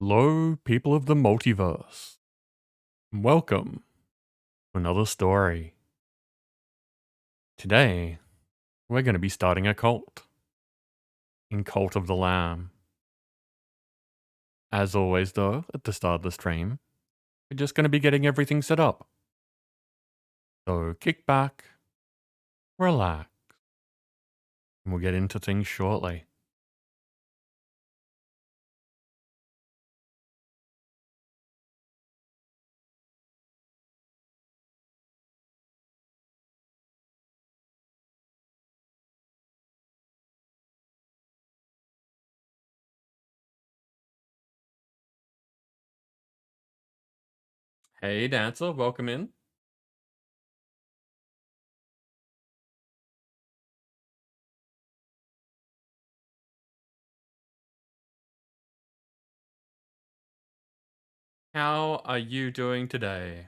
Hello, people of the multiverse. Welcome to another story. Today, we're going to be starting a cult in Cult of the Lamb. As always, though, at the start of the stream, we're just going to be getting everything set up. So kick back, relax, and we'll get into things shortly. Hey, Dancer, welcome in. How are you doing today?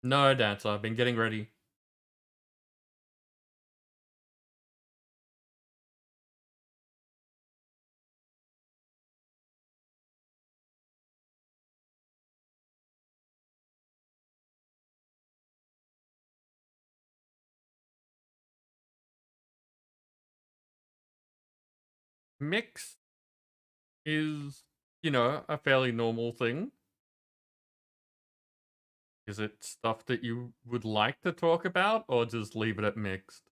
No, Dancer, I've been getting ready. Mix is, a fairly normal thing. Is it stuff that you would like to talk about, or just leave it at mixed?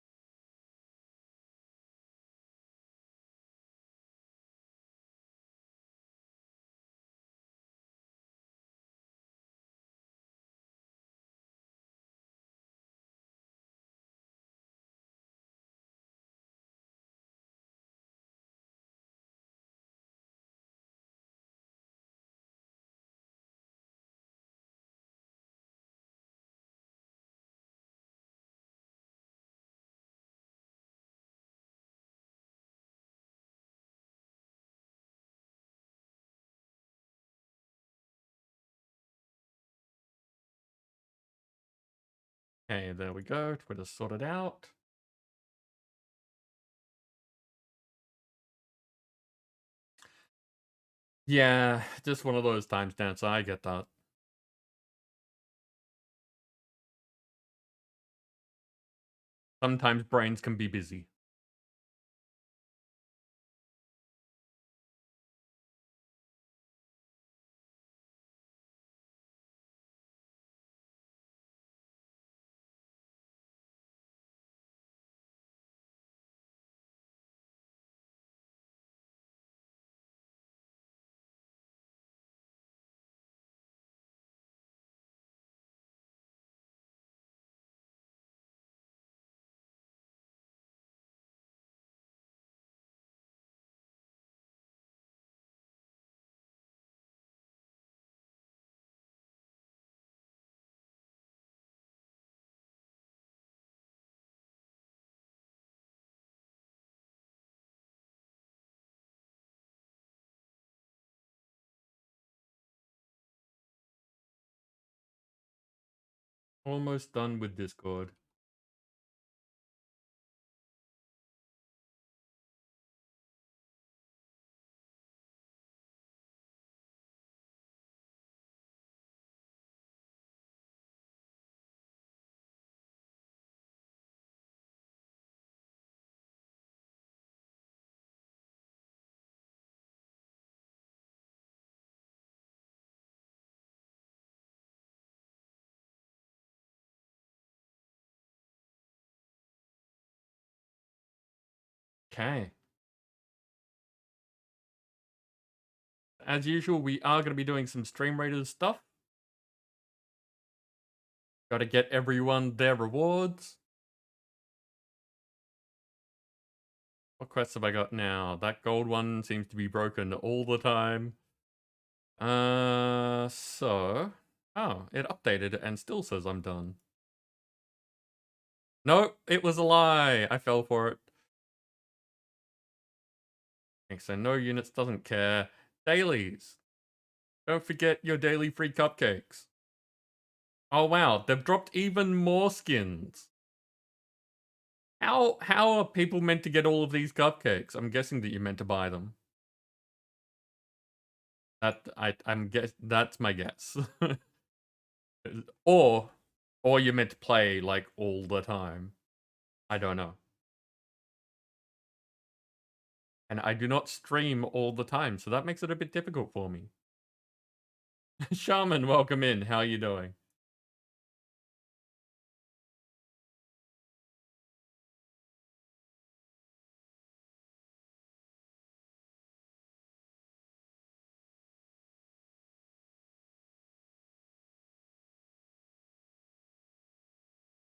Okay, there we go. Twitter's sorted out. Yeah, just one of those times, Dancer. I get that. Sometimes brains can be busy. Almost done with Discord. Okay. As usual, we are going to be doing some Stream Raiders stuff. Got to get everyone their rewards. What quests have I got now? That gold one seems to be broken all the time. So... Oh, it updated and still says I'm done. Nope, it was a lie. I fell for it. Okay, so no units, doesn't care. Dailies. Don't forget your daily free cupcakes. Oh wow, they've dropped even more skins. How are people meant to get all of these cupcakes? I'm guessing that you're meant to buy them. That's my guess. or you're meant to play like all the time. I don't know. And I do not stream all the time, so that makes it a bit difficult for me. Shaman, welcome in. How are you doing?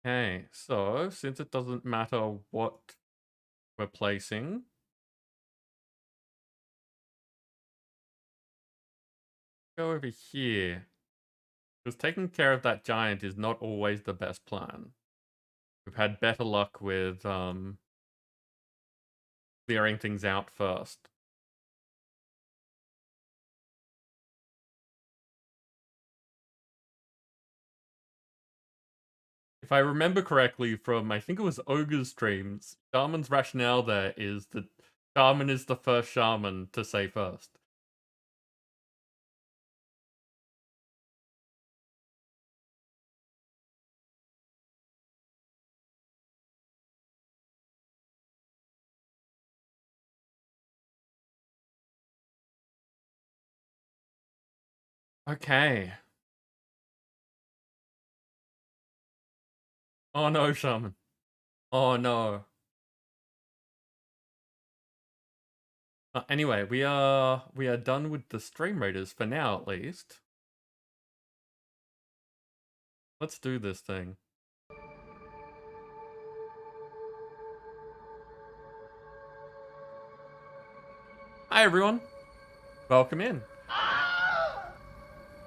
Okay, so since it doesn't matter what we're placing, go over here. Because taking care of that giant is not always the best plan. We've had better luck with clearing things out first. If I remember correctly from, I think it was Ogre's streams, Shaman's rationale there is that Shaman is the first Shaman to say first. Okay. Oh no, Shaman. Oh no. Anyway, we are done with the stream raiders for now, at least. Let's do this thing. Hi everyone. Welcome in.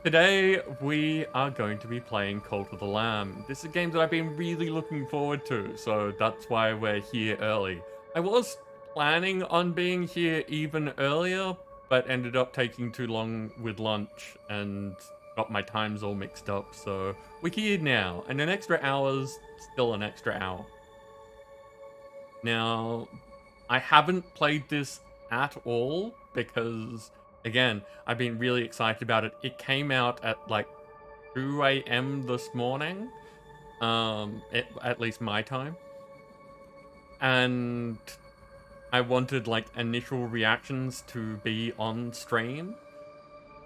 Today we are going to be playing Cult of the Lamb. This is a game that I've been really looking forward to, so that's why we're here early. I was planning on being here even earlier, but ended up taking too long with lunch and got my times all mixed up, so we're here now, and an extra hour's still an extra hour. Now, I haven't played this at all because, again, I've been really excited about it. It came out at like 2 a.m. this morning, at least my time. And I wanted like initial reactions to be on stream.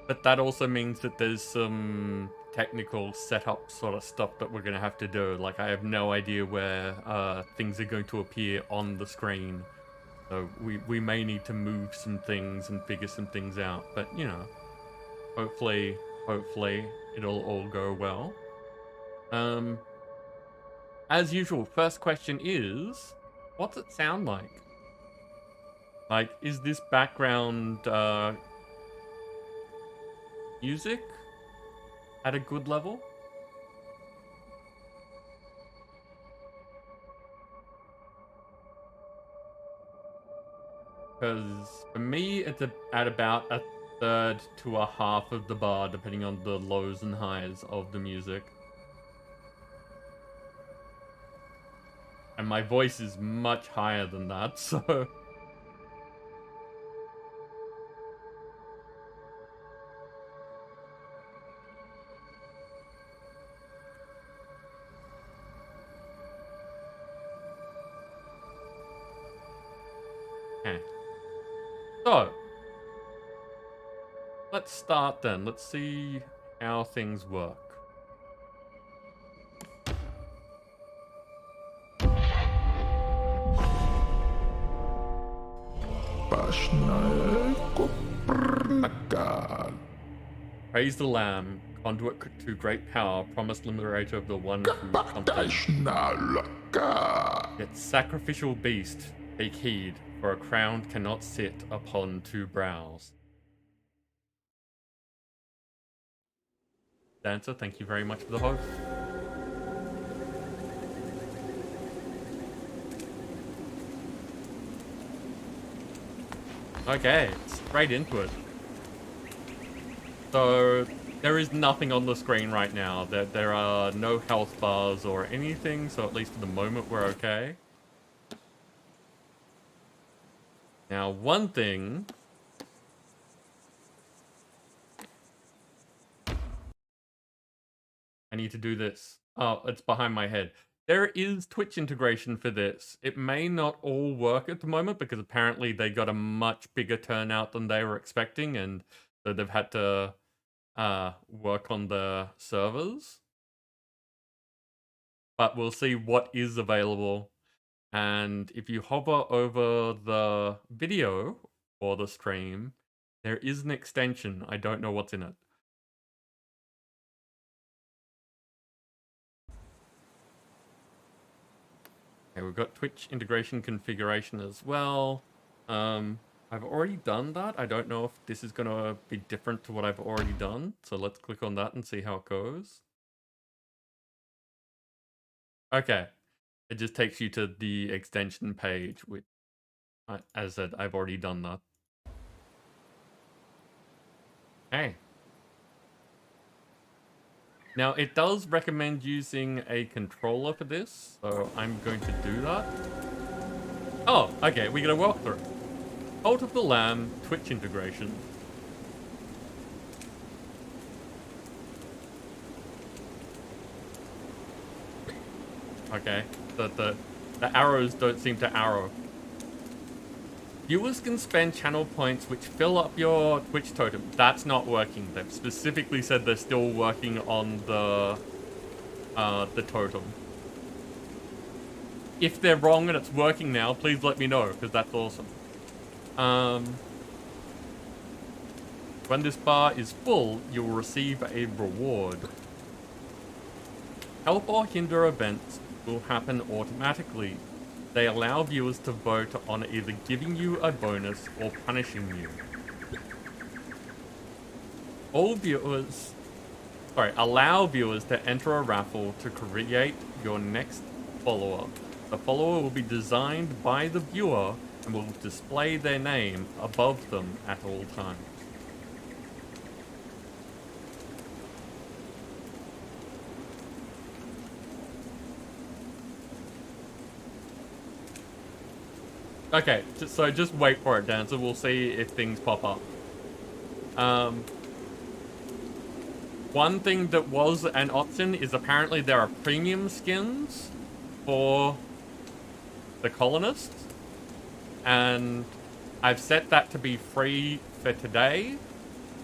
But that also means that there's some technical setup sort of stuff that we're going to have to do. Like, I have no idea where things are going to appear on the screen. So we may need to move some things and figure some things out. But, you know, hopefully it'll all go well. As usual, first question is, what's it sound like? Like, is this background music at a good level? Because for me, it's at about a third to a half of the bar, depending on the lows and highs of the music. And my voice is much higher than that, so... Okay. So, let's start then. Let's see how things work. Praise the Lamb, conduit to great power, promised liberator of the one who something. Yet sacrificial beast, take heed, for a crown cannot sit upon two brows. Dancer, thank you very much for the host. Okay, straight into it. So there is nothing on the screen right now. There are no health bars or anything, so at least for the moment we're okay. Now, one thing... I need to do this. Oh, it's behind my head. There is Twitch integration for this. It may not all work at the moment because apparently they got a much bigger turnout than they were expecting, and so they've had to work on the servers. But we'll see what is available. And if you hover over the video or the stream, there is an extension. I don't know what's in it. Okay, we've got Twitch integration configuration as well. I've already done that. I don't know if this is going to be different to what I've already done. So let's click on that and see how it goes. Okay. It just takes you to the extension page, which, as I said, I've already done that. Okay. Now, it does recommend using a controller for this, so I'm going to do that. Oh, okay, we get a walkthrough. Cult of the Lamb, Twitch integration. Okay, the arrows don't seem to arrow. Viewers can spend channel points which fill up your Twitch totem. That's not working. They've specifically said they're still working on the totem. If they're wrong and it's working now, please let me know, because that's awesome. When this bar is full, you'll receive a reward. Help or hinder events will happen automatically. They allow viewers to vote on either giving you a bonus or punishing you. Allow viewers to enter a raffle to create your next follower. The follower will be designed by the viewer and will display their name above them at all times. Okay, so just wait for it, Dan, so we'll see if things pop up. One thing that was an option is apparently there are premium skins for the colonists, and I've set that to be free for today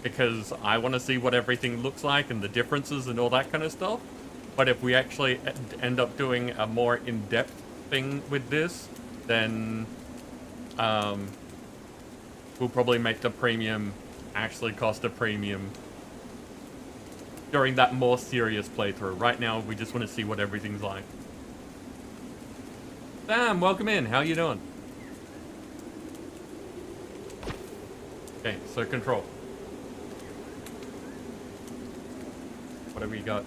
because I want to see what everything looks like and the differences and all that kind of stuff. But if we actually end up doing a more in-depth thing with this, then we'll probably make the premium actually cost a premium during that more serious playthrough. Right now, we just want to see what everything's like. Sam, welcome in. How you doing? Okay, so control. What have we got?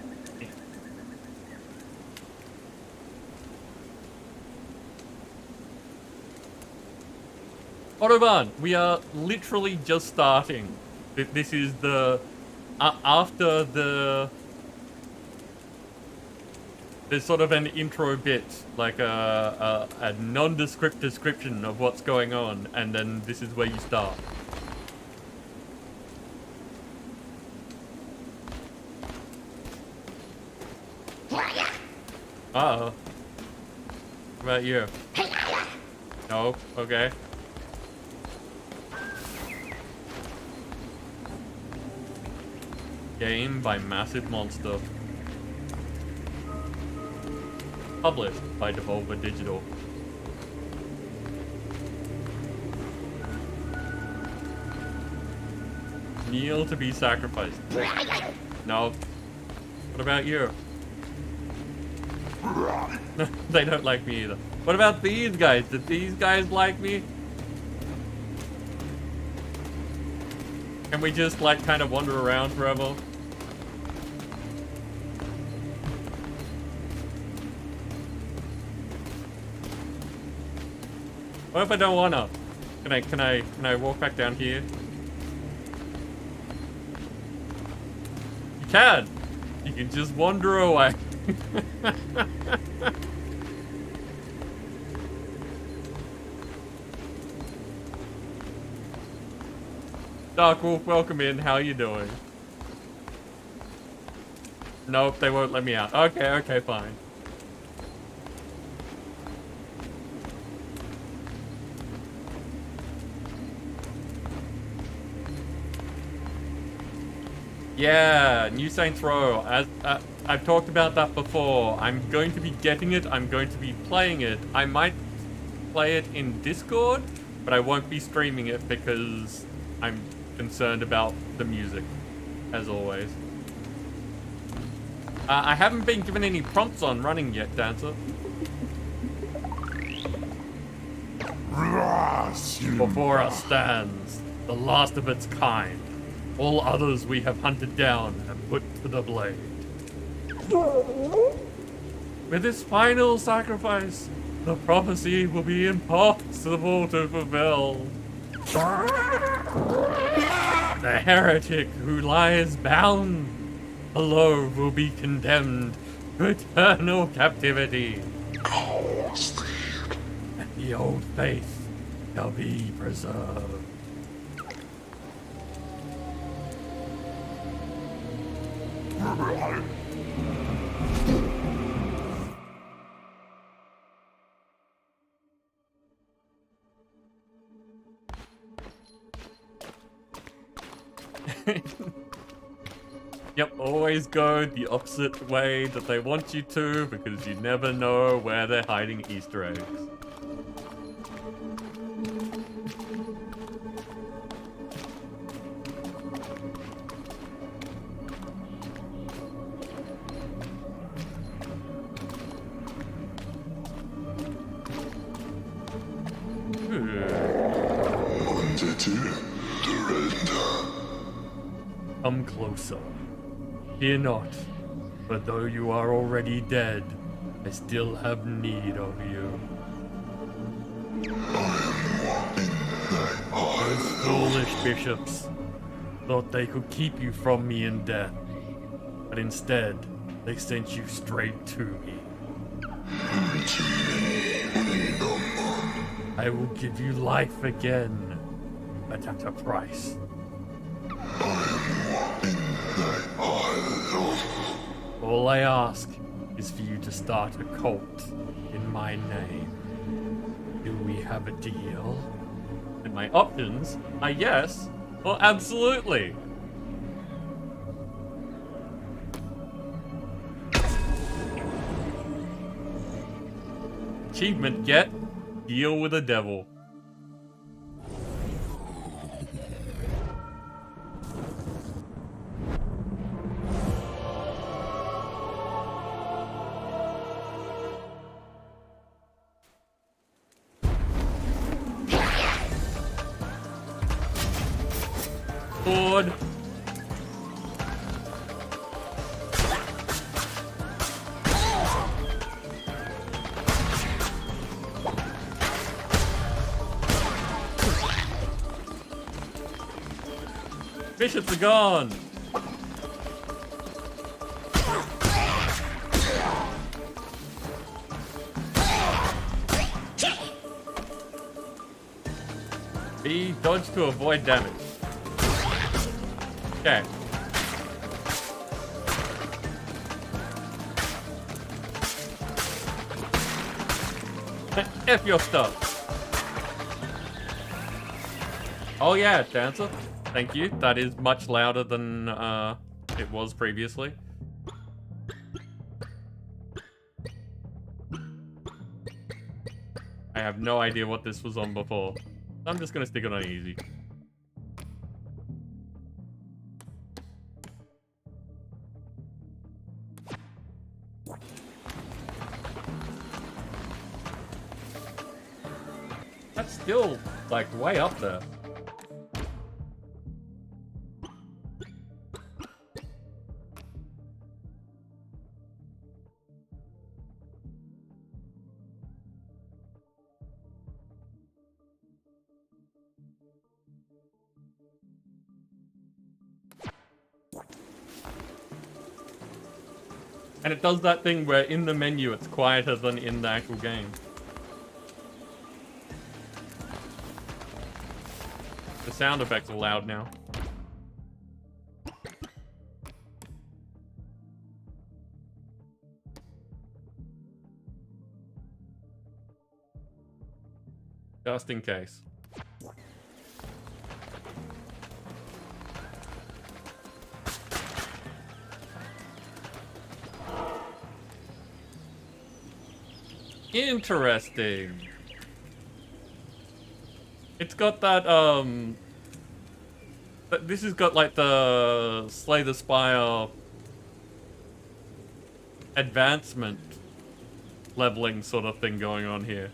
Autobahn, we are literally just starting. This is the... after the... There's sort of an intro bit, like a nondescript description of what's going on, and then this is where you start. Uh-oh. What about you? No? Okay. Game by Massive Monster. Published by Devolver Digital. Kneel to be sacrificed. No. What about you? They don't like me either. What about these guys? Did these guys like me? Can we just like kind of wander around forever? What if I don't wanna? Can I walk back down here? can. You can just wander away. Dark Wolf, welcome in. How you doing? Nope, they won't let me out. Okay, fine. Yeah, New Saints Row. As I've talked about that before. I'm going to be getting it. I'm going to be playing it. I might play it in Discord, but I won't be streaming it because I'm concerned about the music, as always. I haven't been given any prompts on running yet, Dancer. Before us stands the last of its kind. All others we have hunted down and put to the blade. With this final sacrifice, the prophecy will be impossible to fulfill. The heretic who lies bound below will be condemned to eternal captivity. And the old faith shall be preserved. Yep, always go the opposite way that they want you to, because you never know where they're hiding Easter eggs. Come closer. Fear not, for though you are already dead, I still have need of you. Those foolish bishops thought they could keep you from me in death, but instead, they sent you straight to me. I will give you life again, but at a price. All I ask is for you to start a cult in my name. Do we have a deal? And my options are yes or absolutely. Achievement get, deal with a devil. Sword. Bishops are gone. B, dodge to avoid damage. Okay. F your stuff. Oh yeah, Dancer. Thank you. That is much louder than it was previously. I have no idea what this was on before. I'm just gonna stick it on easy. That's still, like, way up there. And it does that thing where in the menu it's quieter than in the actual game. The sound effects are loud now. Just in case. Interesting. It's got that, this has got like the Slay the Spire advancement leveling sort of thing going on here.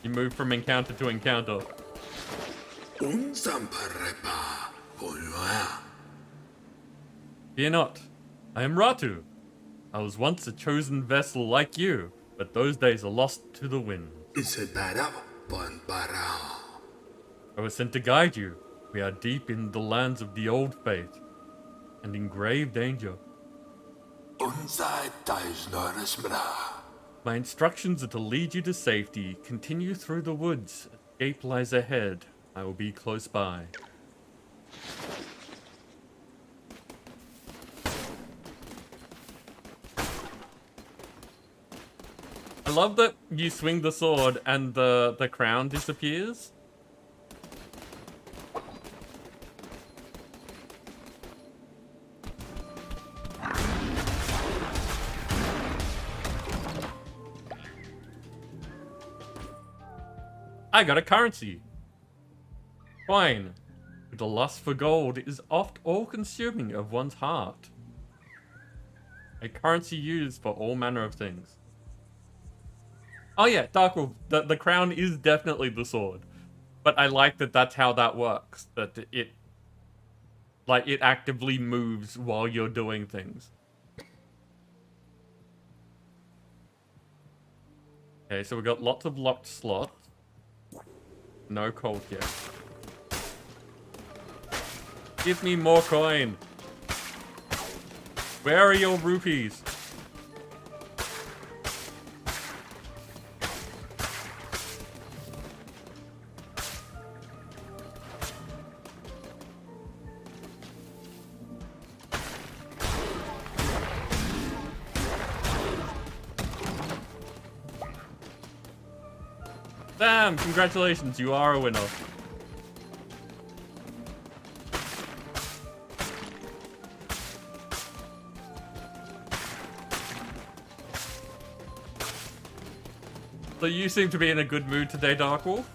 You move from encounter to encounter. Fear not. I am Ratu. I was once a chosen vessel like you, but those days are lost to the wind. I was sent to guide you. We are deep in the lands of the old faith, and in grave danger. My instructions are to lead you to safety. Continue through the woods. Escape lies ahead. I will be close by. I love that you swing the sword and the crown disappears. I got a currency. Fine. The lust for gold is oft all-consuming of one's heart. A currency used for all manner of things. Oh yeah, Darkwolf, the crown is definitely the sword. But I like that that's how that works. That it actively moves while you're doing things. Okay, so we've got lots of locked slots. No cold yet. Give me more coin. Where are your rupees? Damn, congratulations, you are a winner. So you seem to be in a good mood today, Darkwolf.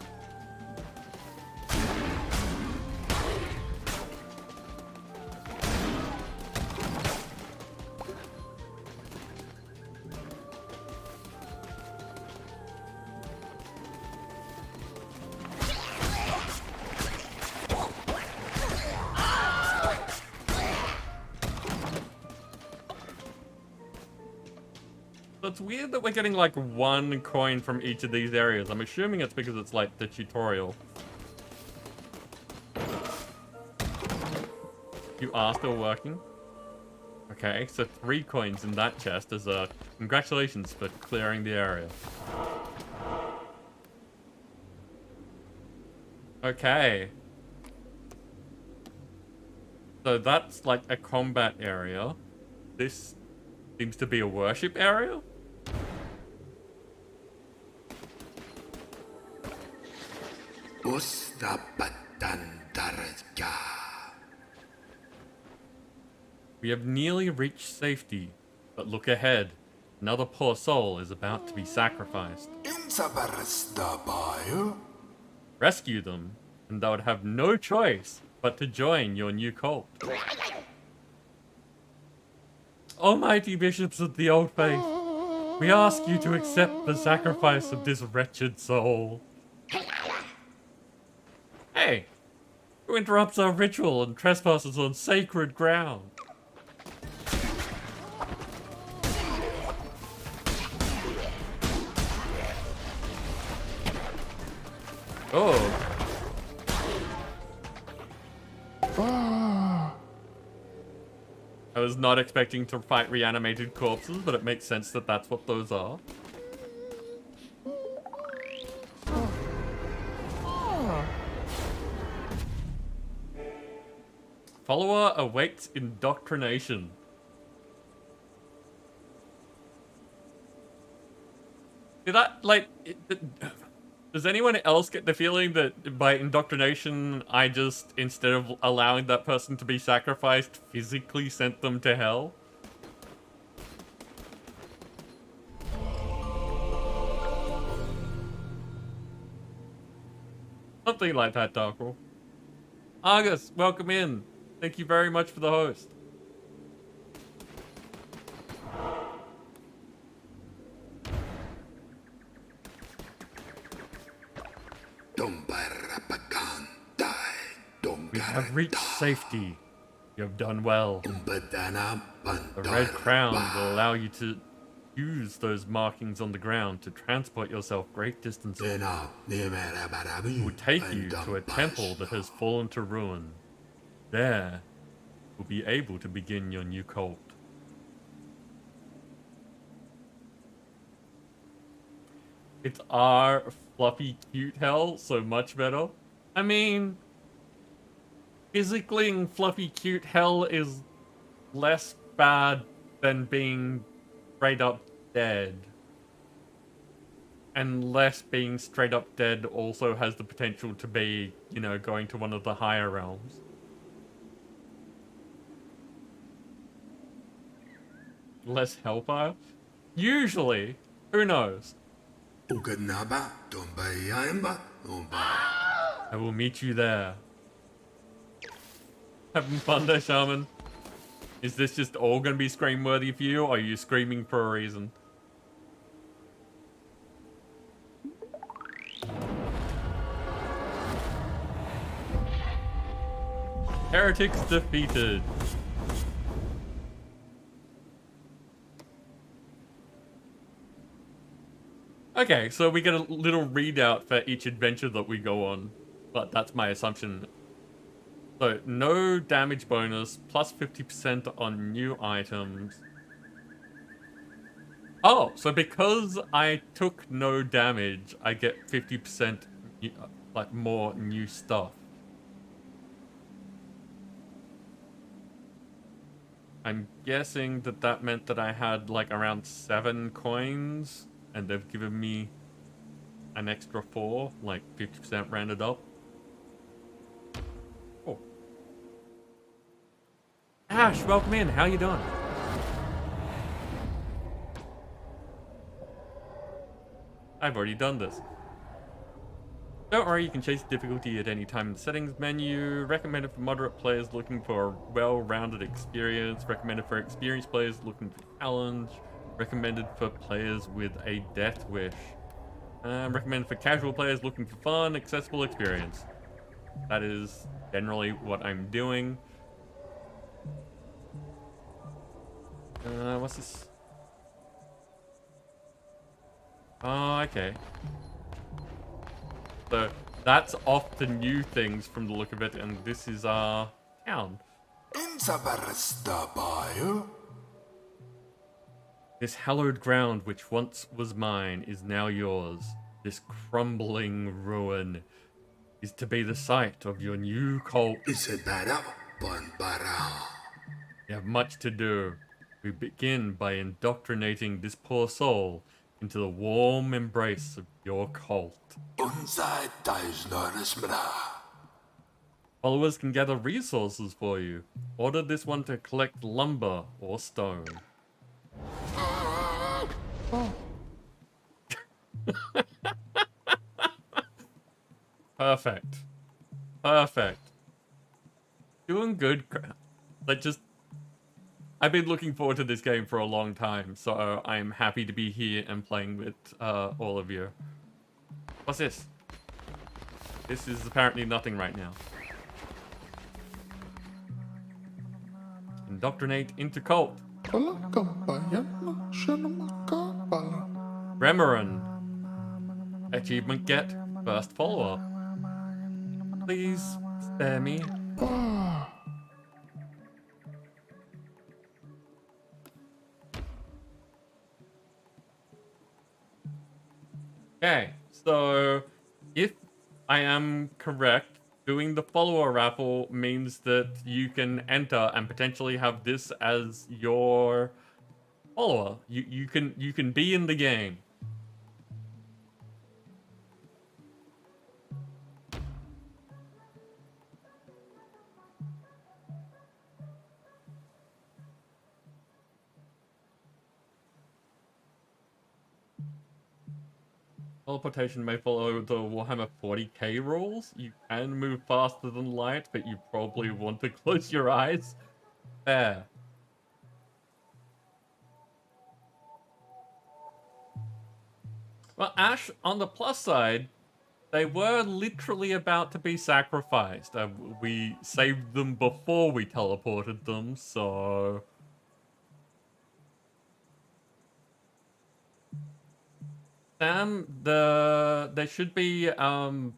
It's weird that we're getting like one coin from each of these areas. I'm assuming it's because it's like the tutorial. You are still working? Okay, so 3 coins in that chest as a congratulations for clearing the area. Okay. So that's like a combat area. This seems to be a worship area? We have nearly reached safety, but look ahead. Another poor soul is about to be sacrificed. Rescue them, and they would have no choice but to join your new cult. Almighty bishops of the old faith, we ask you to accept the sacrifice of this wretched soul. Hey, who interrupts our ritual and trespasses on sacred ground? Oh. was not expecting to fight reanimated corpses, but it makes sense that that's what those are. Follower awaits indoctrination. Did I, like... Does anyone else get the feeling that by indoctrination, I just, instead of allowing that person to be sacrificed, physically sent them to hell? Something like that, Darkle. Argus, welcome in. Thank you very much for the host. We have reached safety. You have done well. The red crown will allow you to use those markings on the ground to transport yourself great distances. It will take you to a temple that has fallen to ruin. There, you'll be able to begin your new cult. It's our fluffy cute hell, so much better. I mean, physically fluffy cute hell is less bad than being straight up dead. Unless being straight up dead also has the potential to be, you know, going to one of the higher realms. Less hellfire? Usually. Who knows? I will meet you there. Having fun there, Shaman? Is this just all gonna be scream worthy for you, or are you screaming for a reason? Heretics defeated. Okay, so we get a little readout for each adventure that we go on, but that's my assumption. So, no damage bonus, plus 50% on new items. Oh, so because I took no damage, I get 50% like more new stuff. I'm guessing that that meant that I had like around 7 coins, and they've given me an extra 4, like 50% rounded up. Oh. Ash, welcome in. How you doing? I've already done this. Don't worry, you can change difficulty at any time in the settings menu. Recommended for moderate players looking for a well-rounded experience. Recommended for experienced players looking for challenge. Recommended for players with a death wish. Recommended for casual players looking for fun, accessible experience. That is generally what I'm doing. What's this? Oh, okay. So that's off to new things from the look of it, and this is our town. This hallowed ground which once was mine is now yours. This crumbling ruin is to be the site of your new cult. You have much to do. We begin by indoctrinating this poor soul into the warm embrace of your cult. Followers can gather resources for you. Order this one to collect lumber or stone. Oh. Perfect. Perfect. Doing good. Like, just... I've been looking forward to this game for a long time, so I'm happy to be here and playing with all of you. What's this? This is apparently nothing right now. Indoctrinate into cult. Remeron. Achievement get. First follower. Please spare me. So, if I am correct, doing the follower raffle means that you can enter and potentially have this as your follower. You can be in the game. Teleportation may follow the Warhammer 40k rules. You can move faster than light, but you probably want to close your eyes. Fair. Well, Ash, on the plus side, they were literally about to be sacrificed. We saved them before we teleported them, so... Sam, there should be, I've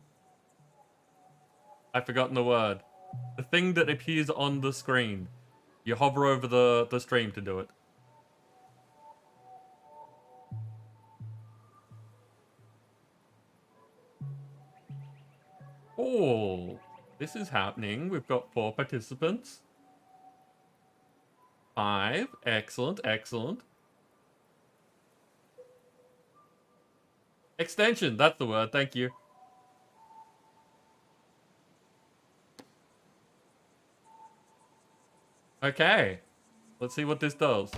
forgotten the word. The thing that appears on the screen. You hover over the stream to do it. Oh, this is happening. We've got 4 participants. 5. Excellent, excellent. Extension, that's the word. Thank you. Okay. Let's see what this does.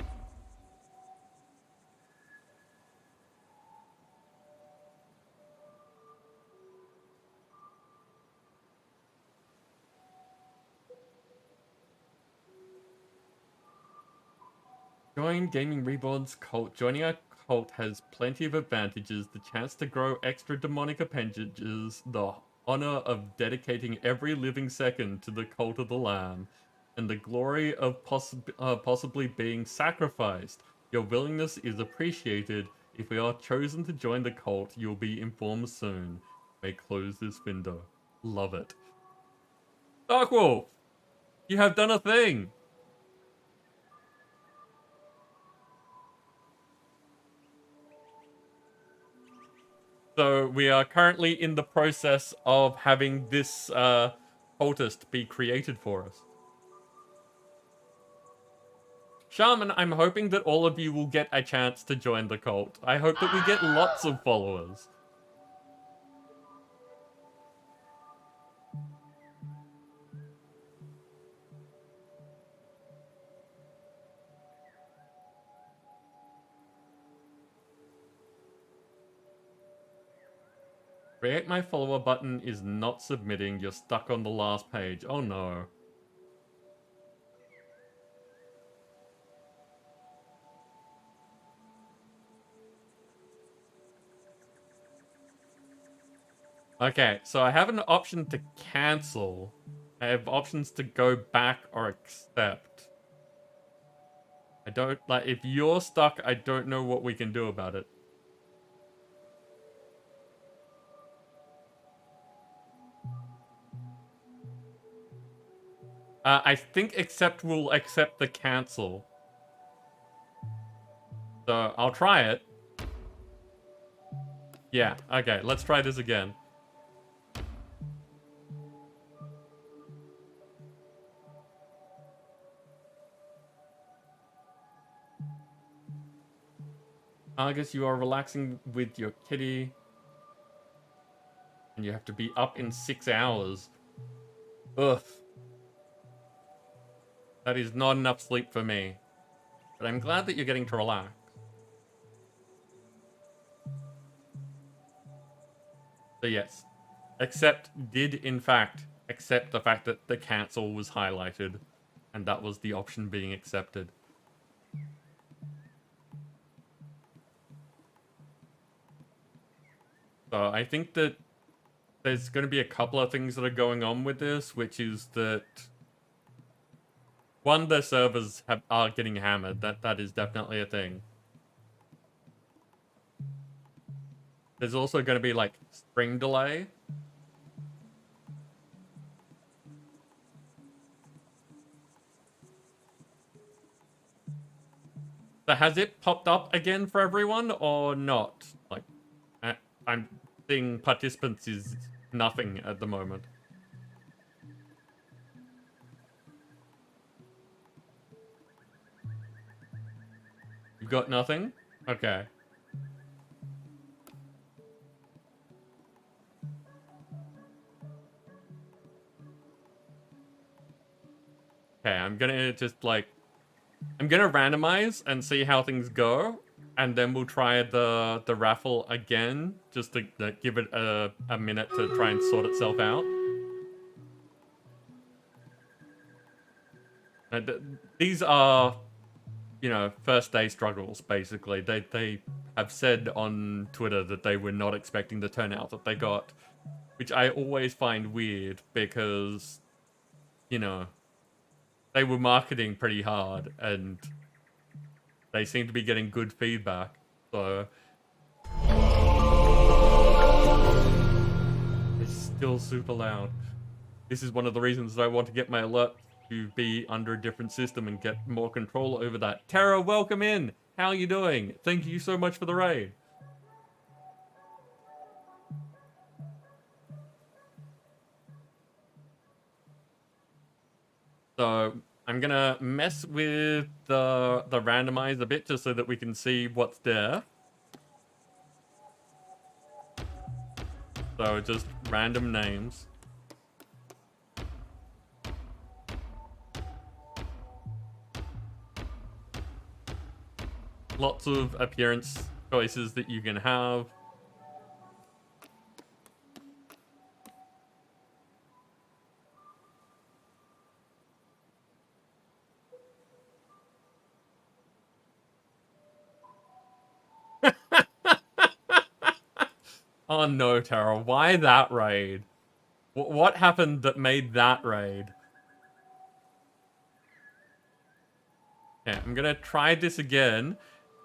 Join Gaming Reborn's cult. Joining our cult has plenty of advantages. The chance to grow extra demonic appendages, the honor of dedicating every living second to the cult of the Lamb, and the glory of possibly being sacrificed. Your willingness is appreciated. If we are chosen to join the cult, you'll be informed soon. May close this window. Love it. Darkwolf, you have done a thing! So we are currently in the process of having this cultist be created for us. Shaman, I'm hoping that all of you will get a chance to join the cult. I hope that we get lots of followers. Create my follower button is not submitting. You're stuck on the last page. Oh no. Okay, so I have an option to cancel. I have options to go back or accept. I don't, like, if you're stuck, I don't know what we can do about it. I think accept will accept the cancel. So I'll try it. Yeah, okay, let's try this again. Argus, you are relaxing with your kitty. And you have to be up in 6 hours. Ugh. That is not enough sleep for me. But I'm glad that you're getting to relax. So yes, accept did in fact accept the fact that the cancel was highlighted. And that was the option being accepted. So I think that there's going to be a couple of things that are going on with this, which is that... One, the servers are getting hammered. That is definitely a thing. There's also going to be, like, stream delay. So has it popped up again for everyone, or not? Like, seeing participants is nothing at the moment. You've got nothing? Okay. Okay, I'm gonna just like... I'm gonna randomize and see how things go. And then we'll try the raffle again. Just to give it a minute to try and sort itself out. These are, you know, first day struggles, basically. They have said on Twitter that they were not expecting the turnout that they got. Which I always find weird because, you know, they were marketing pretty hard and they seem to be getting good feedback. So it's still super loud. This is one of the reasons that I want to get my alert to be under a different system and get more control over that. Tara, welcome in. How are you doing? Thank you so much for the raid. So I'm gonna mess with the randomize a bit just so that we can see what's there. So just random names. Lots of appearance choices that you can have. Oh no, Tara, why that raid? What happened that made that raid? Okay, I'm gonna try this again,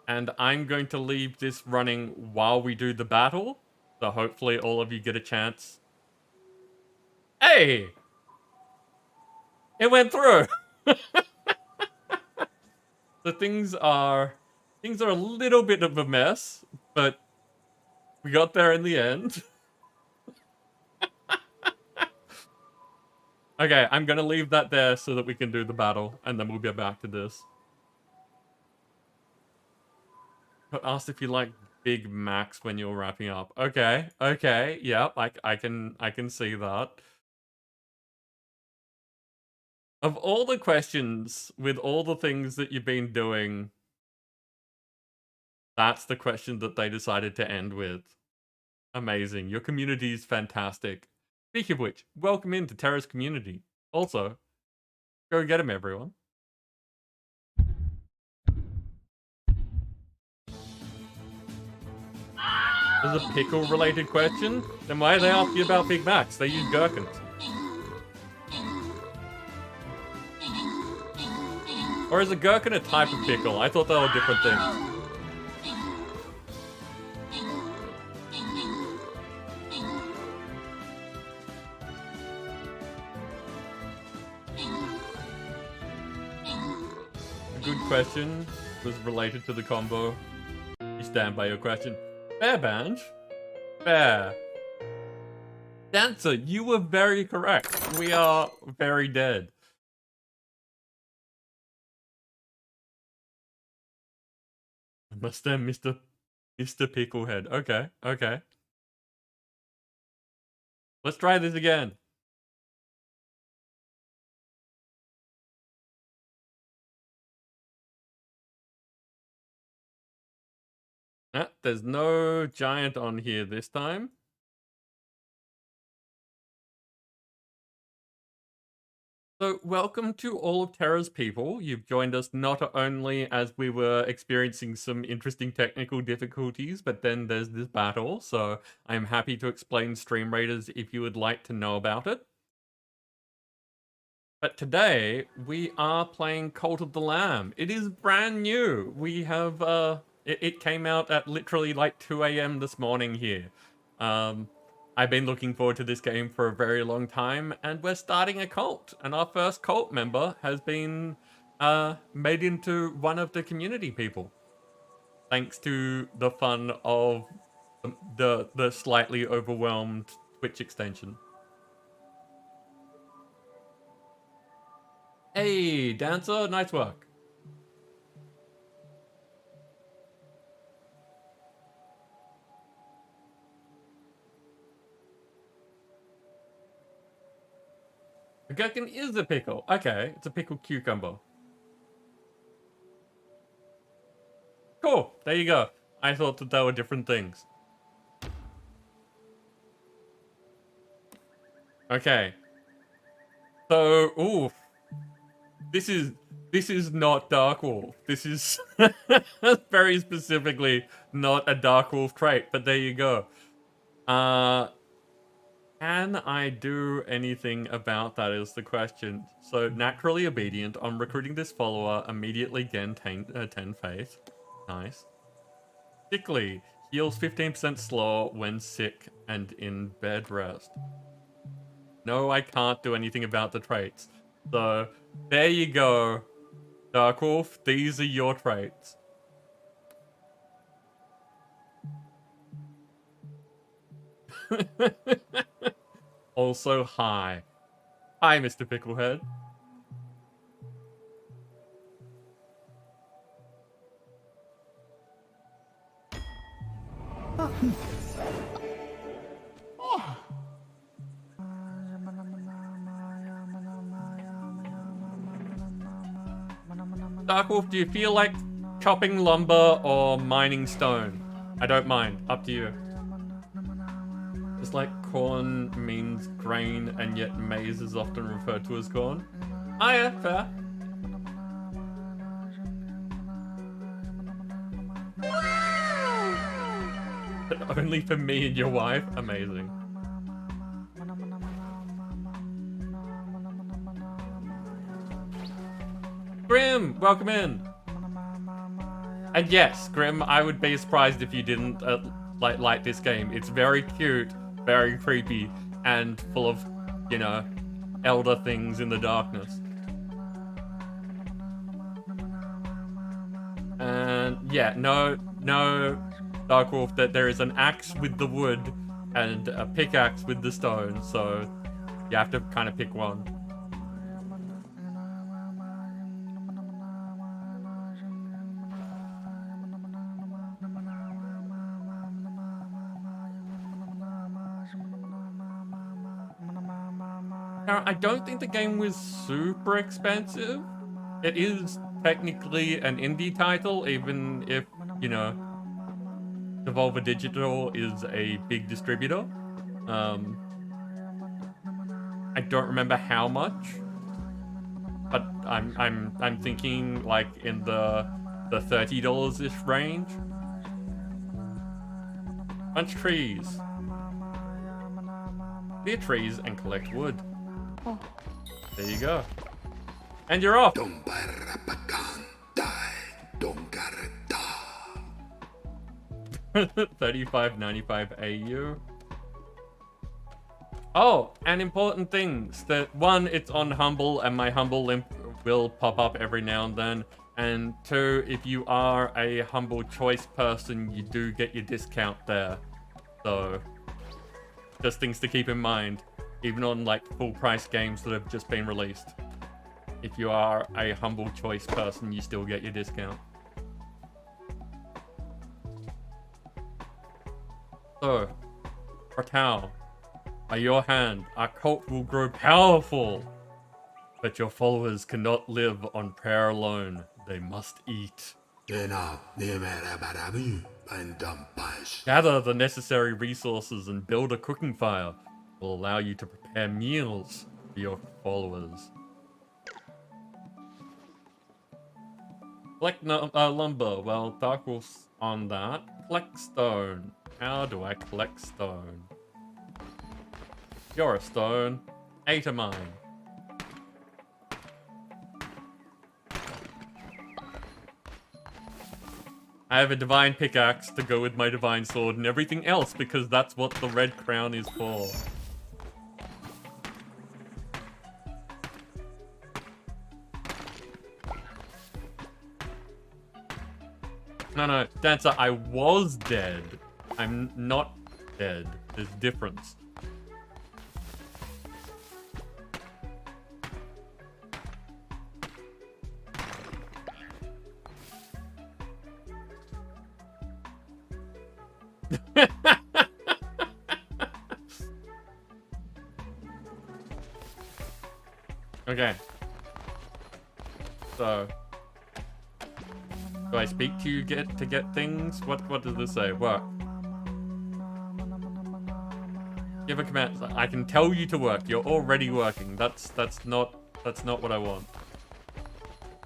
and I'm going to leave this running while we do the battle. So hopefully all of you get a chance. Hey! It went through! So things are a little bit of a mess, but we got there in the end. Okay, I'm gonna leave that there so that we can do the battle, and then we'll get back to this. Got asked if you like Big Macs when you're wrapping up. Okay, okay, yep, I can see that. Of all the questions, with all the things that you've been doing, that's the question that they decided to end with. Amazing. Your community is fantastic. Speaking of which, welcome into Terra's community. Also, go get him, everyone. There's a pickle-related question? Then why are they asking about Big Macs? They use gherkins. Or is a gherkin a type of pickle? I thought they were different things. A good question was related to the combo. You stand by your question. Fair, Banj. Fair. Dancer, you were very correct. We are very dead. Must Mr. Picklehead. Okay, okay. Let's try this again. There's no giant on here this time. So welcome to all of Terra's people. You've joined us not only as we were experiencing some interesting technical difficulties, but then there's this battle. So I'm happy to explain Stream Raiders if you would like to know about it. But today we are playing Cult of the Lamb. It is brand new. We have it came out at literally like 2 a.m. this morning here. I've been looking forward to this game for a very long time, and we're starting a cult. And our first cult member has been made into one of the community people. Thanks to the fun of The slightly overwhelmed Twitch extension. Hey, Dancer, nice work. A gherkin is a pickle. Okay, it's a pickled cucumber. Cool, there you go. I thought that they were different things. Okay. So, ooh. This is not Dark Wolf. This is very specifically not a Dark Wolf trait, but there you go. Can I do anything about that is the question. So, naturally obedient. On recruiting this follower, immediately gain 10 faith. Nice. Sickly. Heals 15% slower when sick and in bed rest. No, I can't do anything about the traits. So, there you go. Dark Wolf, these are your traits. Also, hi. Hi, Mr. Picklehead. Dark Wolf, do you feel like chopping lumber or mining stone? I don't mind. Up to you. Just like corn means grain, and yet maize is often referred to as corn. Oh yeah, fair. But only for me and your wife? Amazing. Grim, welcome in. And yes, Grim, I would be surprised if you didn't like this game. It's very cute, very creepy, and full of, you know, elder things in the darkness. And yeah, no, Dark Wolf, that there is an axe with the wood and a pickaxe with the stone, so you have to kind of pick one. Now, I don't think the game was super expensive. It is technically an indie title, even if, you know, Devolver Digital is a big distributor. I don't remember how much, but I'm thinking like in the $30-ish range. Bunch trees. Clear trees and collect wood. Oh. There you go. And you're off. $35.95 AU. Oh, and important things. That one, it's on Humble, and my Humble link will pop up every now and then. And two, if you are a Humble Choice person, you do get your discount there. So, just things to keep in mind. Even on like full price games that have just been released. If you are a Humble Choice person, you still get your discount. So, Ratal, by your hand, our cult will grow powerful. But your followers cannot live on prayer alone. They must eat. Gather the necessary resources and build a cooking fire. Will allow you to prepare meals for your followers. Collect lumber. Well, Dark Wolf's on that. Collect stone. How do I collect stone? You're a stone. 8 of mine. I have a divine pickaxe to go with my divine sword and everything else because that's what the red crown is for. No, Dancer, I was dead. I'm not dead. There's difference. Okay. So, do I speak to you to get things? What does this say? Work. Give a command. I can tell you to work. You're already working. That's not what I want.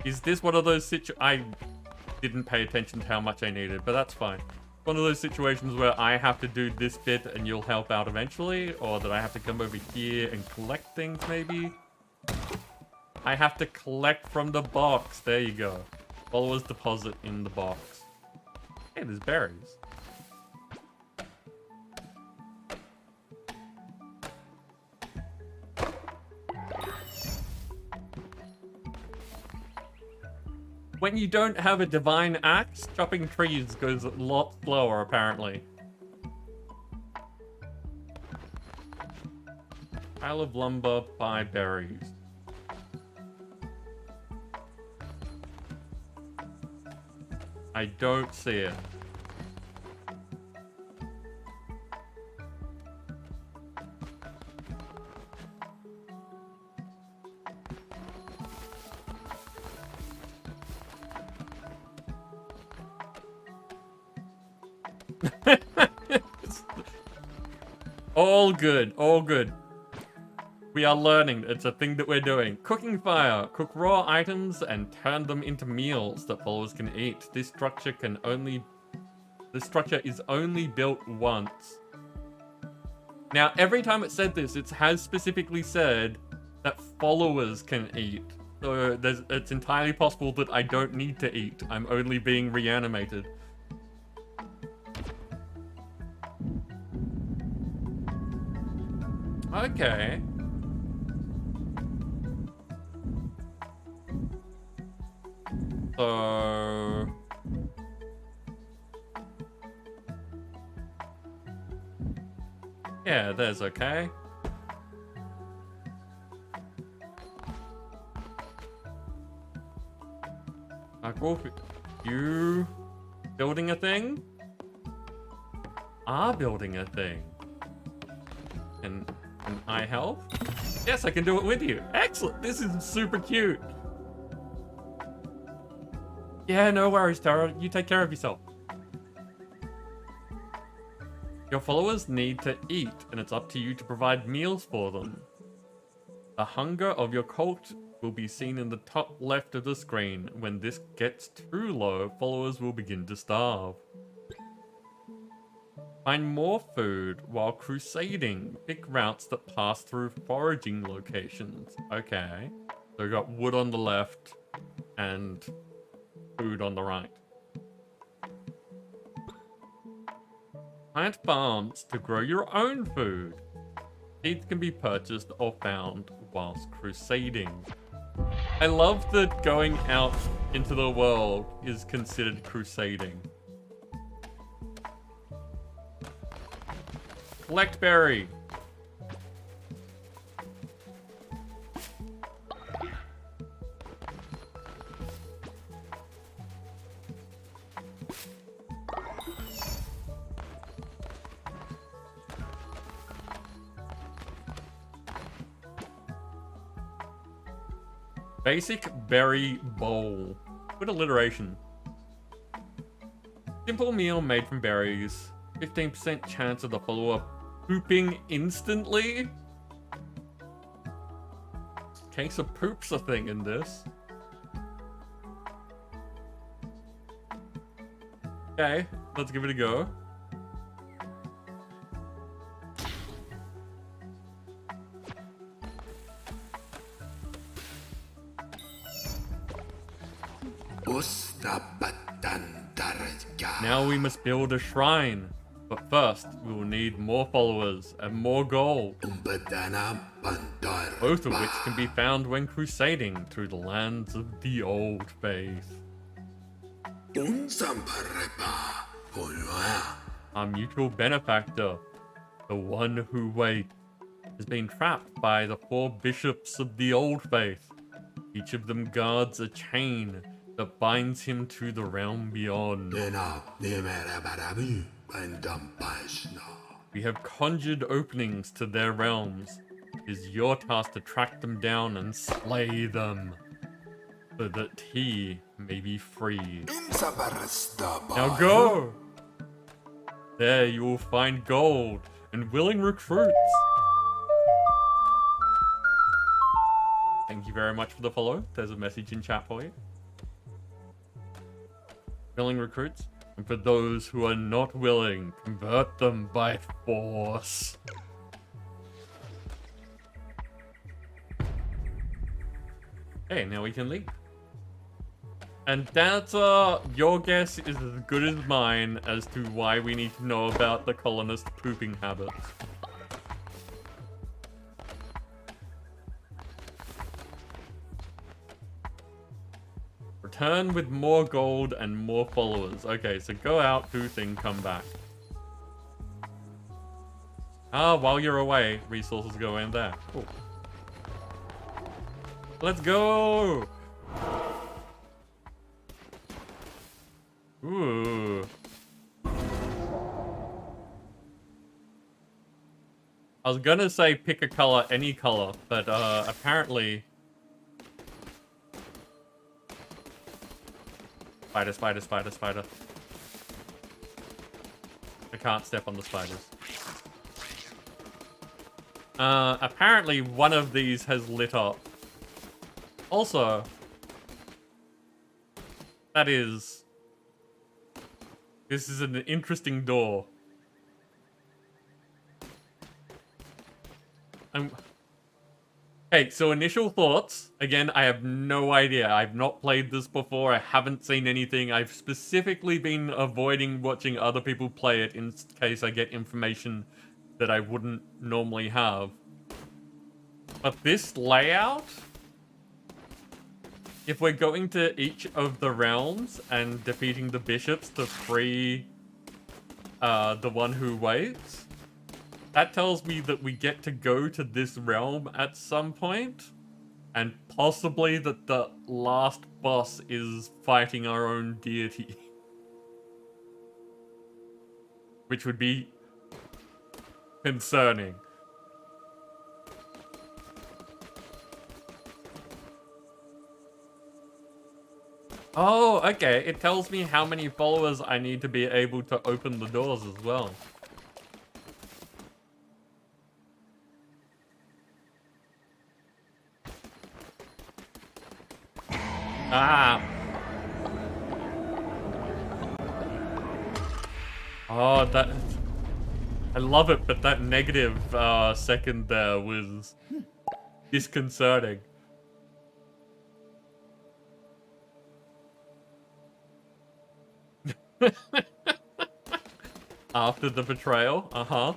Is this one of those I didn't pay attention to how much I needed, but that's fine. One of those situations where I have to do this bit and you'll help out eventually, or that I have to come over here and collect things maybe. I have to collect from the box. There you go. Followers deposit in the box. Hey, there's berries. When you don't have a divine axe, chopping trees goes a lot slower, apparently. Pile of lumber, buy berries. I don't see it. All good, all good. We are learning. It's a thing that we're doing. Cooking fire. Cook raw items and turn them into meals that followers can eat. This structure is only built once. Now, every time it said this, it has specifically said that followers can eat. So it's entirely possible that I don't need to eat. I'm only being reanimated. Okay. So... yeah, there's okay. You building a thing? Are building a thing. Can I help? Yes, I can do it with you. Excellent. This is super cute. Yeah, no worries, Tara. You take care of yourself. Your followers need to eat, and it's up to you to provide meals for them. The hunger of your cult will be seen in the top left of the screen. When this gets too low, followers will begin to starve. Find more food while crusading. Pick routes that pass through foraging locations. Okay. So we got wood on the left and food on the right. Plant farms to grow your own food. Seeds can be purchased or found whilst crusading. I love that going out into the world is considered crusading. Collect berry. Basic berry bowl. Good alliteration. Simple meal made from berries. 15% chance of the follower pooping instantly. Case of poop's a thing in this. Okay, let's give it a go. Now we must build a shrine. But first, we will need more followers and more gold. Both of which can be found when crusading through the lands of the old faith. Our mutual benefactor, the one who waits, has been trapped by the 4 bishops of the old faith. Each of them guards a chain that binds him to the realm beyond. We have conjured openings to their realms. It is your task to track them down and slay them, so that he may be freed. Now go! There you will find gold and willing recruits. Thank you very much for the follow. There's a message in chat for you. Willing recruits. And for those who are not willing, convert them by force. Okay, now we can leave. And that's, your guess is as good as mine as to why we need to know about the colonist pooping habits. Return with more gold and more followers. Okay, so go out, do thing, come back. Ah, while you're away, resources go in there. Cool. Let's go! Ooh. I was gonna say pick a color, any color, but apparently... Spider. I can't step on the spiders. Apparently one of these has lit up. Also, this is an interesting door. Okay, so initial thoughts. Again, I have no idea. I've not played this before. I haven't seen anything. I've specifically been avoiding watching other people play it in case I get information that I wouldn't normally have. But this layout, if we're going to each of the realms and defeating the bishops to free the one who waits, that tells me that we get to go to this realm at some point, and possibly that the last boss is fighting our own deity. Which would be concerning. Oh, okay. It tells me how many followers I need to be able to open the doors as well. Ah. Oh, that... I love it, but that negative second there was disconcerting. After the betrayal? Uh-huh.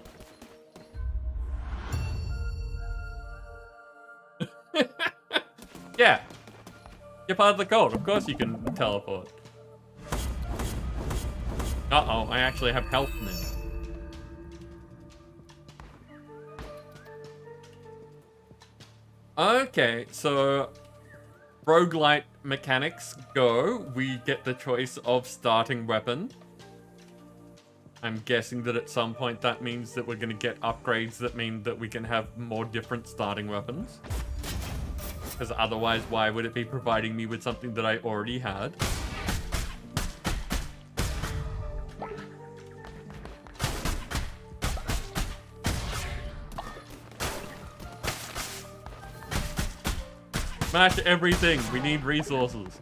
Yeah. You're part of the cult. Of course you can teleport. Uh-oh, I actually have health now. Okay, so roguelite mechanics go. We get the choice of starting weapon. I'm guessing that at some point that means that we're going to get upgrades that mean that we can have more different starting weapons. Because otherwise, why would it be providing me with something that I already had? Smash everything. We need resources.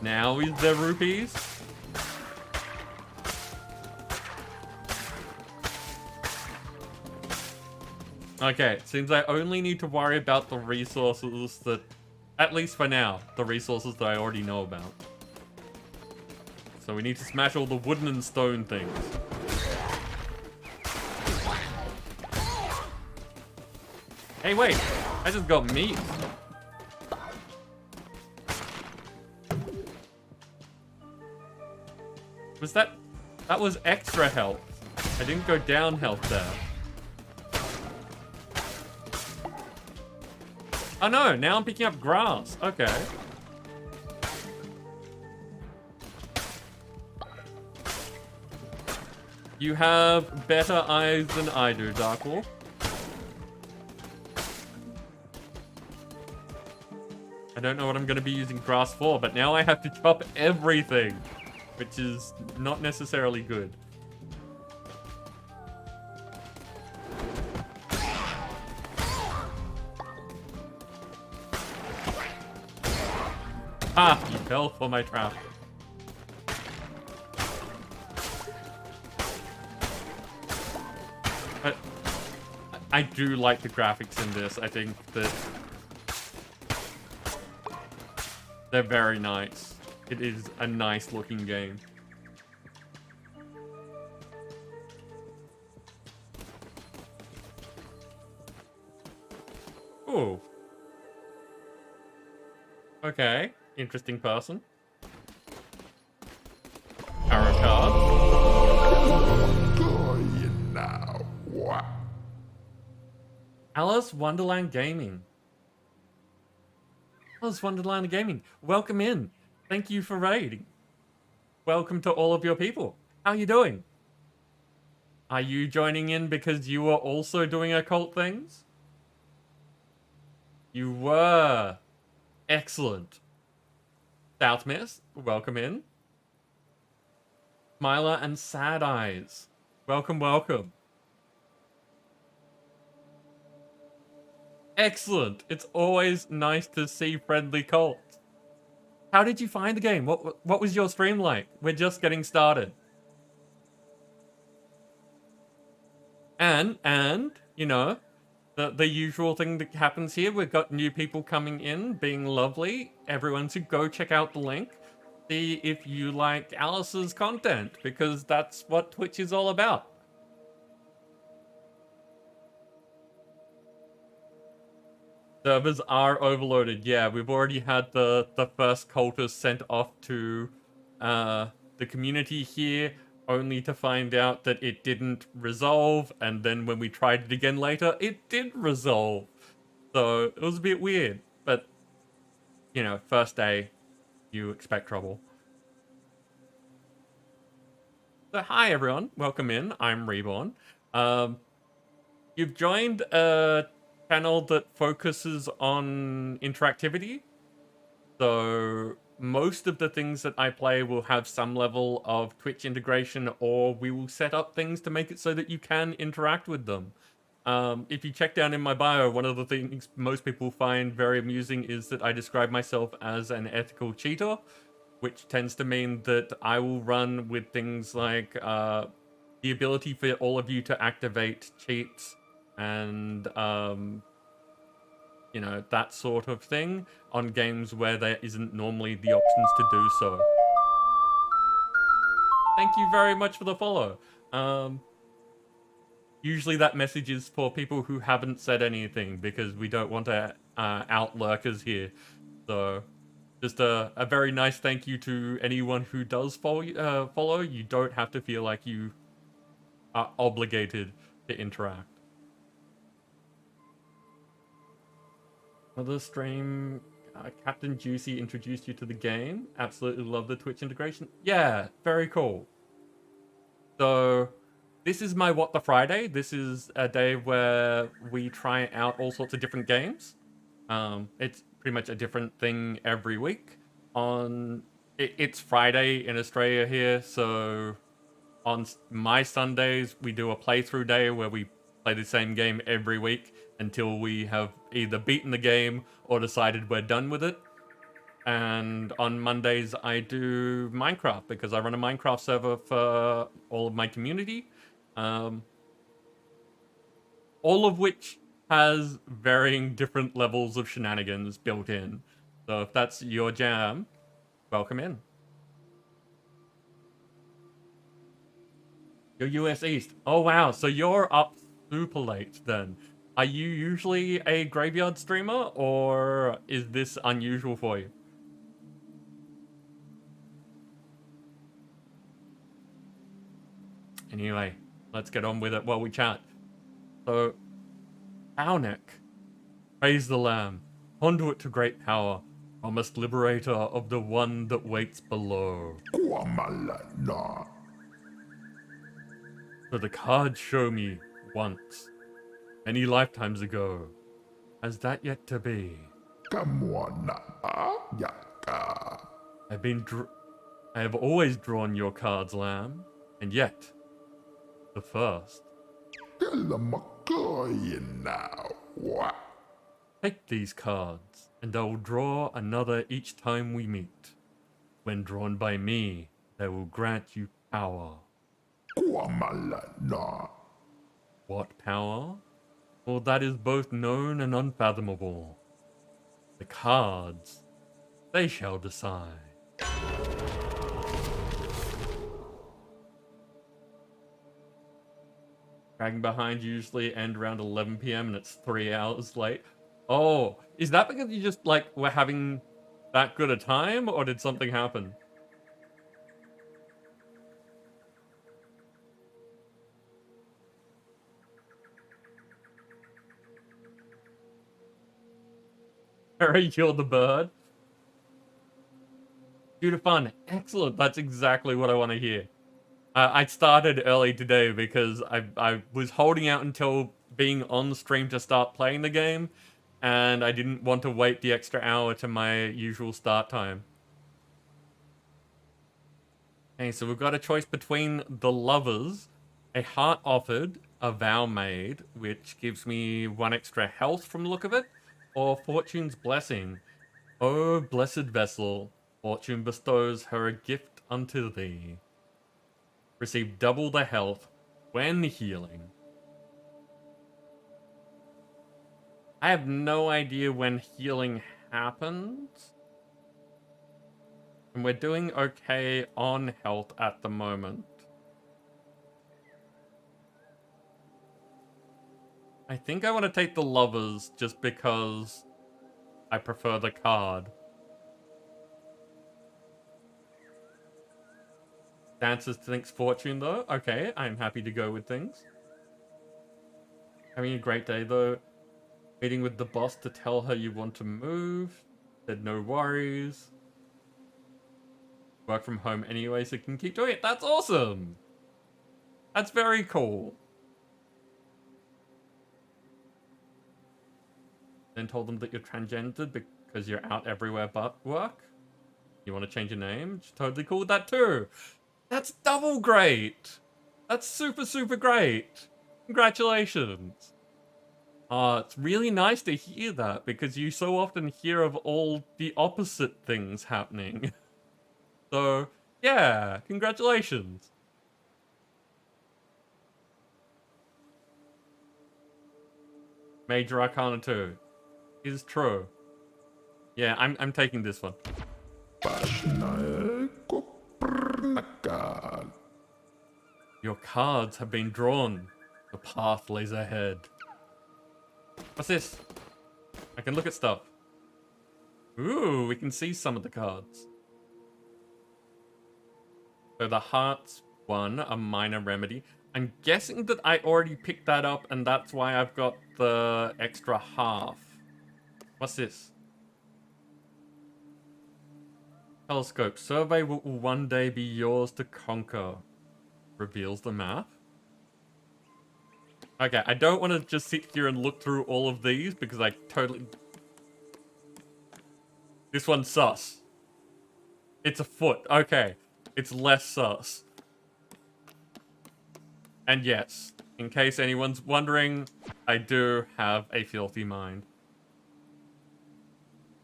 Now is there rupees? Okay, it seems I only need to worry about the resources that, at least for now, the resources that I already know about. So we need to smash all the wooden and stone things. Hey, wait! I just got meat. Was that... That was extra health. I didn't go down health there. Oh no, now I'm picking up grass. Okay. You have better eyes than I do, Dark Wolf. I don't know what I'm going to be using grass for, but now I have to chop everything, which is not necessarily good. Ah, you fell for my trap. But I do like the graphics in this. I think that they're very nice. It is a nice looking game. Ooh. Okay. Interesting person. Tarot card. Alice Wonderland Gaming. Alice Wonderland Gaming. Welcome in. Thank you for raiding. Welcome to all of your people. How are you doing? Are you joining in because you are also doing occult things? You were. Excellent. South Miss, welcome in. Smiler and Sad Eyes. Welcome, welcome. Excellent. It's always nice to see friendly cults. How did you find the game? What was your stream like? We're just getting started. And you know, the usual thing that happens here, we've got new people coming in, being lovely. Everyone should go check out the link. See if you like Alice's content, because that's what Twitch is all about. Servers are overloaded. Yeah, we've already had the first cultist sent off to the community here, only to find out that it didn't resolve, and then when we tried it again later, it did resolve. So it was a bit weird, but you know, first day, you expect trouble. So hi everyone, welcome in. I'm Reborn. You've joined a channel that focuses on interactivity. So most of the things that I play will have some level of Twitch integration, or we will set up things to make it so that you can interact with them. If you check down in my bio, one of the things most people find very amusing is that I describe myself as an ethical cheater, which tends to mean that I will run with things like the ability for all of you to activate cheats and you know, that sort of thing on games where there isn't normally the options to do so. Thank you very much for the follow. Usually that message is for people who haven't said anything, because we don't want to out lurkers here. So just a very nice thank you to anyone who does follow. You don't have to feel like you are obligated to interact. Another stream, Captain Juicy introduced you to the game. Absolutely love the Twitch integration. Yeah, very cool. So this is my What the Friday. This is a day where we try out all sorts of different games. It's pretty much a different thing every week. It's Friday in Australia here, so on my Sundays we do a playthrough day where we play the same game every week until we have either beaten the game or decided we're done with it. And on Mondays I do Minecraft, because I run a Minecraft server for all of my community. All of which has varying different levels of shenanigans built in. So if that's your jam, welcome in. You're US East. Oh, wow. So you're up super late then. Are you usually a graveyard streamer, or is this unusual for you? Anyway, let's get on with it while we chat. So, Aunek, praise the Lamb, conduit to great power, promised liberator of the one that waits below. So the cards show me once, many lifetimes ago. Has that yet to be? I have always drawn your cards, Lamb, and yet, the first. Take these cards, and I will draw another each time we meet. When drawn by me, they will grant you power. What power? Well, that is both known and unfathomable. The cards, they shall decide. Dragging behind usually end around 11 PM and it's 3 hours late. Oh, is that because you just, like, were having that good a time, or did something happen? Harry, you're the bird. Due to fun. Excellent. That's exactly what I want to hear. I started early today because I was holding out until being on the stream to start playing the game, and I didn't want to wait the extra hour to my usual start time. Okay, so we've got a choice between the lovers, a heart offered, a vow made, which gives me 1 extra health from the look of it, or fortune's blessing. Oh, blessed vessel, fortune bestows her a gift unto thee. Receive double the health when healing. I have no idea when healing happens. And we're doing okay on health at the moment. I think I want to take the lovers just because I prefer the card. Dancers thinks fortune though. Okay, I'm happy to go with things. Having a great day though. Meeting with the boss to tell her you want to move. Said no worries. Work from home anyway, so you can keep doing it. That's awesome. That's very cool. Then told them that you're transgendered because you're out everywhere but work. You want to change your name? She's totally cool with that too. That's double great. That's super, super great. Congratulations. It's really nice to hear that because you so often hear of all the opposite things happening. So, yeah, congratulations. Major Arcana 2 is true. Yeah, I'm taking this one. Your cards have been drawn. The path lays ahead. What's this? I can look at stuff. Ooh, we can see some of the cards. So the hearts one, a minor remedy. I'm guessing that I already picked that up and that's why I've got the extra half. What's this? Telescope. Survey will one day be yours to conquer. Reveals the map. Okay, I don't want to just sit here and look through all of these because I totally... This one's sus. It's a foot. Okay. It's less sus. And yes, in case anyone's wondering, I do have a filthy mind.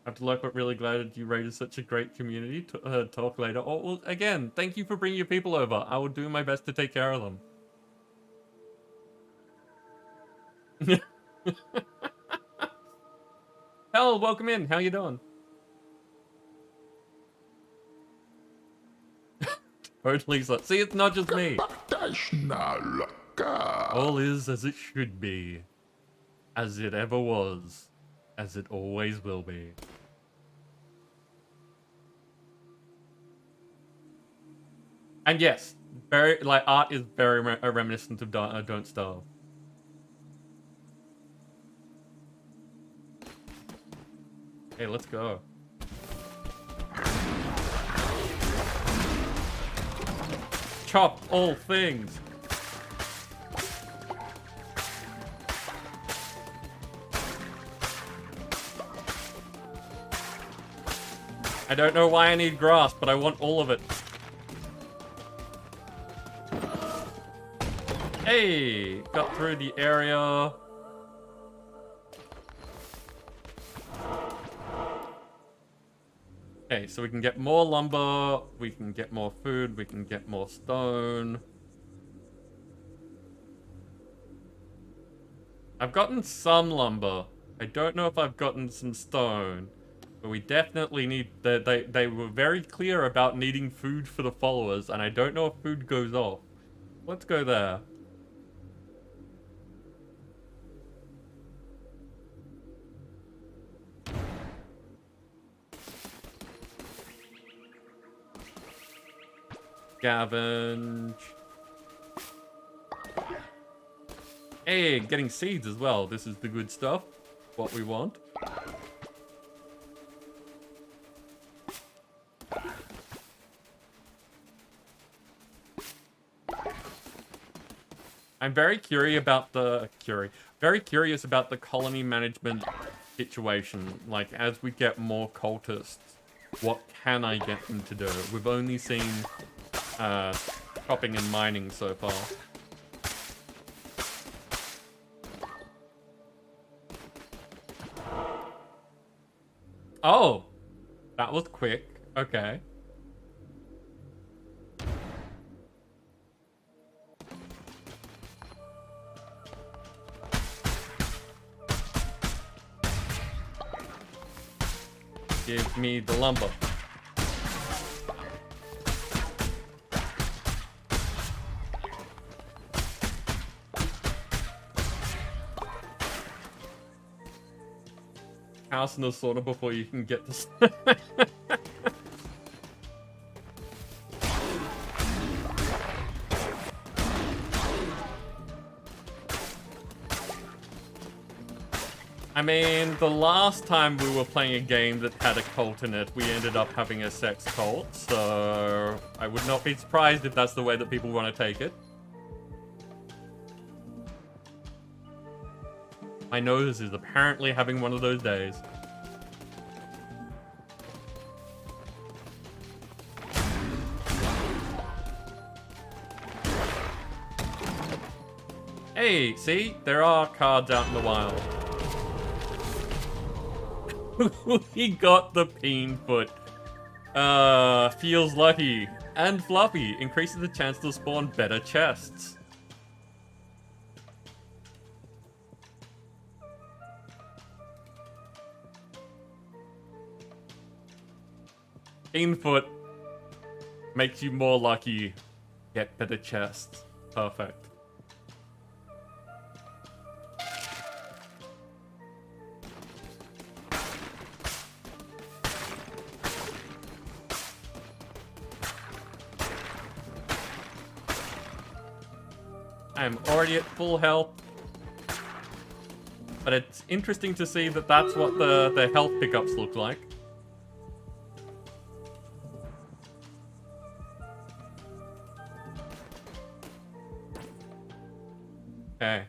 I have to look, but really glad you rated such a great community. Talk later. Oh, well, again, thank you for bringing your people over. I will do my best to take care of them. Hell, welcome in. How you doing? Totally. See, it's not just me. All is as it should be. As it ever was. As it always will be. And yes, very like art is very reminiscent of Don't Starve. Hey, let's go. Chop all things. I don't know why I need grass, but I want all of it. Hey, got through the area. Okay, so we can get more lumber, we can get more food, we can get more stone. I've gotten some lumber. I don't know if I've gotten some stone. But we definitely need... They were very clear about needing food for the followers, and I don't know if food goes off. Let's go there. Scavenge. Hey, getting seeds as well. This is the good stuff. What we want. I'm very curious about the colony management situation. Like, as we get more cultists, what can I get them to do? We've only seen chopping and mining so far. Oh, that was quick. Okay. Give me the lumber. House in the sauna before you can get this. I mean, the last time we were playing a game that had a cult in it, we ended up having a sex cult, so I would not be surprised if that's the way that people want to take it. My nose is apparently having one of those days. Hey, see? There are cards out in the wild. We got the peen foot. Feels lucky. And fluffy. Increases the chance to spawn better chests. Peen foot makes you more lucky. Get better chests. Perfect. I'm already at full health. But it's interesting to see that that's what the health pickups look like. Okay.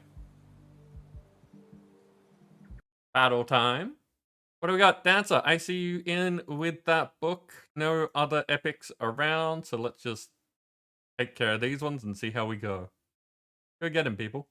Battle time. What do we got? Dancer, I see you in with that book. No other epics around, so let's just take care of these ones and see how we go. Go get him, people.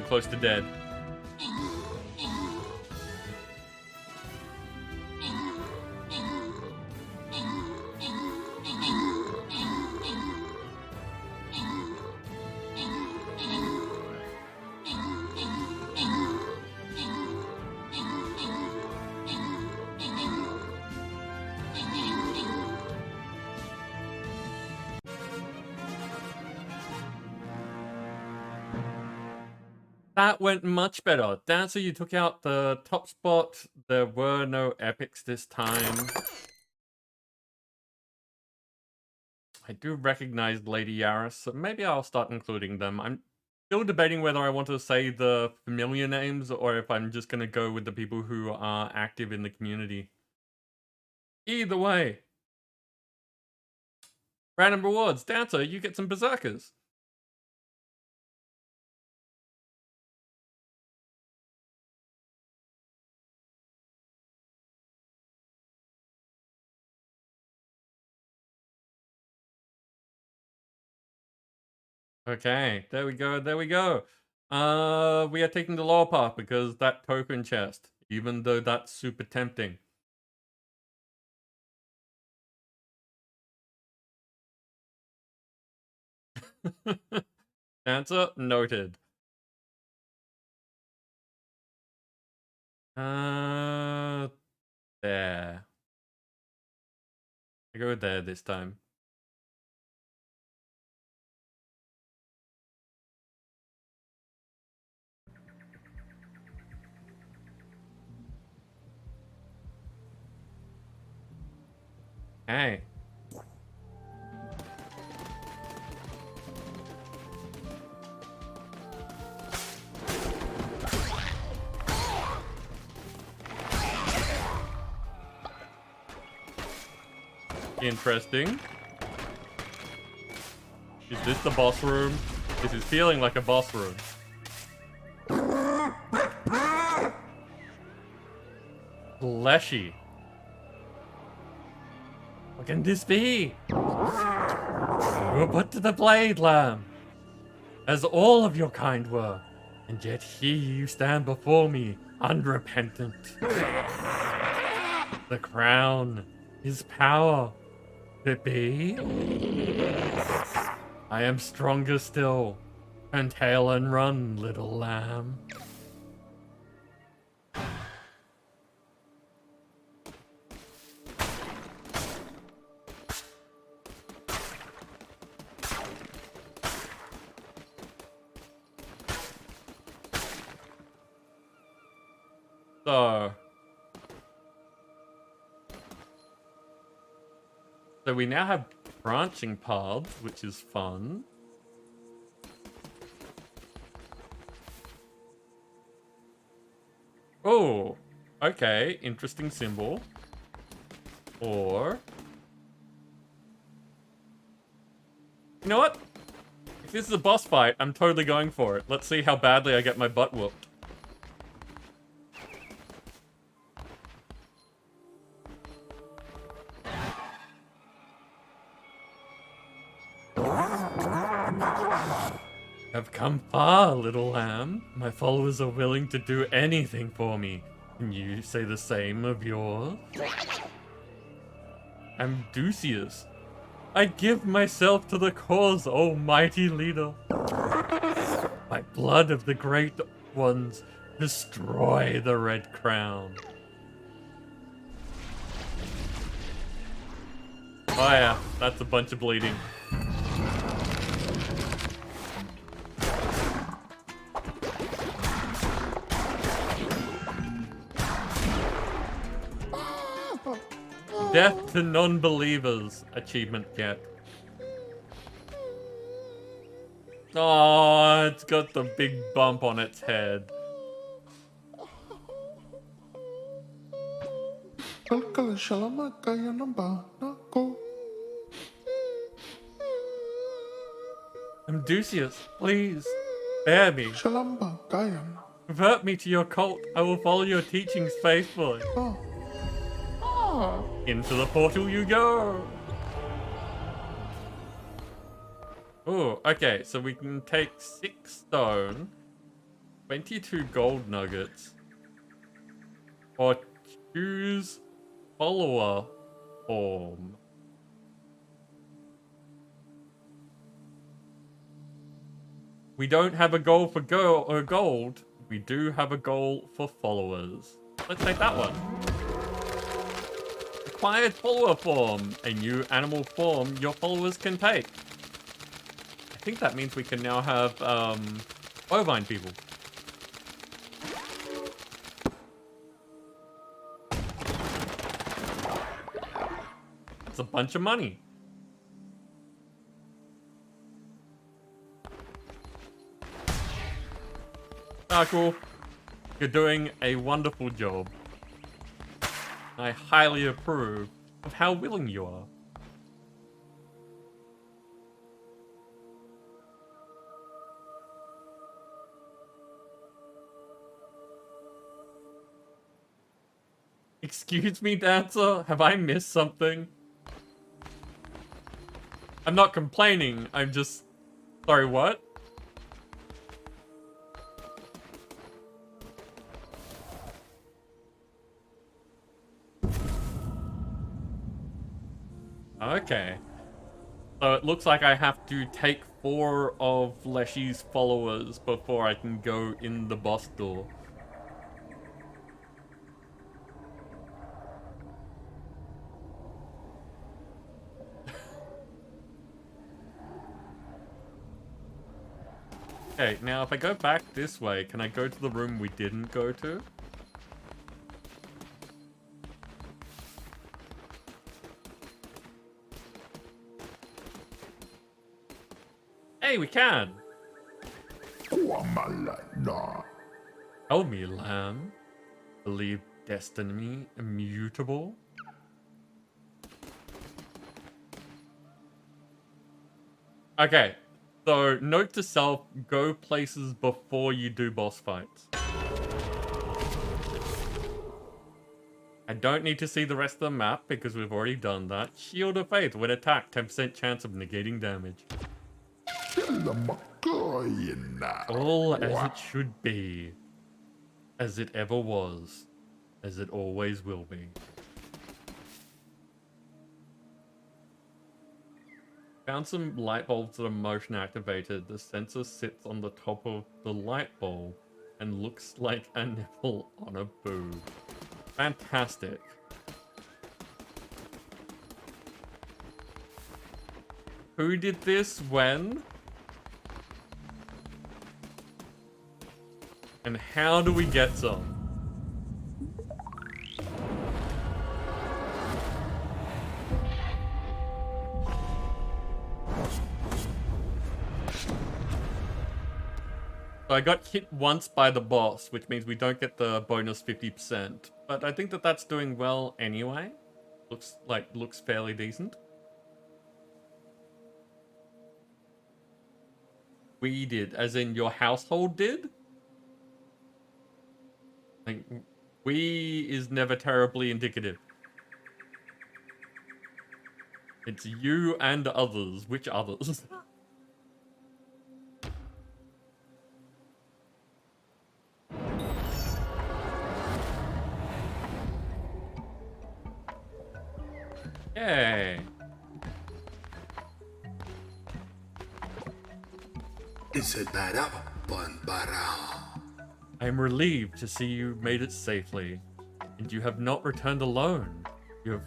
close to dead. That went much better. Dancer, you took out the top spot. There were no epics this time. I do recognize Lady Yaris, so maybe I'll start including them. I'm still debating whether I want to say the familiar names or if I'm just going to go with the people who are active in the community. Either way. Random rewards. Dancer, you get some berserkers. Okay, there we go, there we go. We are taking the lower path because that token chest, even though that's super tempting. Answer noted. There. I go there this time. Hey. Interesting. Is this the boss room? This is feeling like a boss room. Fleshy. What can this be? You were put to the blade, lamb, as all of your kind were, and yet here you stand before me, unrepentant. The crown, his power, could it be? I am stronger still. Turn tail and run, little lamb. So we now have branching paths, which is fun. Oh, okay, interesting symbol. Or... you know what? If this is a boss fight, I'm totally going for it. Let's see how badly I get my butt whooped. I've come far, little lamb. My followers are willing to do anything for me. Can you say the same of yours? Amdusius. I give myself to the cause, O mighty leader. By blood of the great ones, destroy the Red Crown. Oh yeah, that's a bunch of bleeding. Death to non-believers achievement get. Oh, it's got the big bump on its head. Amdusius, please, spare me. Convert me to your cult. I will follow your teachings faithfully. Into the portal you go. Oh, okay, so we can take 6 stone. 22 gold nuggets. Or choose follower form. We don't have a goal for gold. We do have a goal for followers. Let's take that one. Acquired follower form. A new animal form your followers can take. I think that means we can now have bovine people. That's a bunch of money. Ah, cool. You're doing a wonderful job. I highly approve of how willing you are. Excuse me, dancer? Have I missed something? I'm not complaining, I'm just... Sorry, what? Okay. So it looks like I have to take 4 of Leshy's followers before I can go in the boss door. Okay, now if I go back this way, can I go to the room we didn't go to? Hey, we can! Tell me, lamb. Believe destiny immutable? Okay, so note to self, go places before you do boss fights. I don't need to see the rest of the map because we've already done that. Shield of Faith, when attacked, 10% chance of negating damage. All as it should be. As it ever was. As it always will be. Found some light bulbs that are motion activated. The sensor sits on the top of the light bulb and looks like a nipple on a boob. Fantastic. Who did this when? And how do we get some? So I got hit once by the boss, which means we don't get the bonus 50%. But I think that that's doing well anyway. Looks fairly decent. We did, as in your household did? Like, we is never terribly indicative. It's you and others. Which others? Yay. I am relieved to see you made it safely, and you have not returned alone. You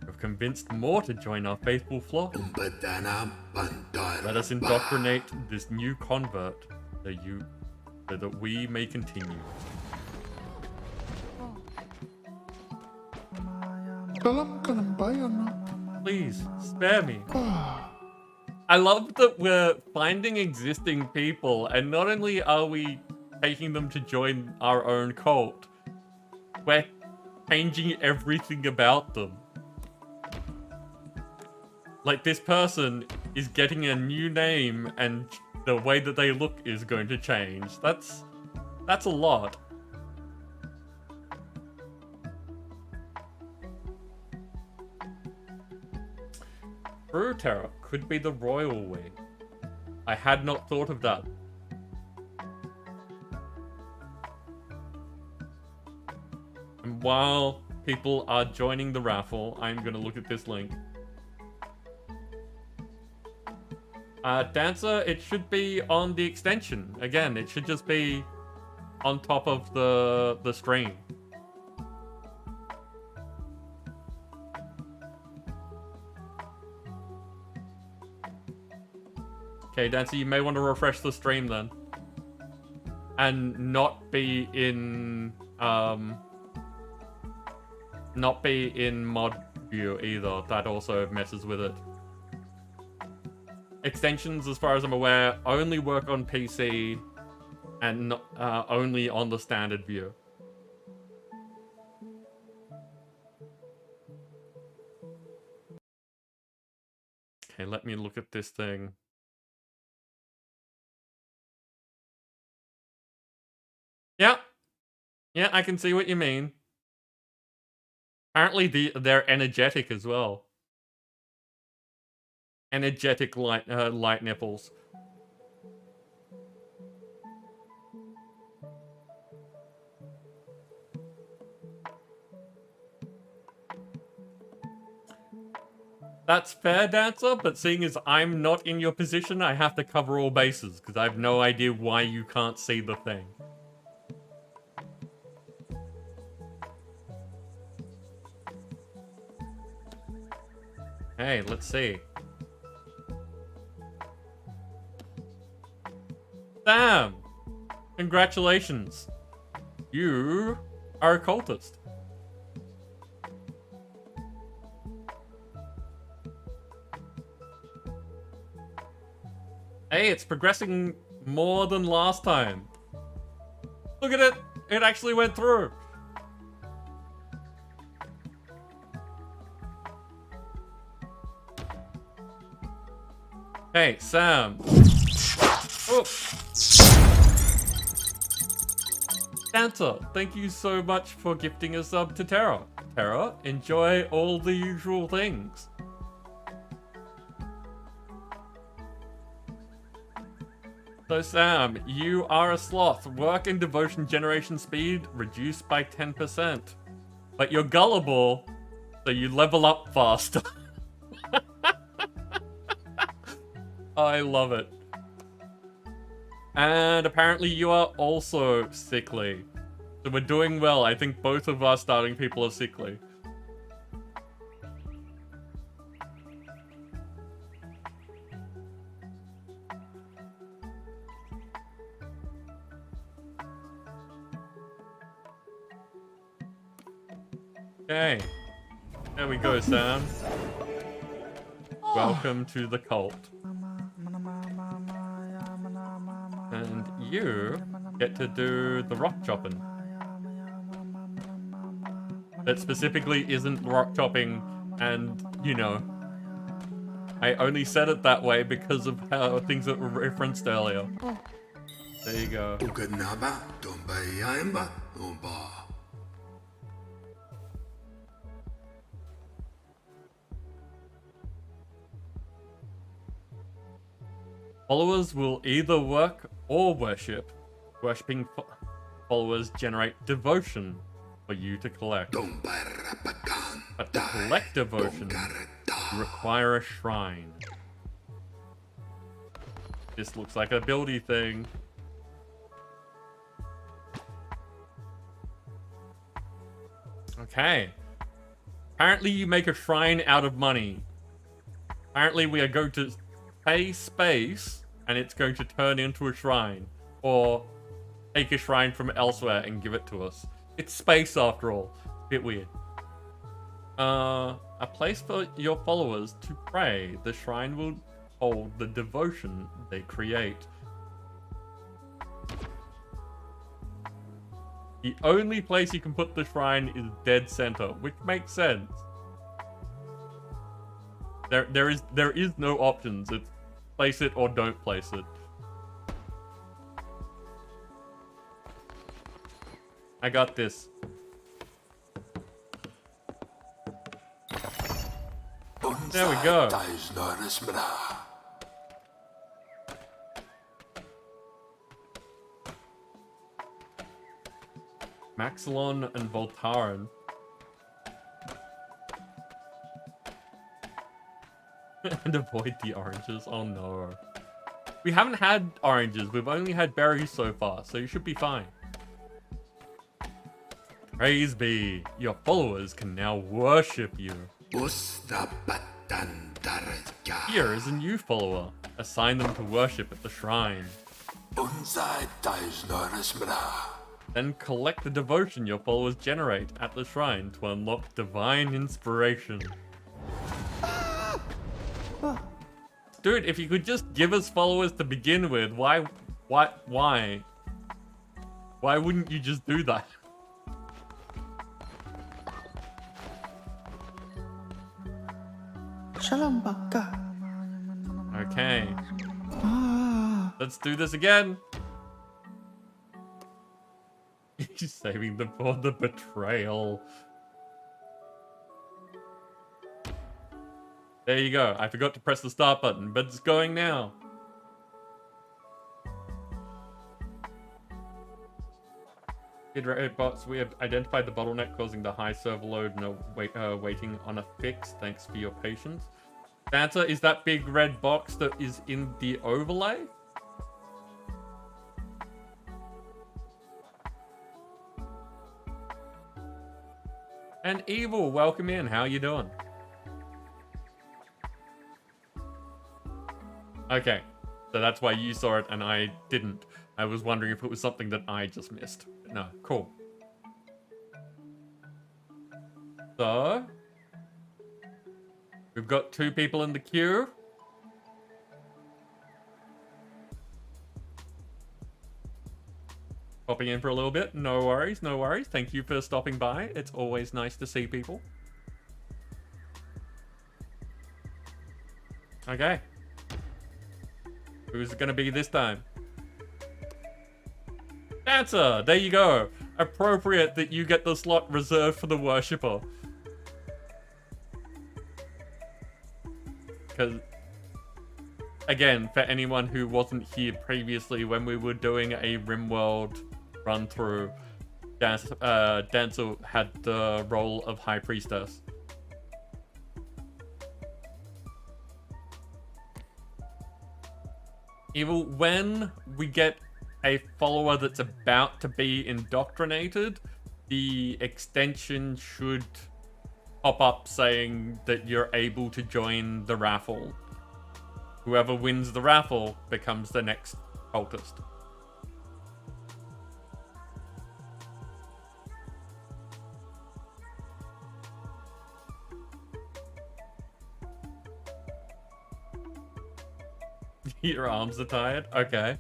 have convinced more to join our faithful flock. Let us indoctrinate this new convert so that we may continue. Please, spare me. I love that we're finding existing people, and not only are we taking them to join our own cult, we're changing everything about them. Like, this person is getting a new name, and the way that they look is going to change. That's a lot. True terror could be the royal way. I had not thought of that. And while people are joining the raffle, I'm going to look at this link. Dancer, it should be on the extension. Again, it should just be on top of the stream. Okay, Dancer, you may want to refresh the stream then. And not be in mod view either. That also messes with it. Extensions, as far as I'm aware, only work on PC and only on the standard view. Okay, let me look at this thing. Yeah. Yeah, I can see what you mean. Apparently they're energetic as well. Energetic light nipples. That's fair, Dancer, but seeing as I'm not in your position, I have to cover all bases, because I have no idea why you can't see the thing. Hey, let's see. Sam! Congratulations. You are a cultist. Hey, it's progressing more than last time. Look at it! It actually went through. Hey, Sam. Oh. Santa, thank you so much for gifting a sub to Terra. Terra, enjoy all the usual things. So Sam, you are a sloth. Work and devotion generation speed reduced by 10%. But you're gullible, so you level up faster. I love it. And apparently you are also sickly. So we're doing well. I think both of our starting people are sickly. Okay. There we go, Sam. Welcome to the cult. And you get to do the rock chopping. That specifically isn't rock chopping, and, you know, I only said it that way because of how things that were referenced earlier. There you go. Followers will either work or worship. Worshipping followers generate devotion for you to collect. But to collect devotion, you require a shrine. This looks like a buildy thing. Okay. Apparently you make a shrine out of money. Apparently we are going to pay space and it's going to turn into a shrine. Or take a shrine from elsewhere and give it to us. It's space after all. Bit weird. A place for your followers to pray. The shrine will hold the devotion they create. The only place you can put the shrine is dead center, which makes sense. There is no options. It's place it or don't place it. I got this. There we go. Maxilon and Voltaren. And avoid the oranges. Oh no. We haven't had oranges. We've only had berries so far, so you should be fine. Praise be. Your followers can now worship you. Here is a new follower. Assign them to worship at the shrine. Then collect the devotion your followers generate at the shrine to unlock divine inspiration. Dude, if you could just give us followers to begin with, why? Why wouldn't you just do that? Okay. Let's do this again. He's saving them for the betrayal. There you go. I forgot to press the start button, but it's going now. Bots, we have identified the bottleneck causing the high server load and are waiting on a fix. Thanks for your patience. Santa, is that big red box that is in the overlay? And Evil, welcome in. How you doing? Okay, so that's why you saw it and I didn't. I was wondering if it was something that I just missed. No, cool. So, we've got 2 people in the queue. Popping in for a little bit. No worries, no worries. Thank you for stopping by. It's always nice to see people. Okay. Who's it gonna be this time? Dancer! There you go. Appropriate that you get the slot reserved for the worshipper. Because, again, for anyone who wasn't here previously when we were doing a RimWorld run-through, Dancer had the role of High Priestess. Evil, when we get a follower that's about to be indoctrinated, the extension should pop up saying that you're able to join the raffle. Whoever wins the raffle becomes the next cultist. Your arms are tired? Okay.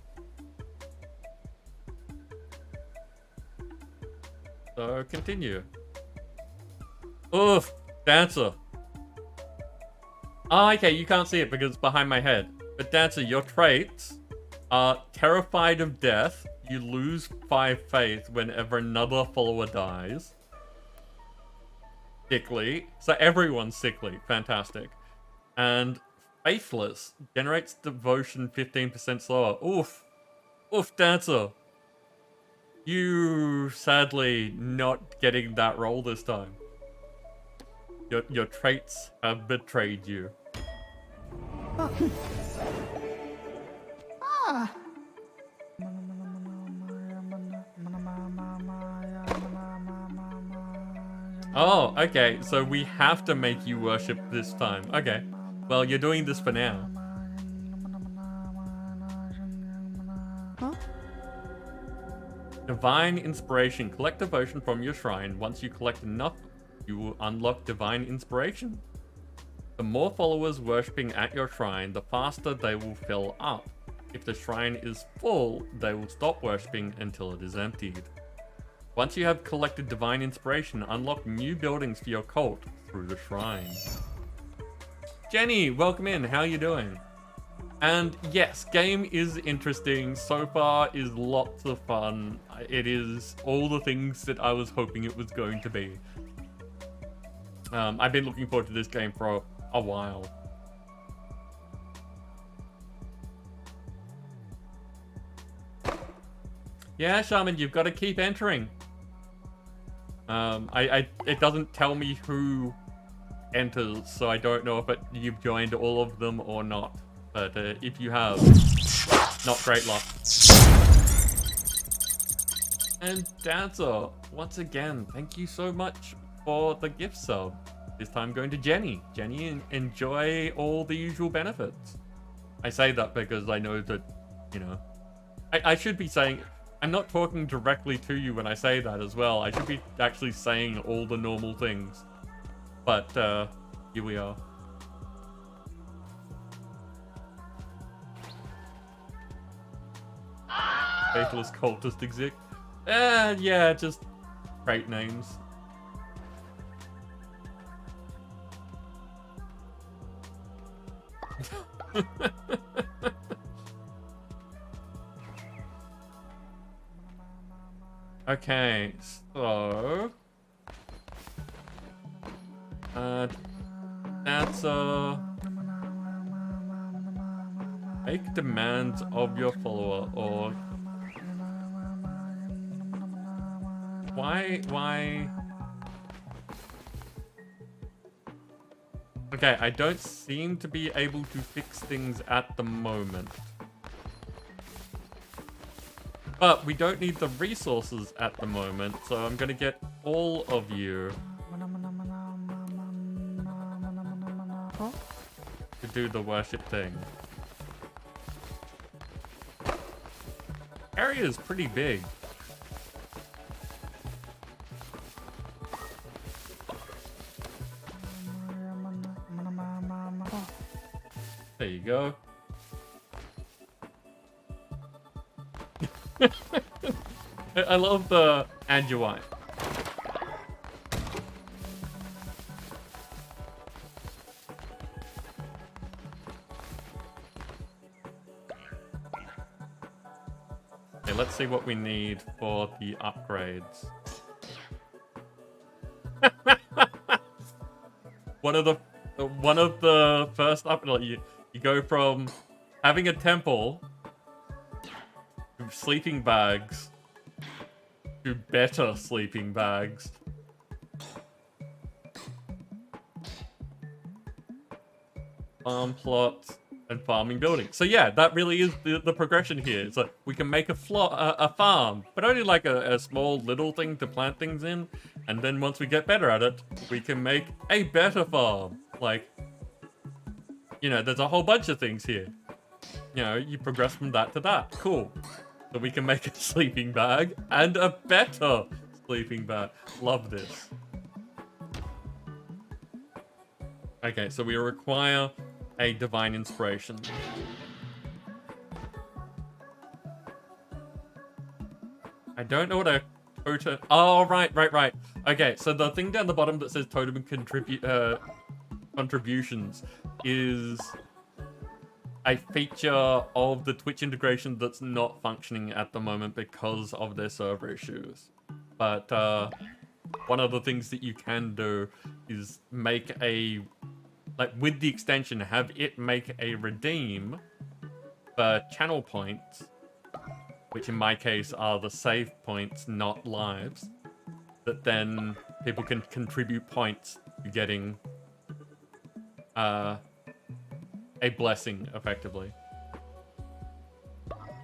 So, continue. Oof, Dancer. Oh, okay, you can't see it because it's behind my head. But Dancer, your traits are terrified of death. You lose 5 faith whenever another follower dies. Sickly. So everyone's sickly. Fantastic. And faithless generates devotion 15% slower. Oof. Oof, Dancer. You sadly not getting that roll this time. Your traits have betrayed you. Oh, okay. So we have to make you worship this time. Okay. Well, you're doing this for now. Divine Inspiration. Collect devotion from your shrine. Once you collect enough, you will unlock Divine Inspiration. The more followers worshipping at your shrine, the faster they will fill up. If the shrine is full, they will stop worshipping until it is emptied. Once you have collected Divine Inspiration, unlock new buildings for your cult through the shrine. Jenny, welcome in. How are you doing? And yes, game is interesting. So far is lots of fun. It is all the things that I was hoping it was going to be. I've been looking forward to this game for a while. Yeah, Shaman, you've got to keep entering. It doesn't tell me who enters, so I don't know if you've joined all of them or not. But if you have, not great luck. And Dancer, once again, thank you so much for the gift sub. This time going to Jenny. Jenny, enjoy all the usual benefits. I say that because I know that, you know, I should be saying, I'm not talking directly to you when I say that as well. I should be actually saying all the normal things. But, here we are. Faithless cultist exec. Yeah, just great names. Okay, so that's make demands of your follower, or why? Okay, I don't seem to be able to fix things at the moment. But we don't need the resources at the moment, so I'm gonna get all of you to do the worship thing. Area is pretty big. There you go. I love the and your wife. Okay, let's see what we need for the upgrades. One of the first upgrades, you go from having a temple to sleeping bags to better sleeping bags. Farm plots and farming buildings. So yeah, that really is the progression here. It's like we can make a farm, but only like a small little thing to plant things in. And then once we get better at it, we can make a better farm. Like, you know, there's a whole bunch of things here. You know, you progress from that to that. Cool. So we can make a sleeping bag and a better sleeping bag. Love this. Okay, so we require a divine inspiration. I don't know what a totem... Oh, right. Okay, so the thing down the bottom that says totem and contributions is a feature of the Twitch integration that's not functioning at the moment because of their server issues. But one of the things that you can do is make a... like, with the extension, have it make a redeem for channel points, which in my case are the save points, not lives, that then people can contribute points to getting a blessing, effectively.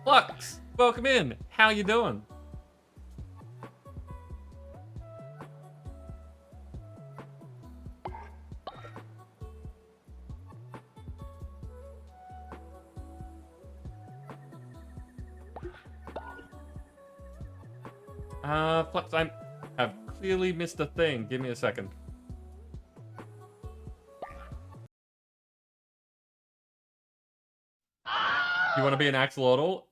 Lux, welcome in. How you doing? Flux, I have clearly missed a thing. Give me a second. You want to be an axolotl?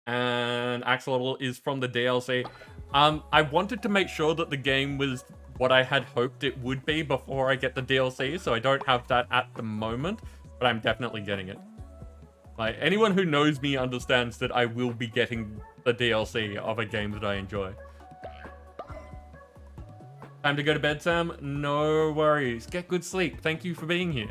And axolotl is from the DLC. I wanted to make sure that the game was what I had hoped it would be before I get the DLC, so I don't have that at the moment, but I'm definitely getting it. Like, anyone who knows me understands that I will be getting the DLC of a game that I enjoy. Time to go to bed, Sam? No worries. Get good sleep. Thank you for being here.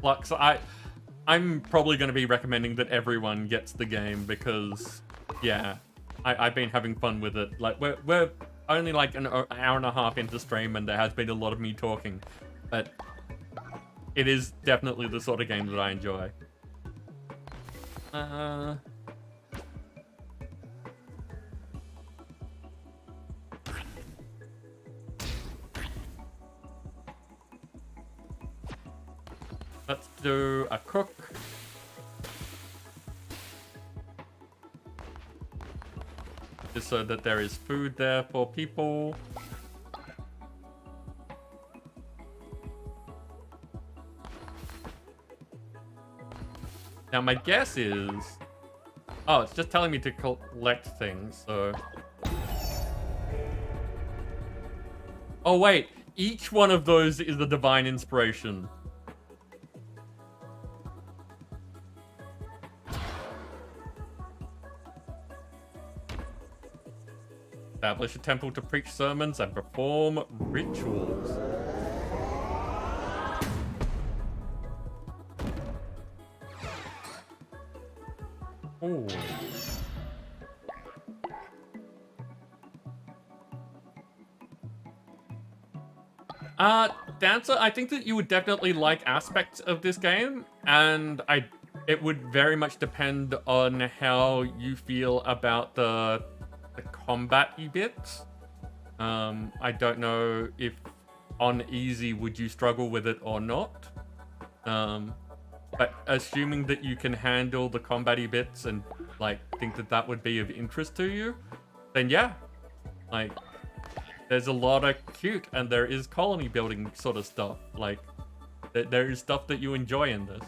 Flux, I'm probably going to be recommending that everyone gets the game because, yeah, I've been having fun with it. Like, we're only like an hour and a half into stream and there has been a lot of me talking, but it is definitely the sort of game that I enjoy. Let's do a cook. Just so that there is food there for people. Now my guess is... Oh, it's just telling me to collect things, so... Oh wait, each one of those is a divine inspiration. Establish a temple to preach sermons and perform rituals. Ooh. Dancer, I think that you would definitely like aspects of this game, and it would very much depend on how you feel about the combat-y bits. I don't know if on easy would you struggle with it or not. But assuming that you can handle the combat-y bits and like think that that would be of interest to you, then yeah, like there's a lot of cute and there is colony building sort of stuff. Like there is stuff that you enjoy in this.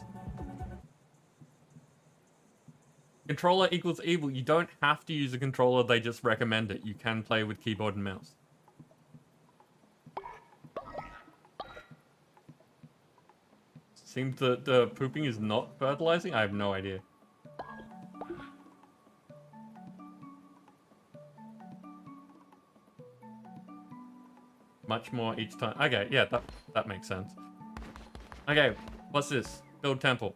Controller equals evil. You don't have to use a controller, they just recommend it. You can play with keyboard and mouse. Seems that the pooping is not fertilizing? I have no idea. Much more each time. Okay, yeah, that makes sense. Okay, what's this? Build temple.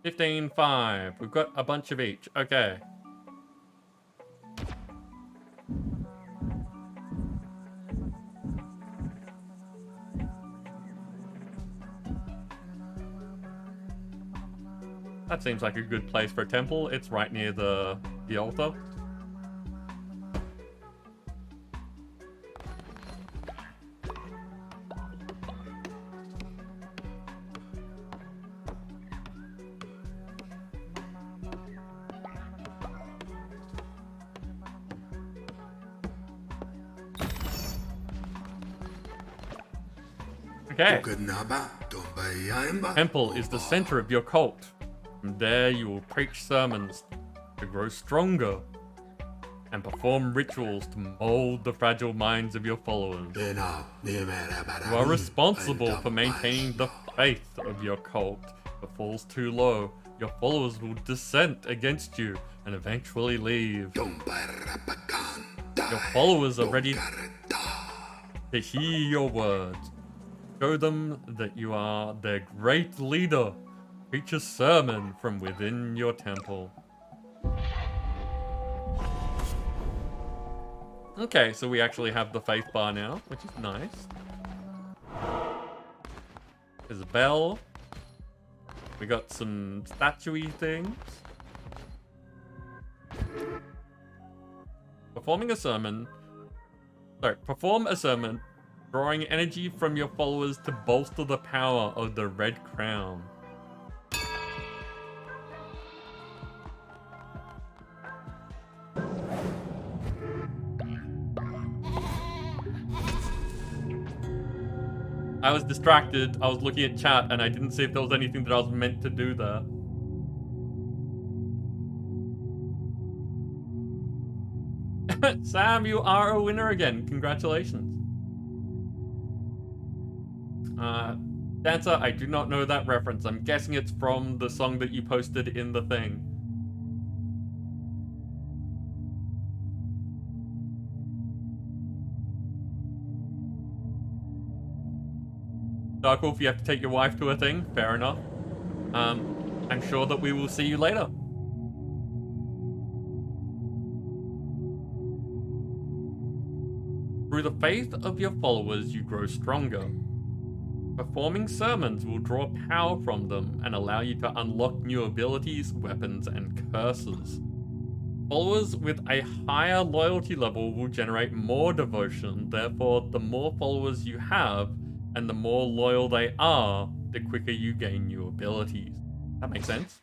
15.5. We've got a bunch of each. Okay. That seems like a good place for a temple. It's right near the altar. Okay. Temple is the center of your cult. From there you will preach sermons to grow stronger and perform rituals to mold the fragile minds of your followers. You are responsible for maintaining the faith of your cult. If it falls too low, your followers will dissent against you and eventually leave. Your followers are ready to hear your words. Show them that you are their great leader. Preach a sermon from within your temple. Okay, so we actually have the faith bar now, which is nice. There's a bell. We got some statue-y things. Perform a sermon, drawing energy from your followers to bolster the power of the Red Crown. I was distracted. I was looking at chat and I didn't see if there was anything that I was meant to do there. Sam, you are a winner again. Congratulations. Dancer, I do not know that reference. I'm guessing it's from the song that you posted in the thing. Darkwolf, you have to take your wife to a thing. Fair enough. I'm sure that we will see you later. Through the faith of your followers, you grow stronger. Performing sermons will draw power from them and allow you to unlock new abilities, weapons, and curses. Followers with a higher loyalty level will generate more devotion. Therefore, the more followers you have and the more loyal they are, the quicker you gain new abilities. That makes sense?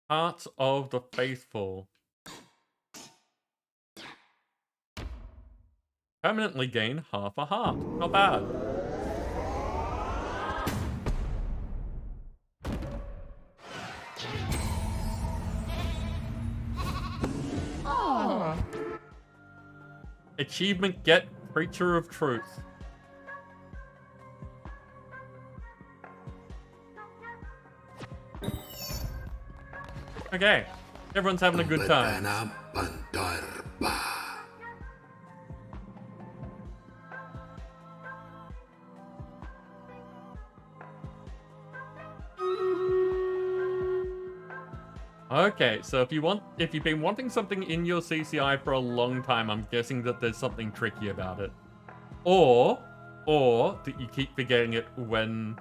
Hearts of the Faithful. Permanently gain half a heart. Not bad. Oh. Achievement get Preacher of Truth. Okay, everyone's having a good time. Okay, so if you've been wanting something in your CCI for a long time, I'm guessing that there's something tricky about it. Or that you keep forgetting it when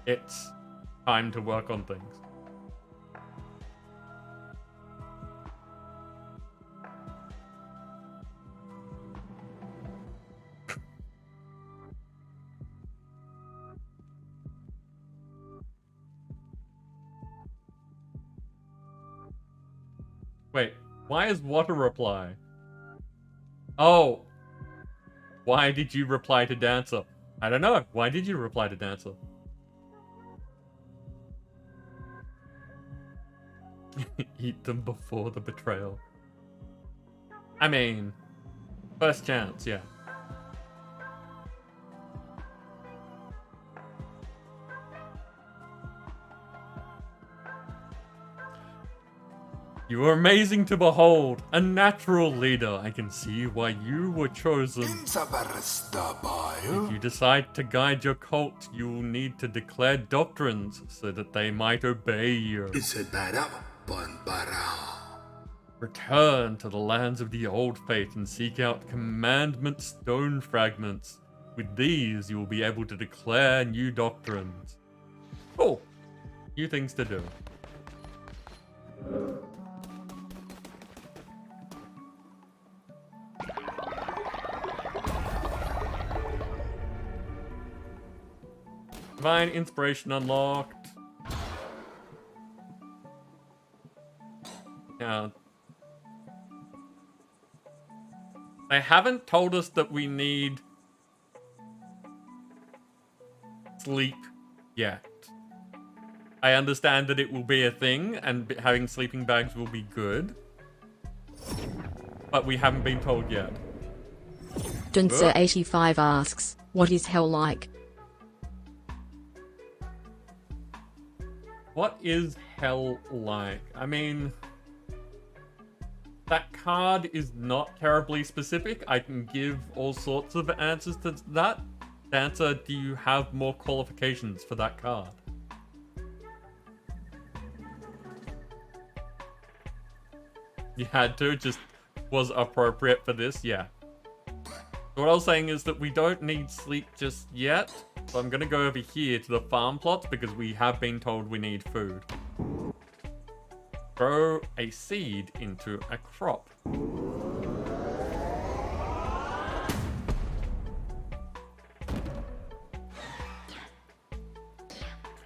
it's time to work on things. Wait, why is what a reply? Oh. Why did you reply to Dancer? I don't know. Why did you reply to Dancer? Eat them before the betrayal. I mean, first chance, yeah. You are amazing to behold, a natural leader. I can see why you were chosen. If you decide to guide your cult, you will need to declare doctrines so that they might obey you. Return to the lands of the old faith and seek out commandment stone fragments. With these, you will be able to declare new doctrines. Cool. New things to do. Divine Inspiration unlocked. Yeah. They haven't told us that we need sleep yet. I understand that it will be a thing and having sleeping bags will be good. But we haven't been told yet. Duncer85 asks, what is hell like? What is hell like? I mean, that card is not terribly specific. I can give all sorts of answers to that. Dancer, do you have more qualifications for that card? You had to, just was appropriate for this, yeah. So what I was saying is that we don't need sleep just yet. So I'm gonna go over here to the farm plots because we have been told we need food. Grow a seed into a crop.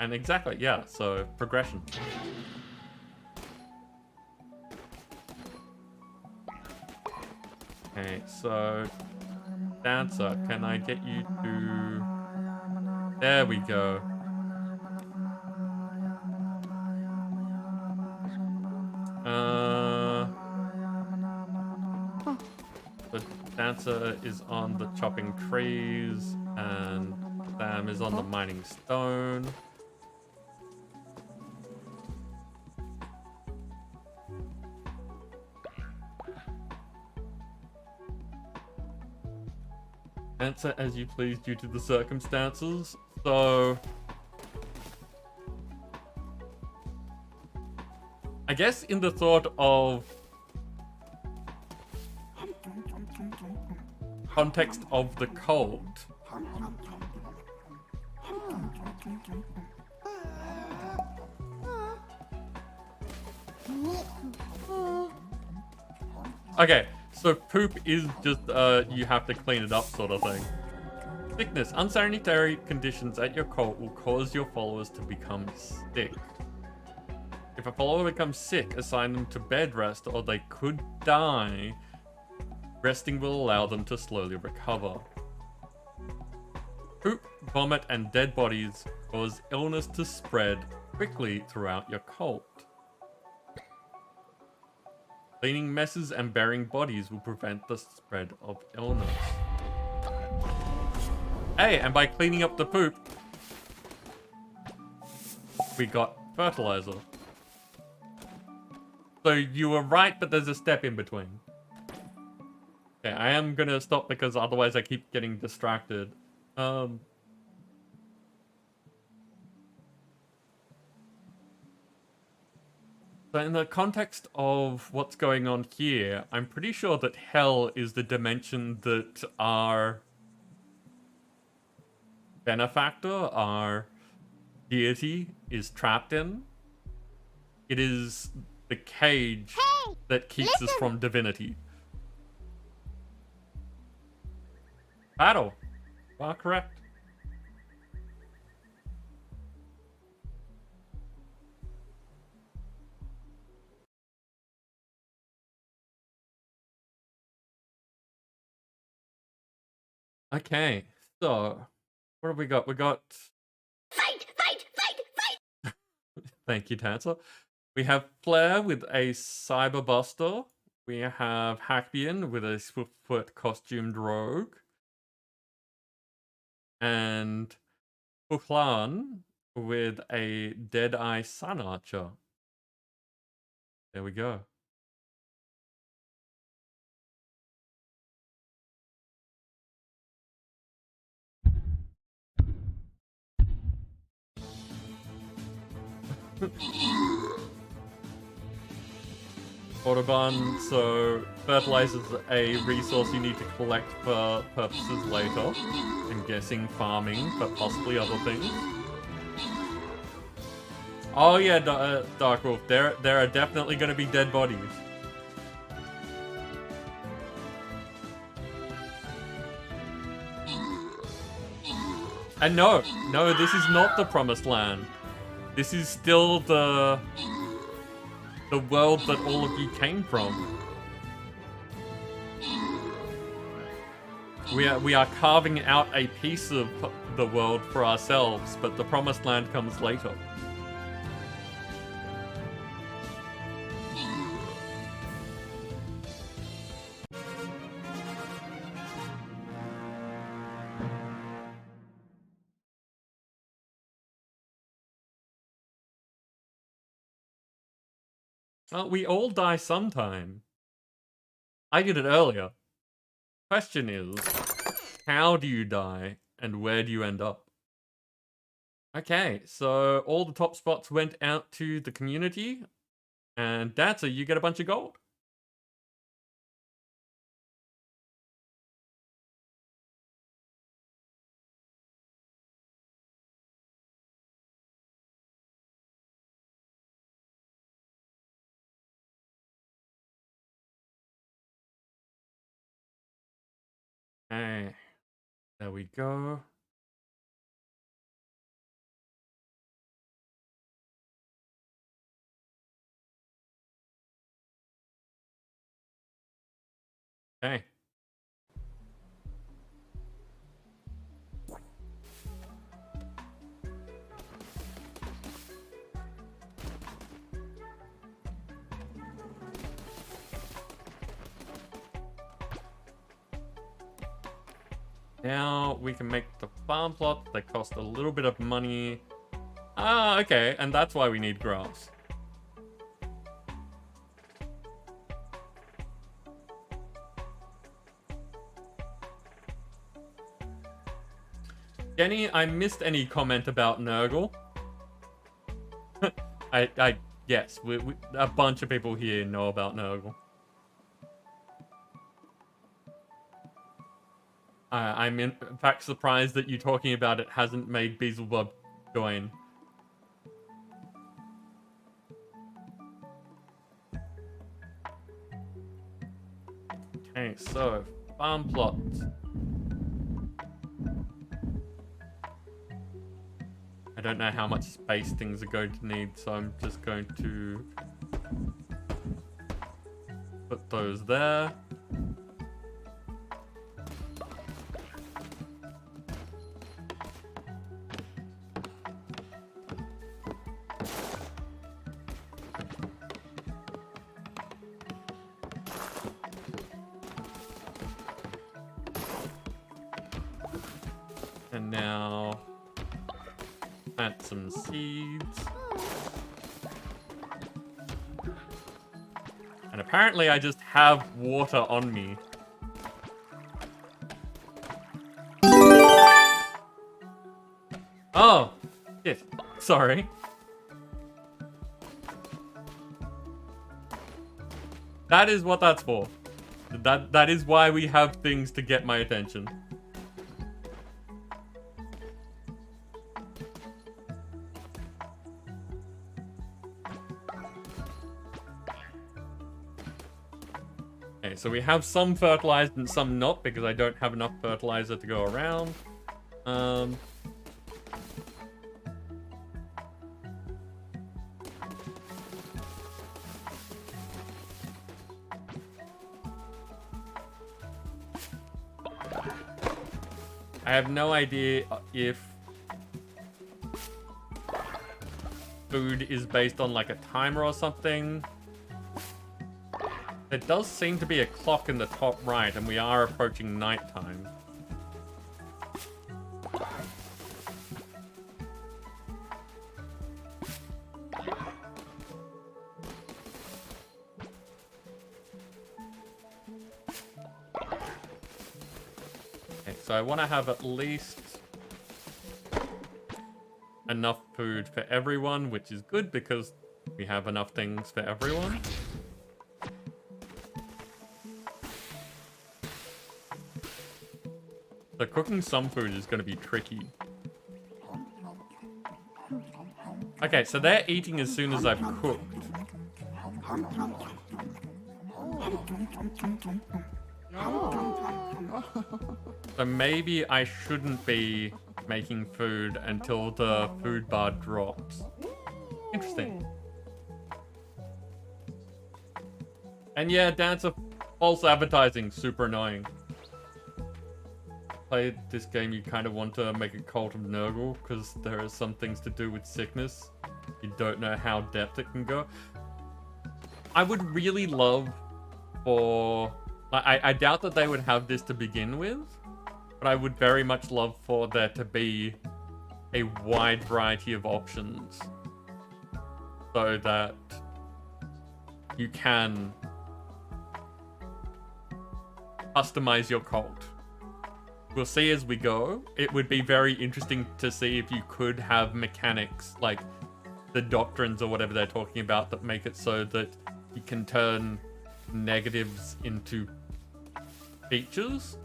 And exactly, yeah, so progression. Okay, so Dancer, can I get you to... There we go. The Dancer is on the chopping trees, and Sam is on the mining stone. Answer as you please due to the circumstances. So... I guess in the thought of... context of the cult... Okay, so poop is just, you have to clean it up sort of thing. Sickness. Unsanitary conditions at your cult will cause your followers to become sick. If a follower becomes sick, assign them to bed rest or they could die. Resting will allow them to slowly recover. Poop, vomit, and dead bodies cause illness to spread quickly throughout your cult. Cleaning messes and burying bodies will prevent the spread of illness. Hey, and by cleaning up the poop, we got fertilizer. So you were right, but there's a step in between. Okay, I am gonna stop because otherwise I keep getting distracted. So in the context of what's going on here, I'm pretty sure that hell is the dimension that our benefactor, our deity, is trapped in. It is the cage that keeps us from divinity. Battle. You are correct. Okay, so what have we got? We got Fight! thank you, Tanser. We have Flair with a Cyber Buster. We have Hackbian with a Swiftfoot costumed rogue. And Puhlan with a Deadeye Sun Archer. There we go. Autobahn, so fertilizer is a resource you need to collect for purposes later. I'm guessing farming, but possibly other things. Oh yeah, Dark Wolf, there are definitely going to be dead bodies. And no, this is not the Promised Land. This is still the world that all of you came from. We are carving out a piece of the world for ourselves, but the Promised Land comes later. Well, we all die sometime. I did it earlier. Question is, how do you die and where do you end up? Okay, so all the top spots went out to the community, and Dancer, you get a bunch of gold. Okay, there we go. Okay. Now we can make the farm plot. They cost a little bit of money. Ah, okay, and that's why we need grass. Jenny, I missed any comment about Nurgle. Yes, a bunch of people here know about Nurgle. I'm in fact surprised that you talking about it hasn't made Beelzebub join. Okay, so farm plots. I don't know how much space things are going to need, so I'm just going to put those there. And now plant some seeds. And apparently I just have water on me. Oh, shit. Sorry. That is what that's for. That is why we have things to get my attention. Okay, so we have some fertilized and some not because I don't have enough fertilizer to go around. I have no idea if food is based on like a timer or something. There does seem to be a clock in the top right, and we are approaching nighttime. Okay, so I want to have at least enough food for everyone, which is good because we have enough things for everyone. So cooking some food is going to be tricky. Okay, so they're eating as soon as I've cooked. So maybe I shouldn't be making food until the food bar drops. Interesting. And yeah, Dance of false advertising, super annoying. Play this game, you kind of want to make a cult of Nurgle because there are some things to do with sickness. You don't know how depth it can go. I would really love for... I doubt that they would have this to begin with, but I would very much love for there to be a wide variety of options so that you can customize your cult. We'll see as we go. It would be very interesting to see if you could have mechanics like the doctrines or whatever they're talking about that make it so that you can turn negatives into features.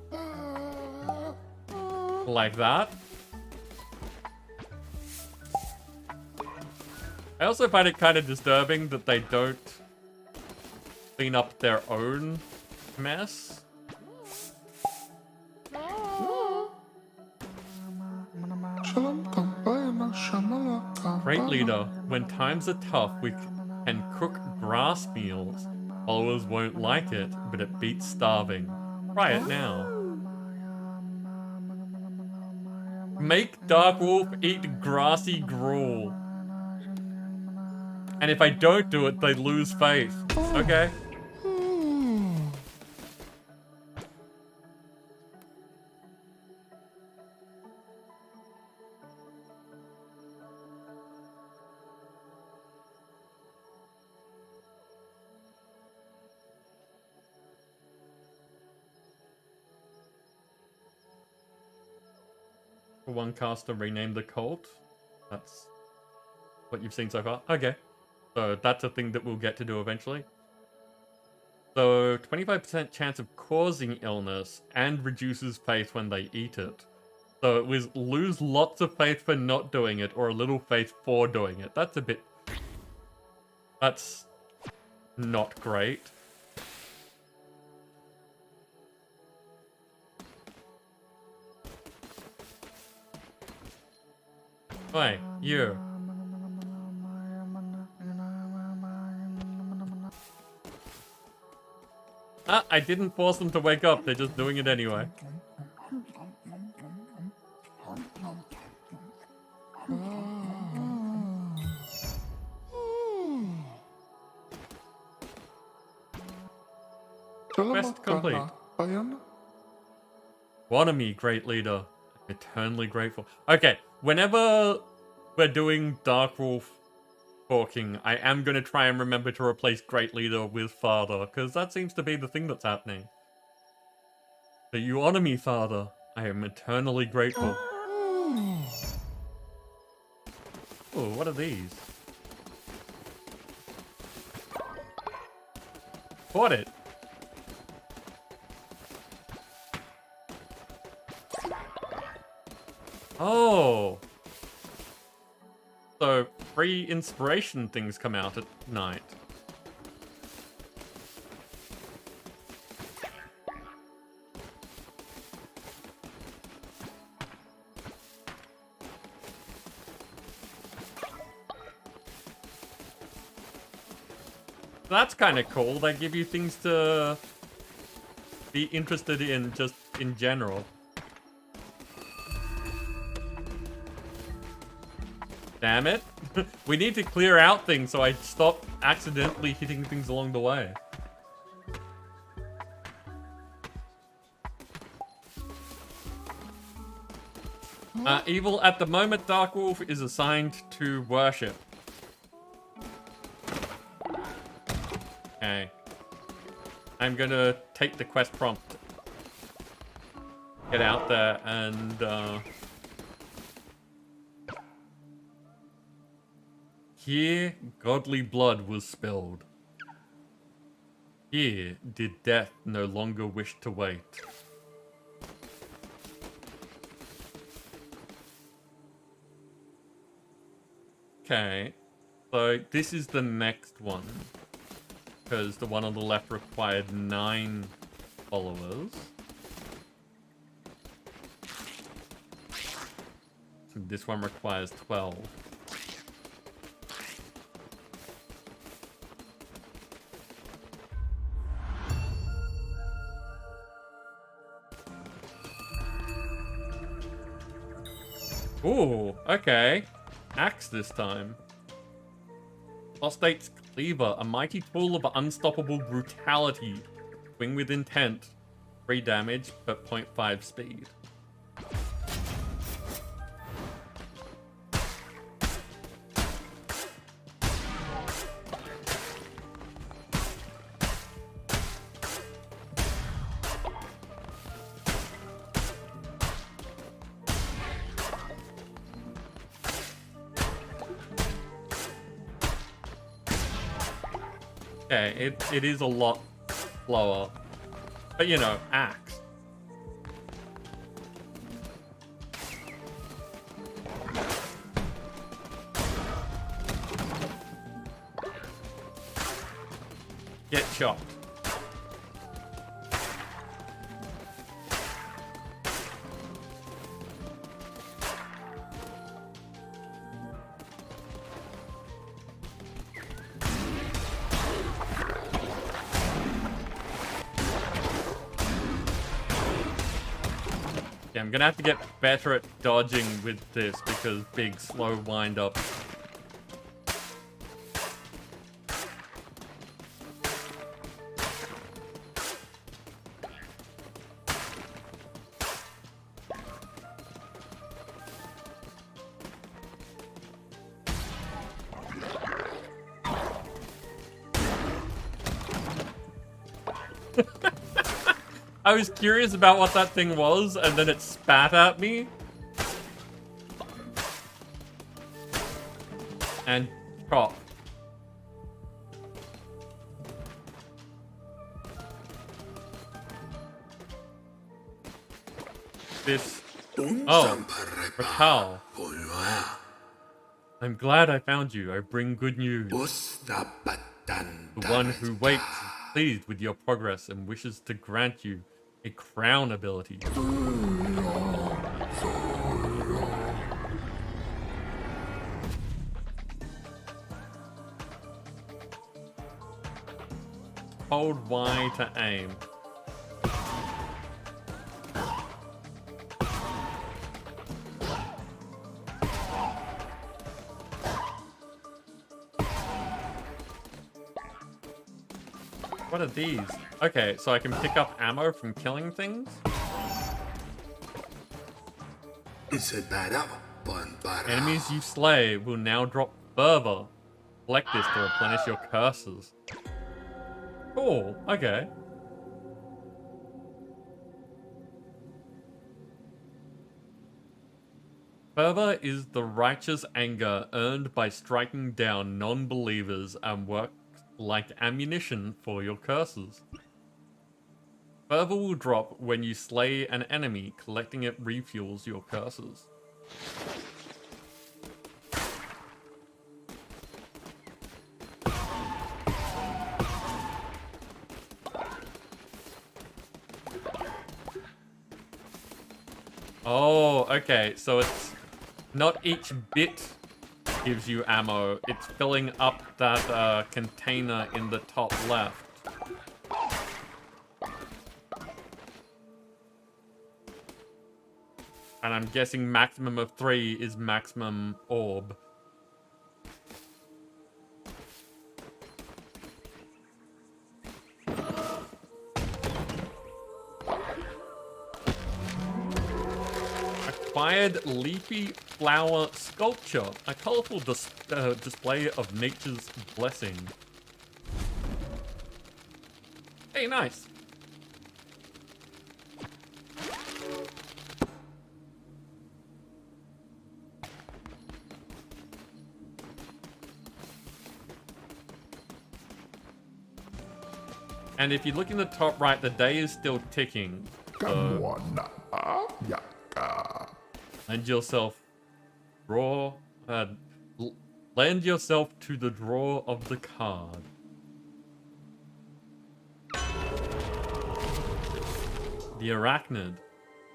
Like that. I also find it kind of disturbing that they don't clean up their own mess. Great leader, when times are tough, we can cook grass meals. Followers won't like it, but it beats starving. Try it now. Make Dark Wolf eat grassy gruel. And if I don't do it, they lose faith. Okay. For one caster, rename the cult. That's what you've seen so far. Okay. So that's a thing that we'll get to do eventually. So 25% chance of causing illness and reduces faith when they eat it. So it was lose lots of faith for not doing it or a little faith for doing it. That's a bit... That's not great. Hey, you. Ah, I didn't force them to wake up. They're just doing it anyway. Quest complete. Wanami, great leader. Eternally grateful. Okay, whenever we're doing Dark Wolf talking, I am going to try and remember to replace great leader with father, because that seems to be the thing that's happening. So you honor me, father. I am eternally grateful. Oh, what are these? Caught it. Oh. So, free inspiration things come out at night. That's kind of cool. They give you things to be interested in just in general. Damn it. We need to clear out things so I stop accidentally hitting things along the way. Evil at the moment, Dark Wolf is assigned to worship. Okay. I'm gonna take the quest prompt. Get out there and, here, godly blood was spilled. Here did death no longer wish to wait. Okay, so this is the next one. Because the one on the left required 9 followers. So this one requires 12. Ooh, okay. Axe this time. Apostate's Cleaver, a mighty tool of unstoppable brutality. Swing with intent. 3 damage, but 0.5 speed. Okay, it is a lot slower. But you know, axe. Get chopped. Yeah, I'm gonna have to get better at dodging with this because big slow wind up. I was curious about what that thing was, and then it spat at me. and chop. This. Oh, Raquel. I'm glad I found you. I bring good news. The one who waits is pleased with your progress and wishes to grant you a crown ability. Hold Y to aim. What are these? Okay, so I can pick up ammo from killing things? Enemies you slay will now drop fervor. Collect this to replenish your curses. Cool, okay. Fervor is the righteous anger earned by striking down non-believers and works like ammunition for your curses. Fervor will drop when you slay an enemy. Collecting it refuels your curses. Oh, okay, so it's not each bit gives you ammo, it's filling up that container in the top left. And I'm guessing maximum of 3 is maximum orb. Acquired leafy flower sculpture, a colorful display of nature's blessing. Hey, nice. And if you look in the top right, the day is still ticking. So lend yourself lend yourself to the draw of the card. The Arachnid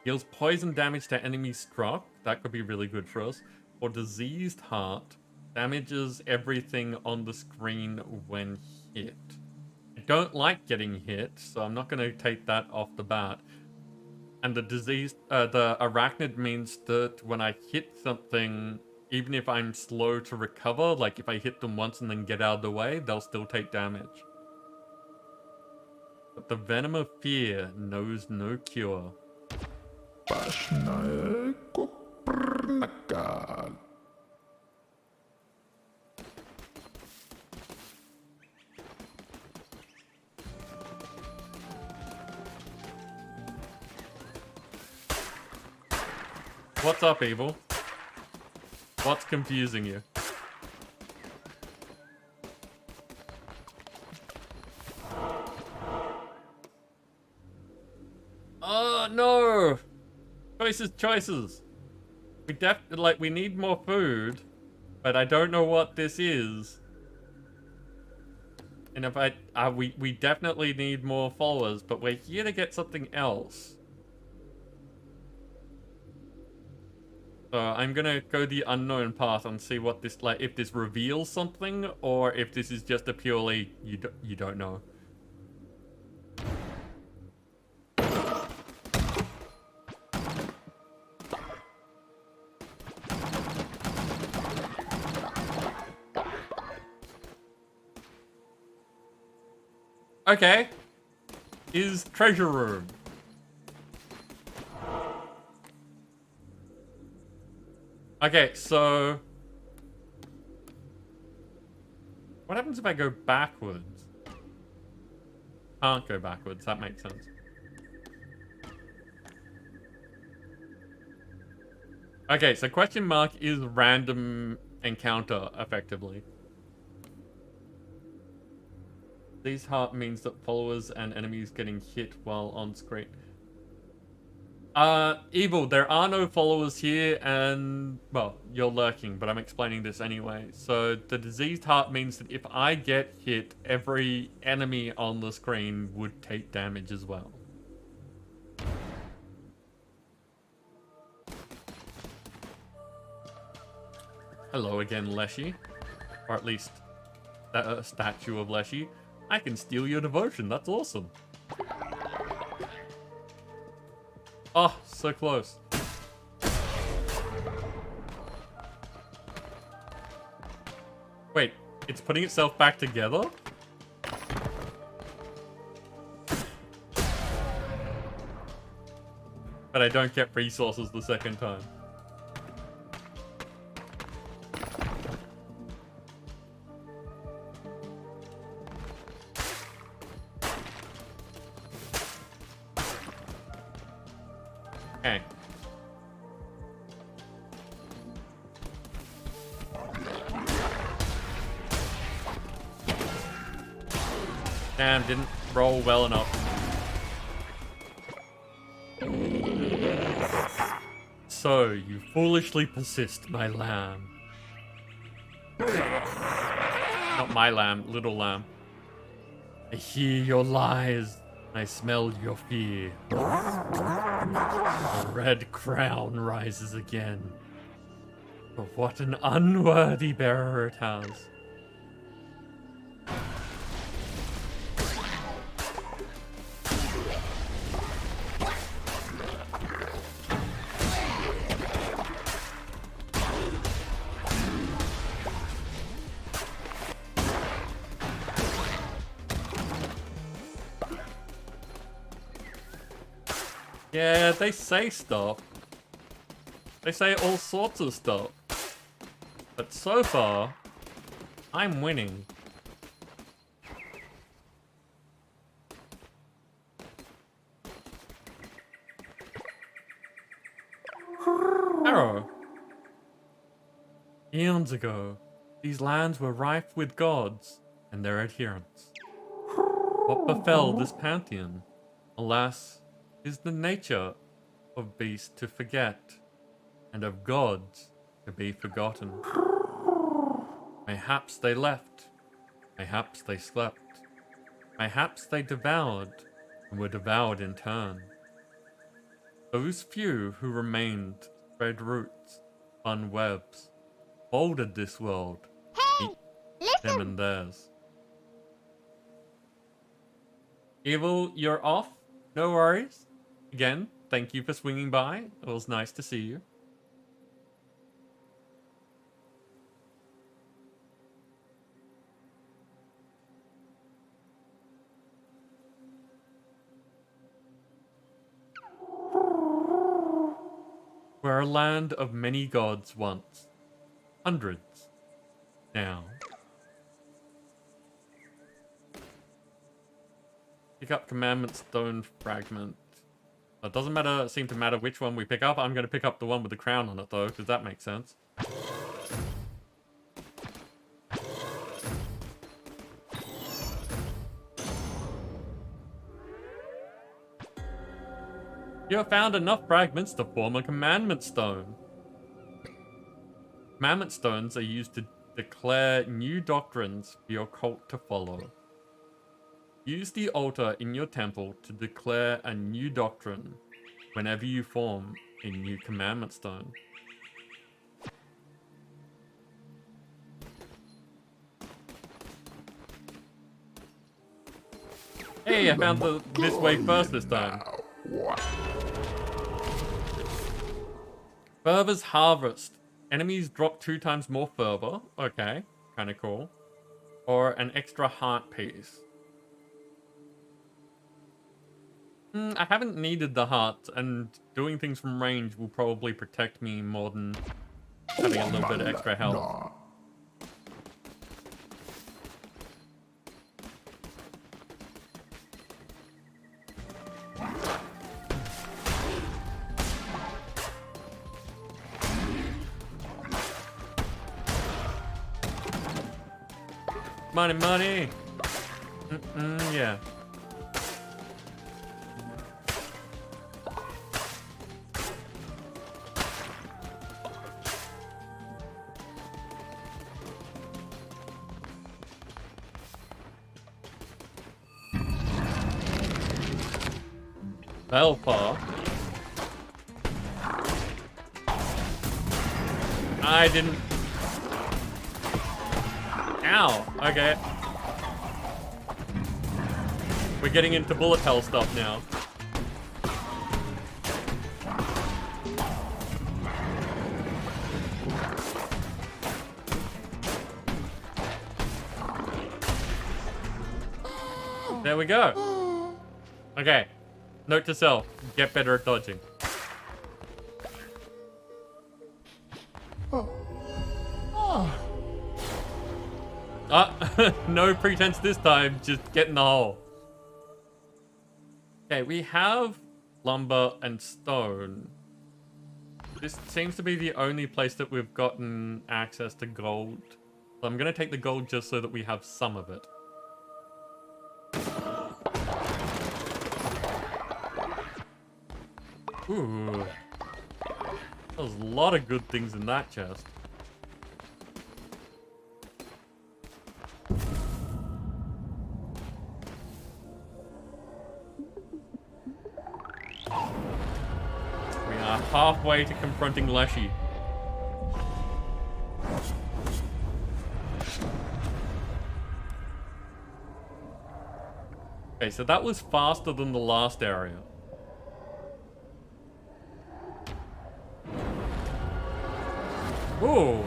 deals poison damage to enemies struck. That could be really good for us. Or Diseased Heart damages everything on the screen when hit. I don't like getting hit, so I'm not going to take that off the bat. And the Arachnid means that when I hit something, even if I'm slow to recover, like if I hit them once and then get out of the way, they'll still take damage. But the Venom of Fear knows no cure. What's up, Evil? What's confusing you? Oh, no! Choices. We need more food, but I don't know what this is. And if we definitely need more followers, but we're here to get something else. So I'm gonna go the unknown path and see what this, like, if this reveals something, or if this is just a purely, you don't know. Okay. Is treasure room. Okay, so what happens if I go backwards? Can't go backwards, that makes sense. Okay, so question mark is random encounter, effectively. These heart means that followers and enemies getting hit while on screen. Evil, there are no followers here, and, well, you're lurking, but I'm explaining this anyway. So, the diseased heart means that if I get hit, every enemy on the screen would take damage as well. Hello again, Leshy. Or at least, a statue of Leshy. I can steal your devotion, that's awesome. Oh, so close. Wait, it's putting itself back together? But I don't get resources the second time. Okay. Damn, didn't roll well enough. So, you foolishly persist, my lamb. Not my lamb, little lamb. I hear your lies. I smell your fear. The red crown rises again. But what an unworthy bearer it has. Yeah, they say stuff. They say all sorts of stuff. But so far, I'm winning. Arrow. Eons ago, these lands were rife with gods and their adherents. What befell this pantheon? Alas, is the nature of beasts to forget, and of gods to be forgotten. Mayhaps they left, mayhaps they slept, mayhaps they devoured, and were devoured in turn. Those few who remained spread roots, spun webs, folded this world, each them and theirs. Evil, you're off? No worries. Again, thank you for swinging by. It was nice to see you. We're a land of many gods once. Hundreds. Now. Pick up Commandment Stone Fragment. It doesn't seem to matter which one we pick up. I'm going to pick up the one with the crown on it, though, because that makes sense. You have found enough fragments to form a Commandment Stone. Commandment Stones are used to declare new doctrines for your cult to follow. Use the altar in your temple to declare a new doctrine whenever you form a new Commandment Stone. Hey, I found this way first this time. Fervor's Harvest. Enemies drop 2 times more fervor. Okay, kind of cool. Or an extra heart piece. I haven't needed the heart, and doing things from range will probably protect me more than having a little bit of extra health. Money, money. Yeah. Velpa. I didn't. Ow. Okay. We're getting into bullet hell stuff now. There we go. Okay. Note to self, get better at dodging. No pretense this time, just get in the hole. Okay, we have lumber and stone. This seems to be the only place that we've gotten access to gold. So I'm gonna take the gold just so that we have some of it. Ooh. There's a lot of good things in that chest. We are halfway to confronting Leshy. Okay, so that was faster than the last area. Ooh.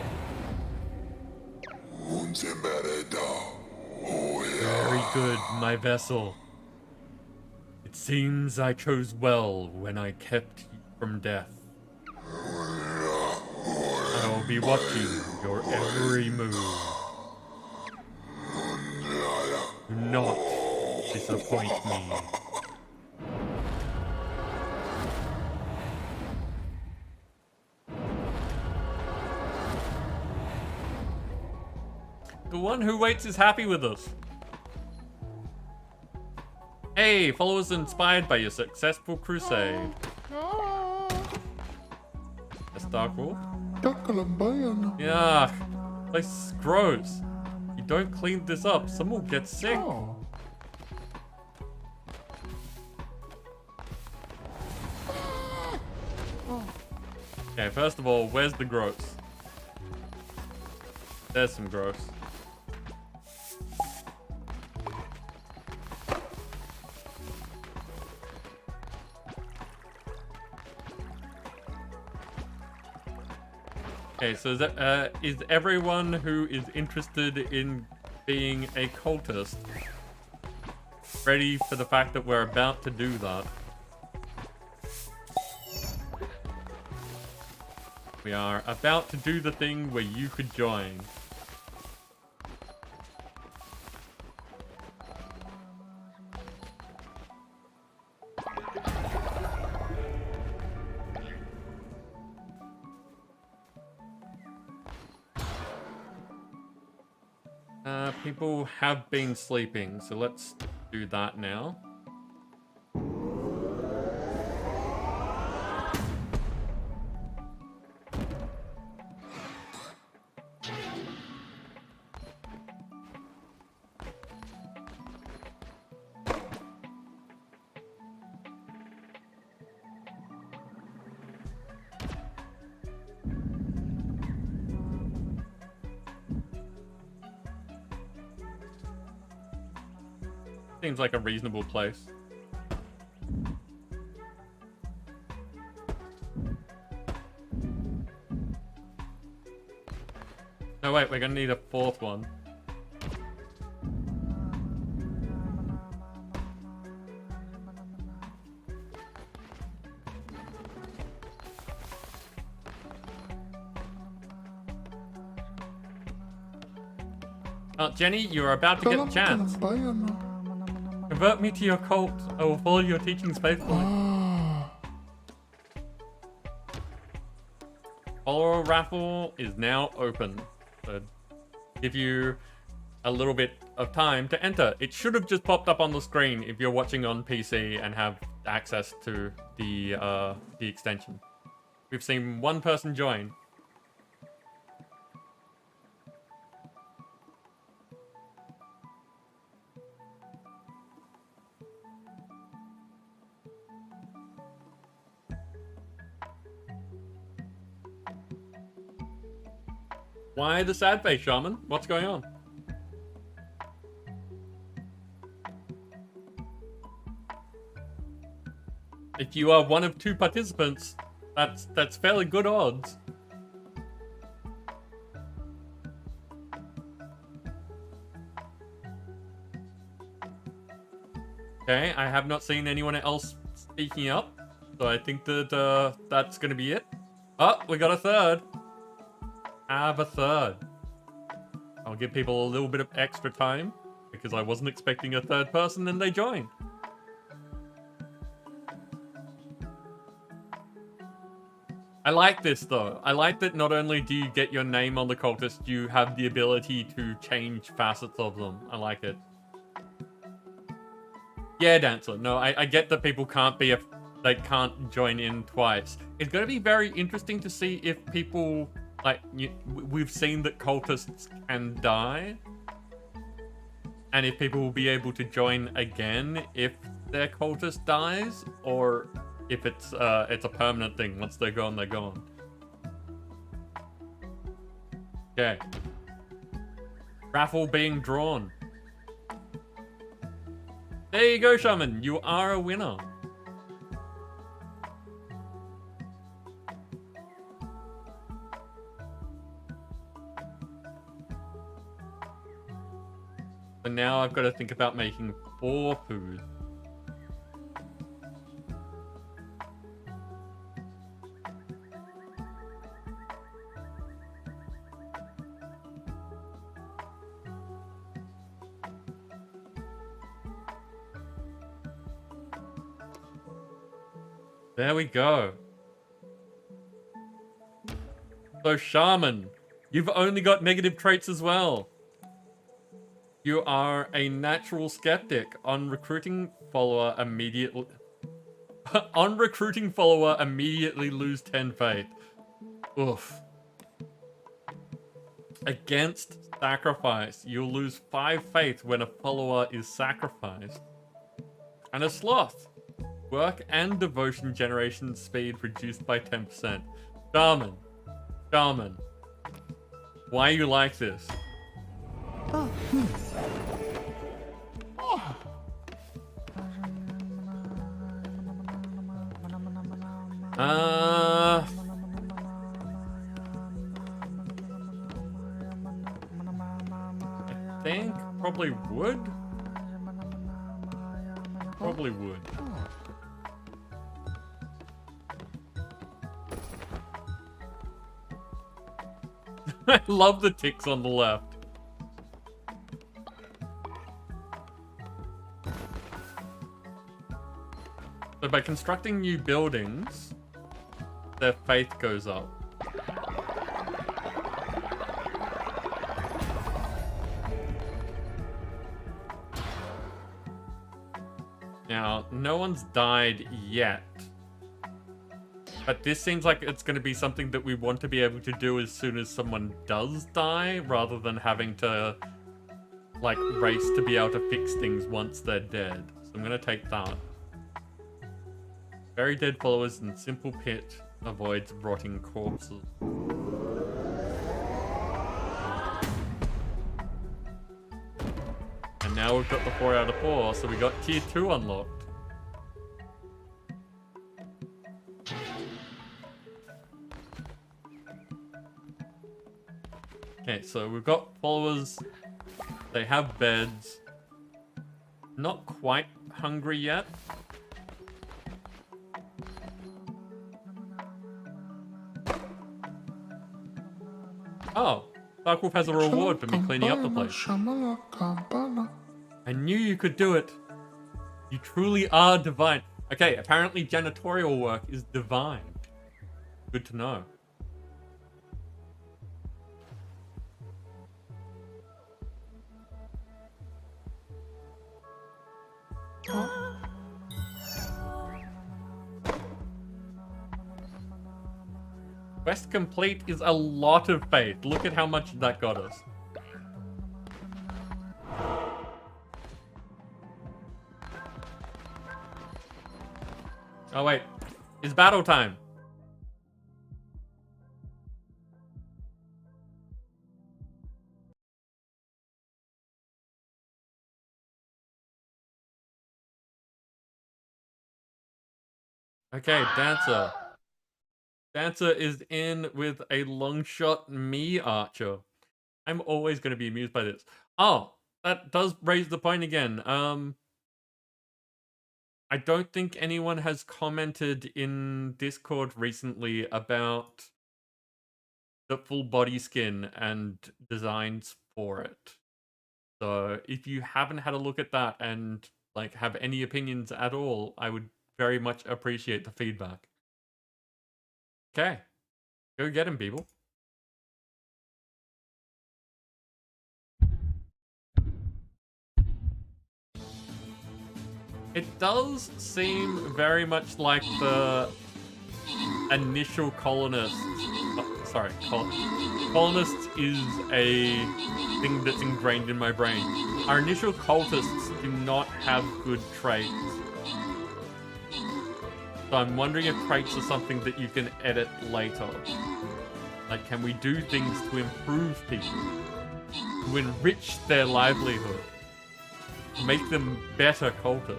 Very good, my vessel. It seems I chose well when I kept you from death. I will be watching your every move. Do not disappoint me. The one who waits is happy with us. Hey, followers inspired by your successful crusade. That's Dark Wolf. Yeah, place is gross. If you don't clean this up, someone will get sick. Okay, first of all, where's the gross? There's some gross. Okay, so is everyone who is interested in being a cultist ready for the fact that we're about to do that? We are about to do the thing where you could join. People have been sleeping, so let's do that now. Seems like a reasonable place. No, wait, we're gonna need a fourth one. Jenny, you're about to get the chance. Convert me to your cult. I will follow your teachings faithfully. Follower raffle is now open. So give you a little bit of time to enter. It should have just popped up on the screen if you're watching on PC and have access to the extension. We've seen one person join. Why the sad face, Shaman? What's going on? If you are one of 2 participants, that's fairly good odds. Okay, I have not seen anyone else speaking up, so I think that that's gonna be it. Oh, we got a third. Have a third. I'll give people a little bit of extra time because I wasn't expecting a third person and they joined. I like this though. I like that not only do you get your name on the cultist, you have the ability to change facets of them. I like it. Yeah, Dancer. No, I get that people can't be they can't join in twice. It's going to be very interesting to see if people we've seen that cultists can die, and if people will be able to join again if their cultist dies, or if it's a permanent thing. Once they're gone, they're gone. Okay. Raffle being drawn. There you go, Shaman. You are a winner. So now I've got to think about making 4 food. There we go. So, Shaman, you've only got negative traits as well. You are a natural skeptic. On recruiting follower, immediately lose 10 faith. Oof. Against sacrifice, you'll lose 5 faith when a follower is sacrificed. And a sloth. Work and devotion generation speed reduced by 10%. Shaman. Why you like this? I think probably wood. Probably would. I love the ticks on the left. So by constructing new buildings, their faith goes up. Now, no one's died yet. But this seems like it's going to be something that we want to be able to do as soon as someone does die, rather than having to, like, race to be able to fix things once they're dead. So I'm going to take that. Bury dead followers in simple pit avoids rotting corpses. And now we've got the 4 out of 4, so we got tier 2 unlocked. Okay, so we've got followers. They have beds. Not quite hungry yet. Oh, Darkwolf has a reward for me cleaning up the place. I knew you could do it. You truly are divine. Okay, apparently janitorial work is divine. Good to know. Quest complete is a lot of faith. Look at how much that got us. Oh wait, it's battle time. Okay, Dancer. Dancer is in with a long shot me archer. I'm always going to be amused by this. Oh, that does raise the point again. I don't think anyone has commented in Discord recently about the full body skin and designs for it. So if you haven't had a look at that and like have any opinions at all, I would very much appreciate the feedback. Okay, go get him, people. It does seem very much like the initial colonists. Oh, sorry, colonists is a thing that's ingrained in my brain. Our initial cultists do not have good traits. So I'm wondering if traits are something that you can edit later. Like, can we do things to improve people? To enrich their livelihood? To make them better cultists?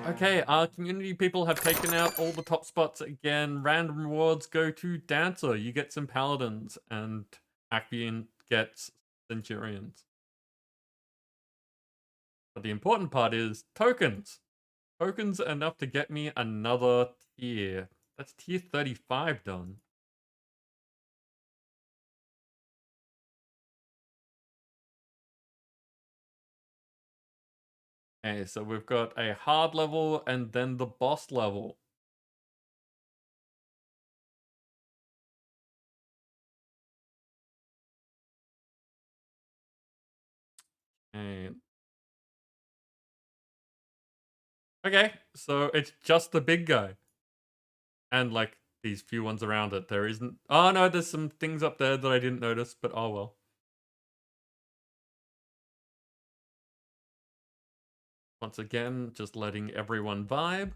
Okay, our community people have taken out all the top spots again. Random rewards go to Dancer. You get some Paladins, and Acvian gets Centurions. But the important part is tokens. Tokens enough to get me another tier. That's tier 35 done. Okay, so we've got a hard level and then the boss level. And okay, so it's just the big guy. And like these few ones around it. There isn't... Oh no, there's some things up there that I didn't notice, but oh well. Once again, just letting everyone vibe.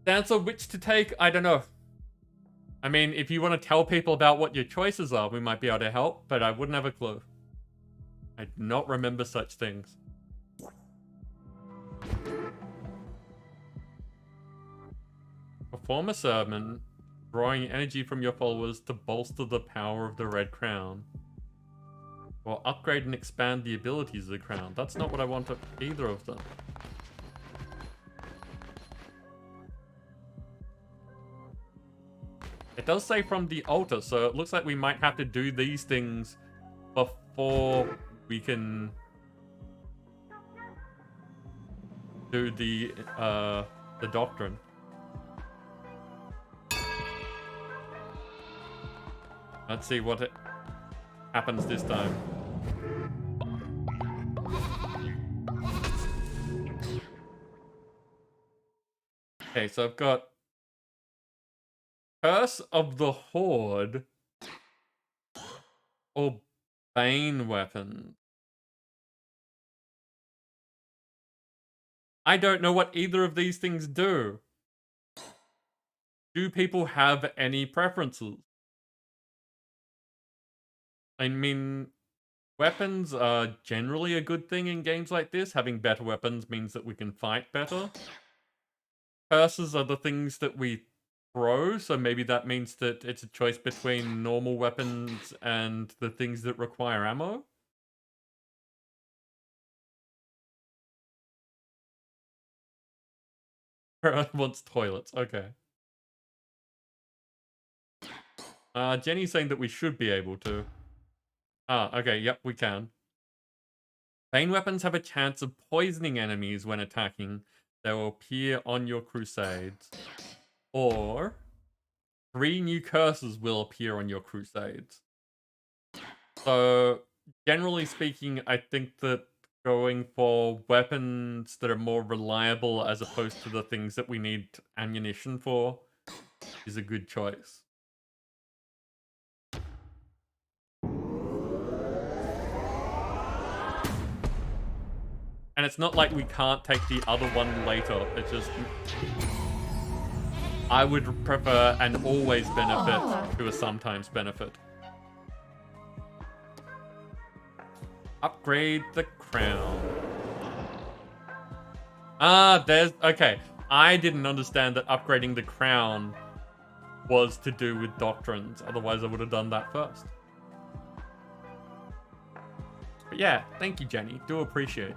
Answer which to take, I don't know. I mean, if you want to tell people about what your choices are, we might be able to help, but I wouldn't have a clue. I do not remember such things. Perform a sermon, drawing energy from your followers to bolster the power of the Red Crown. Or upgrade and expand the abilities of the crown. That's not what I want of either of them. It does say from the altar, so it looks like we might have to do these things before we can do the doctrine. Let's see what it happens this time. Okay, so I've got Curse of the Horde or Bane weapon. I don't know what either of these things do. Do people have any preferences? I mean, weapons are generally a good thing in games like this. Having better weapons means that we can fight better. Curses are the things that we throw, so maybe that means that it's a choice between normal weapons and the things that require ammo. Earth wants toilets, okay. Jenny's saying that we should be able to. Ah, okay, yep, we can. Bane weapons have a chance of poisoning enemies when attacking. They will appear on your crusades. Or 3 new curses will appear on your crusades. So, generally speaking, I think that going for weapons that are more reliable as opposed to the things that we need ammunition for is a good choice. And it's not like we can't take the other one later. It's just... I would prefer an always benefit to a sometimes benefit. Upgrade the crown. Ah, there's... Okay. I didn't understand that upgrading the crown was to do with doctrines. Otherwise, I would have done that first. But yeah, thank you, Jenny. Do appreciate.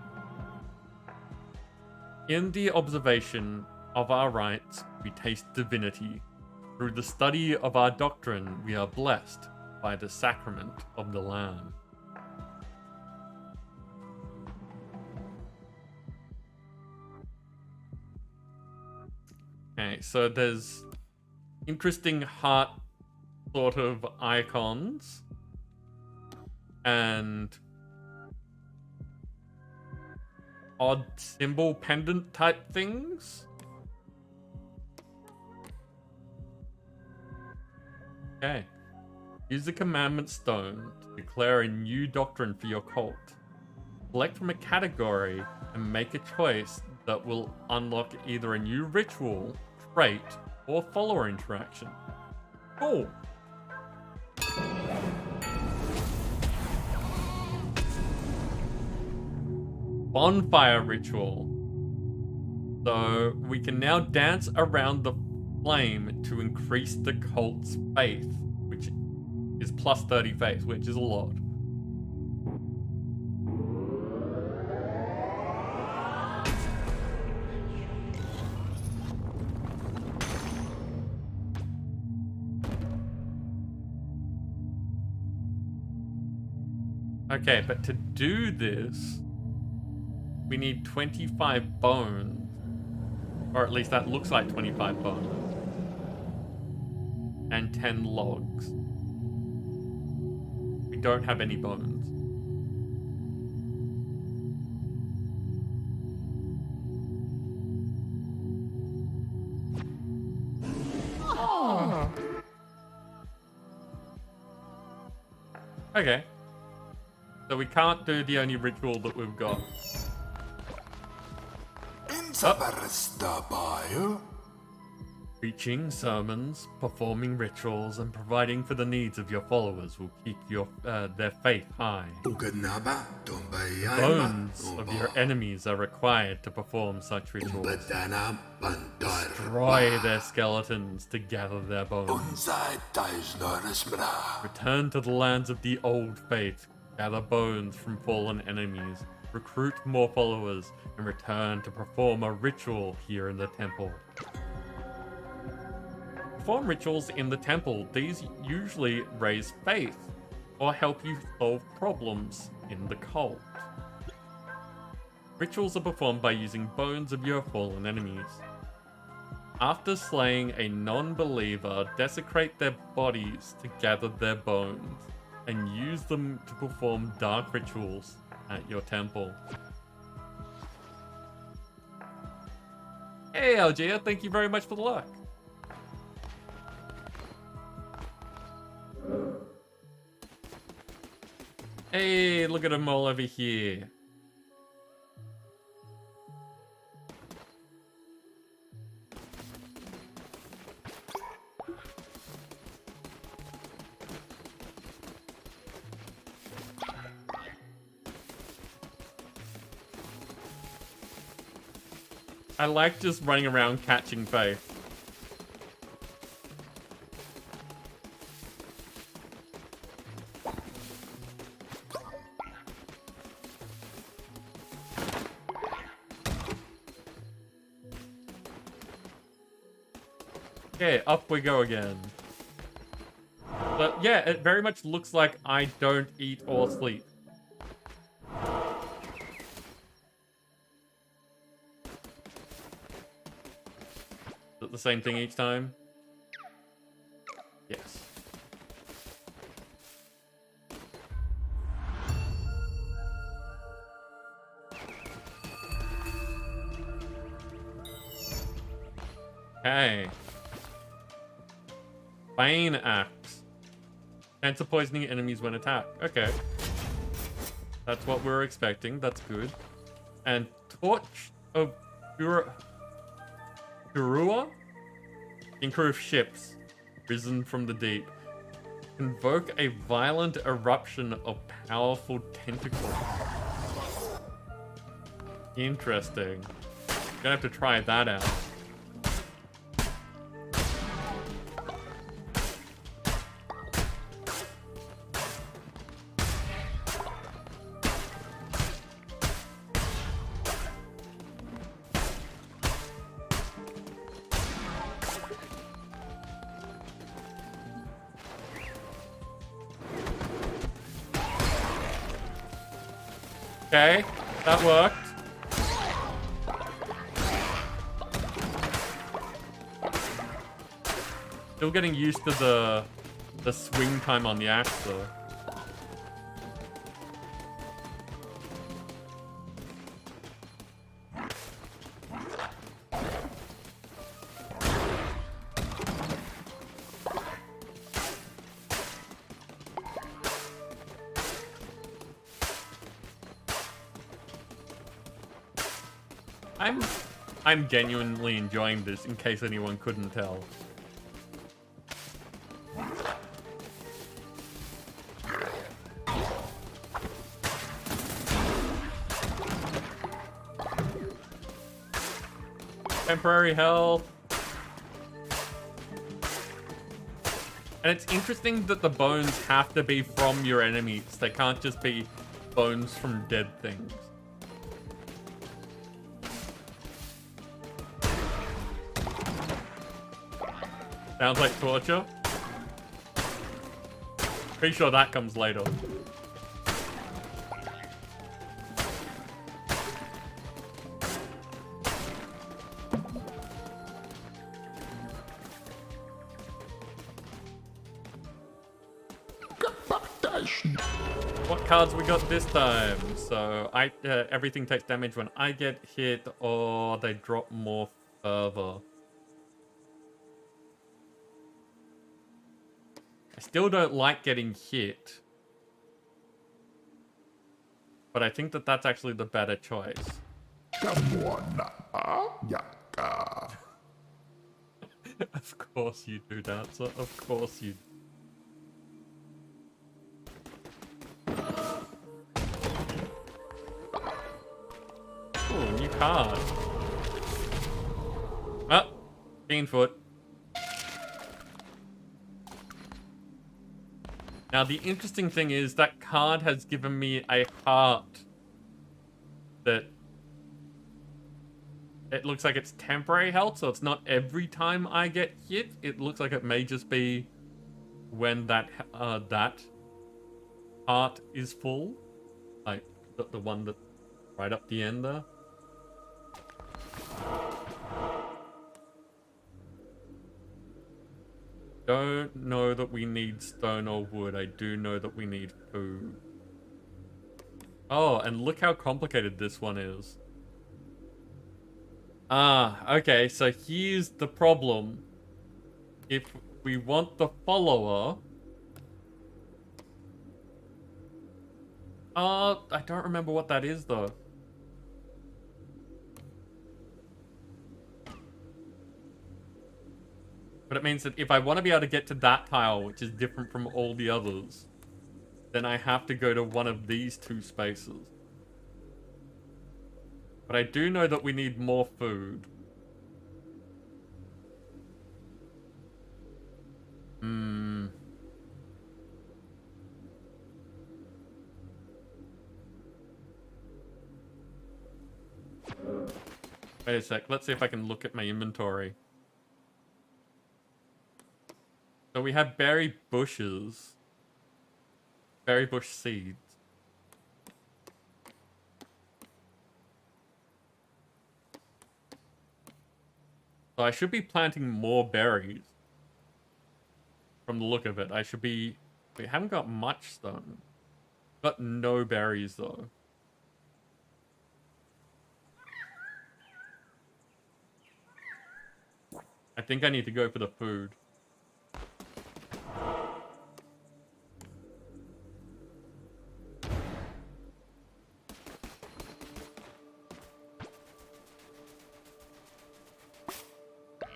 In the observation of our rites, we taste divinity. Through the study of our doctrine, we are blessed by the sacrament of the Lamb. Okay, so there's interesting heart sort of icons and odd symbol pendant type things. Okay. Use the commandment stone to declare a new doctrine for your cult. Select from a category and make a choice that will unlock either a new ritual, trait, or follower interaction. Cool. Bonfire ritual. So we can now dance around the flame to increase the cult's faith, which is plus 30 faith, which is a lot. Okay, but to do this, we need 25 bones. Or at least that looks like 25 bones. And 10 logs. We don't have any bones. Oh. Okay. So we can't do the only ritual that we've got. Preaching sermons, performing rituals, and providing for the needs of your followers will keep their faith high. Bones of your enemies are required to perform such rituals. Destroy their skeletons to gather their bones. Return to the lands of the old faith, gather bones from fallen enemies, recruit more followers, and return to perform a ritual here in the temple. Perform rituals in the temple. These usually raise faith or help you solve problems in the cult. Rituals are performed by using bones of your fallen enemies. After slaying a non-believer, desecrate their bodies to gather their bones and use them to perform dark rituals at your temple. Hey Algia, thank you very much for the luck. Hey, look at them all over here. I like just running around catching faith. Okay, up we go again. But yeah, it very much looks like I don't eat or sleep. same thing each time? Yes. Okay. Bane Axe. Chance of poisoning enemies when attacked. Okay. That's what we're expecting. That's good. And Torch of Kurua? Improve ships. Risen from the deep. Invoke a violent eruption of powerful tentacles. Interesting. Gonna have to try that out. Okay, that worked. Still getting used to the swing time on the axe though. I'm genuinely enjoying this, in case anyone couldn't tell. Temporary health. And it's interesting that the bones have to be from your enemies. They can't just be bones from dead things. Sounds like torture. Pretty sure that comes later. What cards we got this time? So everything takes damage when I get hit, or they drop more further. I still don't like getting hit, but I think that that's actually the better choice. Of course you do, Dancer. Of course you do. Ooh, new card. Ah, Beanfoot. Now, the interesting thing is that card has given me a heart that it looks like it's temporary health, so it's not every time I get hit. It looks like it may just be when that heart is full. Like, the one that right up the end there. Don't know that we need stone or wood. I do know that we need food. Oh, and look how complicated this one is. Ah, okay, so here's the problem. If we want the follower... I don't remember what that is, though. But it means that if I want to be able to get to that tile, which is different from all the others, then I have to go to one of these two spaces. But I do know that we need more food. Wait a sec. Let's see if I can look at my inventory. So we have berry bushes. Berry bush seeds. So I should be planting more berries. From the look of it, I should be... We haven't got much stone. Got no berries, though. I think I need to go for the food.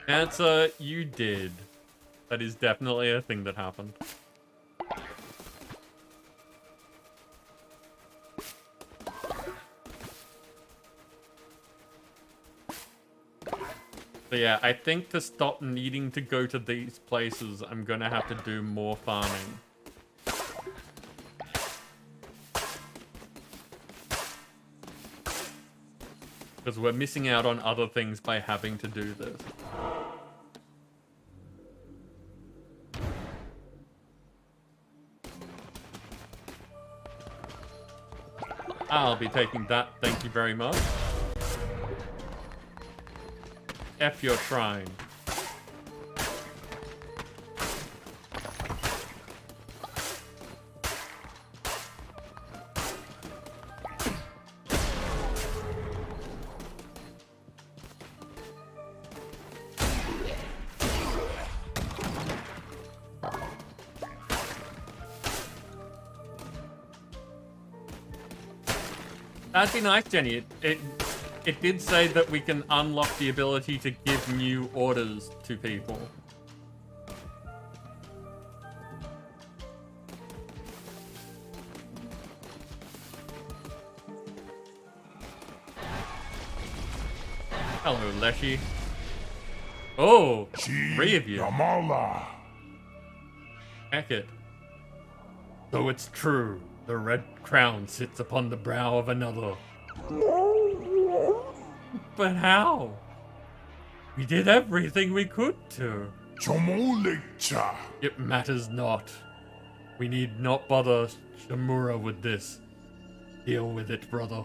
Answer, you did. That is definitely a thing that happened. So yeah, I think to stop needing to go to these places, I'm gonna have to do more farming. Because we're missing out on other things by having to do this. I'll be taking that, thank you very much. F your shrine. That'd be nice, Jenny. It did say that we can unlock the ability to give new orders to people. Hello, Leshy. Oh, 3 of you. Heck it. So it's true. The red crown sits upon the brow of another. But how? We did everything we could to. It matters not. We need not bother Shamura with this. Deal with it, brother.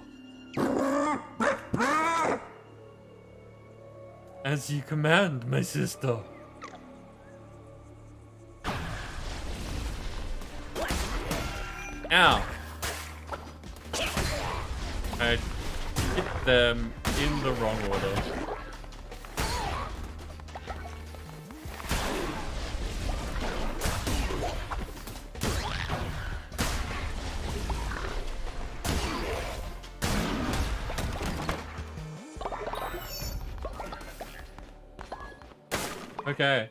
As you command, my sister. Ow. I hit them in the wrong order. Okay.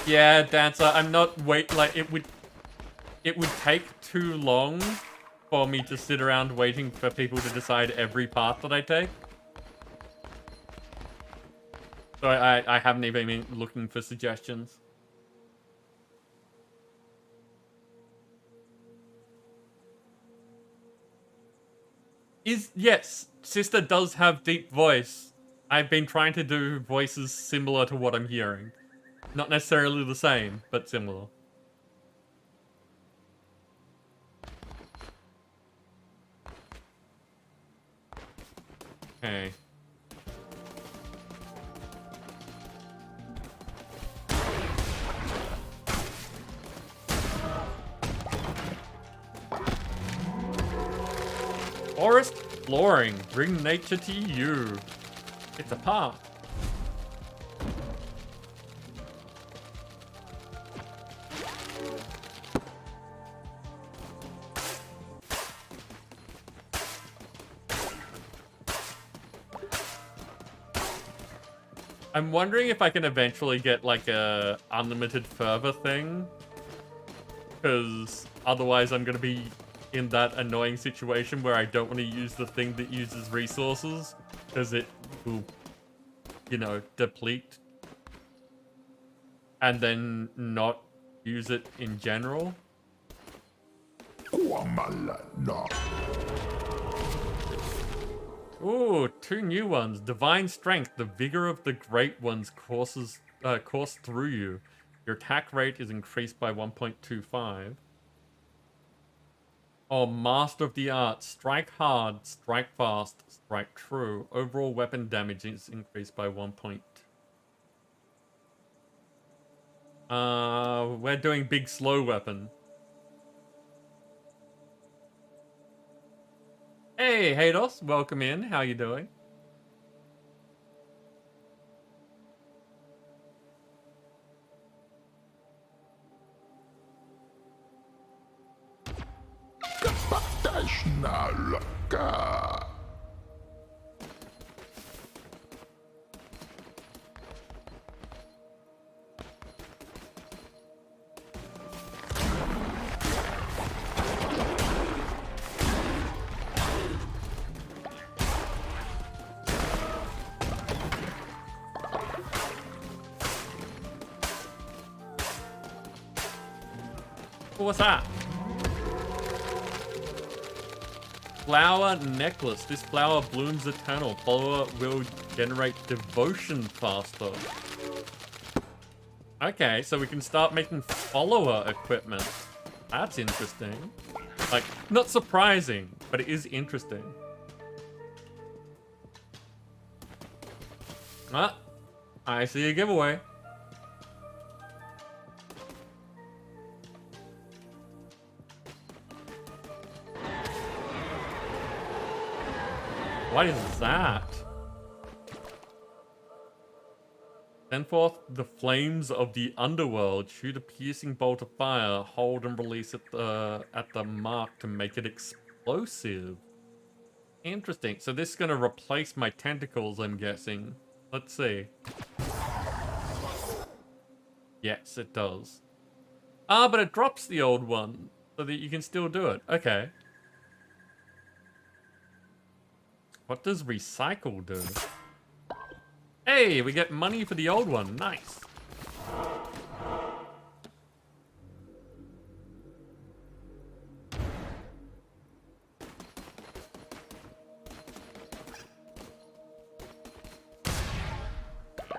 Yeah, Dancer, I'm not like it would take too long for me to sit around waiting for people to decide every path that I take. So I haven't even been looking for suggestions. Yes, Sister does have deep voice. I've been trying to do voices similar to what I'm hearing. Not necessarily the same, but similar. Okay. Forest flooring, bring nature to you. It's a park. I'm wondering if I can eventually get like a unlimited fervor thing. Because otherwise I'm going to be in that annoying situation where I don't want to use the thing that uses resources. Because it will, you know, deplete. And then not use it in general. Ooh, 2 new ones. Divine Strength. The vigor of the great ones course through you. Your attack rate is increased by 1.25. Oh, Master of the Art. Strike hard, strike fast, strike true. Overall weapon damage is increased by 1 point. We're doing big slow weapon. Hey, Hados, welcome in. How you doing? What's that? Flower necklace. This flower blooms eternal. Follower will generate devotion faster. Okay, so we can start making follower equipment. That's interesting. Like, not surprising, but it is interesting. Ah, I see a giveaway. What is that? Send forth the flames of the underworld. Shoot a piercing bolt of fire. Hold and release it at the mark to make it explosive. Interesting. So this is going to replace my tentacles, I'm guessing. Let's see. Yes, it does. Ah, but it drops the old one so that you can still do it. Okay. What does recycle do? Hey, we get money for the old one. Nice.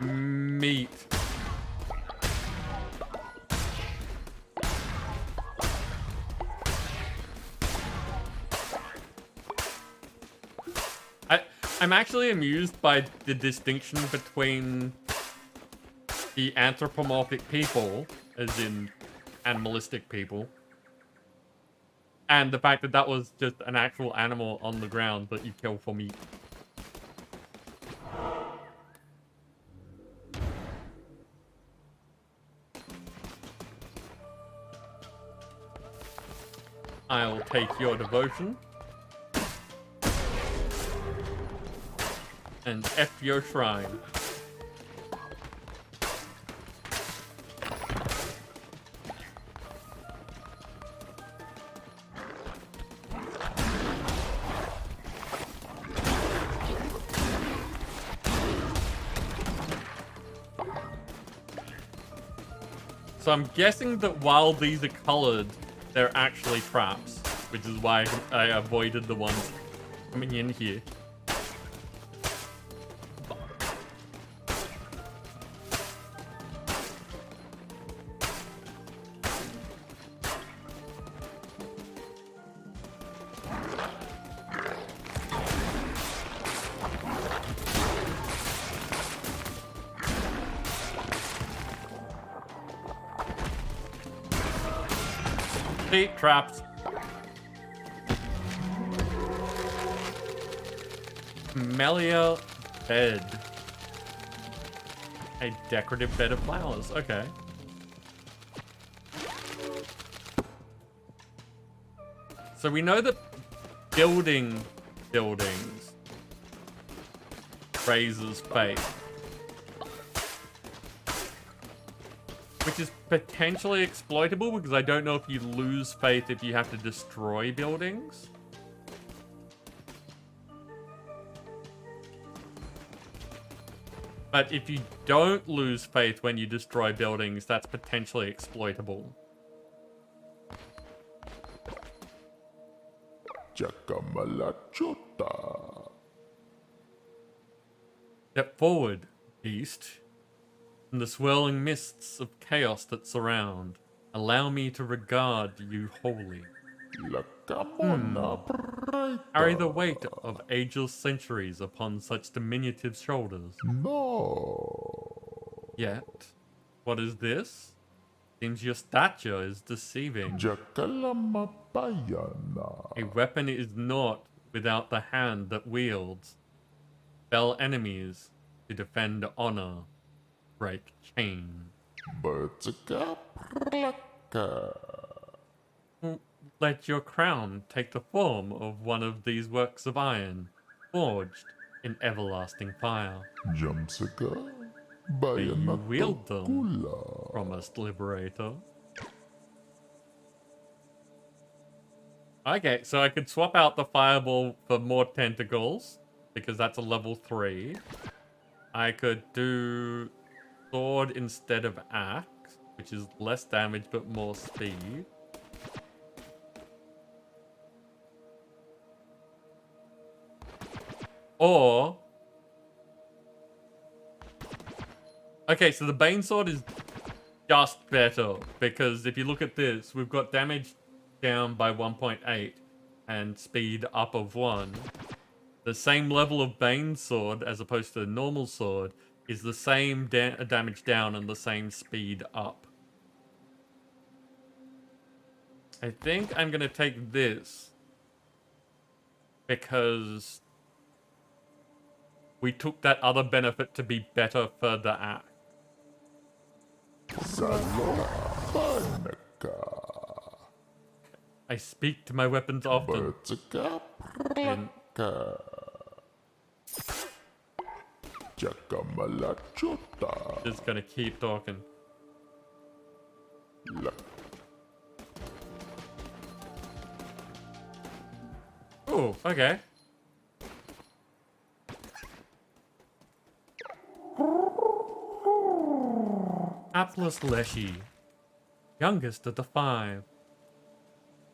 Meat. I'm actually amused by the distinction between the anthropomorphic people, as in animalistic people, and the fact that that was just an actual animal on the ground that you kill for meat. I'll take your devotion. And F your shrine. So I'm guessing that while these are colored, they're actually traps, which is why I avoided the ones coming in here. See, traps. Melia bed. A decorative bed of flowers. Okay. So we know that building buildings raises faith. Which is potentially exploitable because I don't know if you lose faith if you have to destroy buildings. But if you don't lose faith when you destroy buildings, that's potentially exploitable. Step forward, beast. In the swirling mists of chaos that surround, allow me to regard you wholly. Carry the weight of ageless centuries upon such diminutive shoulders. No. Yet, what is this? Seems your stature is deceiving. A weapon is naught without the hand that wields. Fell enemies to defend honor, break chains. Let your crown take the form of one of these works of iron, forged in everlasting fire. May you wield them, promised Liberator. Okay, so I could swap out the fireball for more tentacles, because that's a level 3. I could do sword instead of axe, which is less damage but more speed. Or... okay, so the Bane Sword is just better, because if you look at this, we've got damage down by 1.8 and speed up of 1. The same level of Bane Sword, as opposed to the normal sword, is the same damage down and the same speed up. I think I'm going to take this, because we took that other benefit to be better for the axe. I speak to my weapons often. And just gonna keep talking. Oh, okay. Hapless Leshy, youngest of the 5.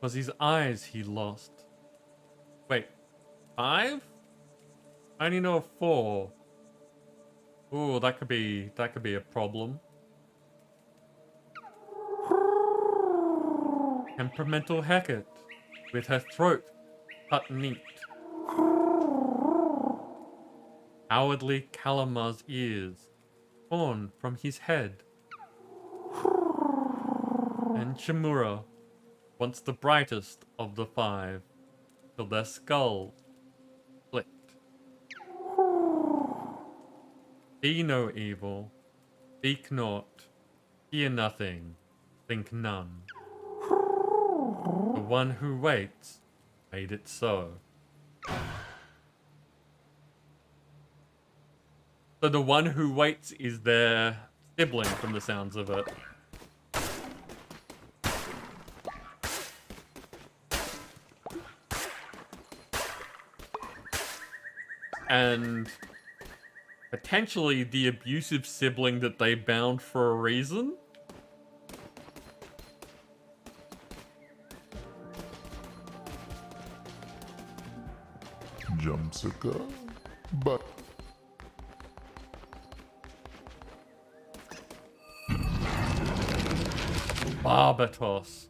Was his eyes he lost. Wait, 5? I only know of 4. Ooh, that could be a problem. Temperamental Hecate, with her throat cut neat. Cowardly Calamar's ears, torn from his head. And Chimura, once the brightest of the 5, till their skull split. See no evil, speak naught, hear nothing, think none. The one who waits made it so. So the one who waits is their sibling from the sounds of it. And potentially the abusive sibling that they bound for a reason. Jumpsucker, but Barbatos.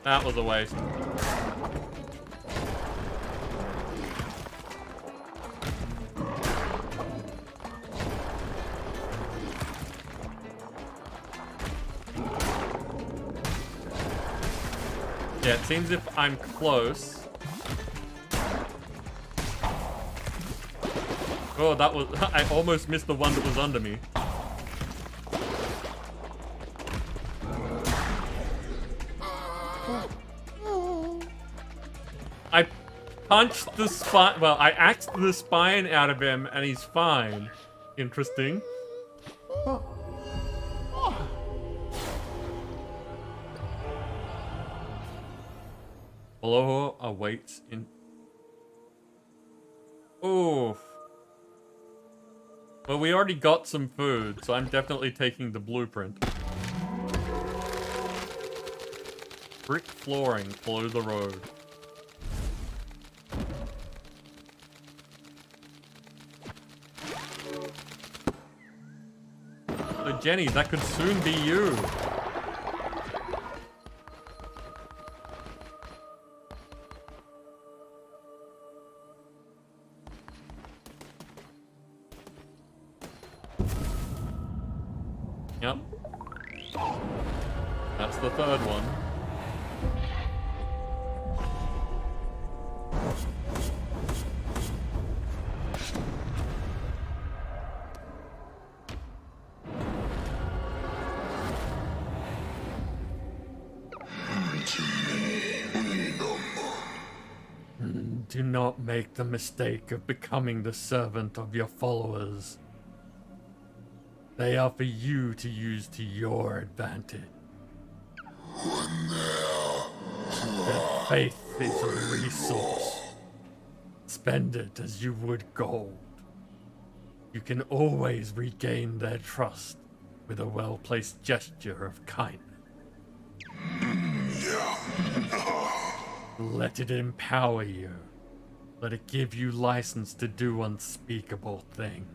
That was a waste. Yeah, it seems if I'm close. Oh, that was... I almost missed the one that was under me. I punched the spine... well, I axed the spine out of him and he's fine. Interesting. Below her awaits in... oof. Well, we already got some food, so I'm definitely taking the blueprint. brick flooring follow the road. So Jenny, that could soon be you. Yep. That's the third one. Do not make the mistake of becoming the servant of your followers. They are for you to use to your advantage. Their faith is a resource. Spend it as you would gold. You can always regain their trust with a well-placed gesture of kindness. Let it empower you. Let it give you license to do unspeakable things.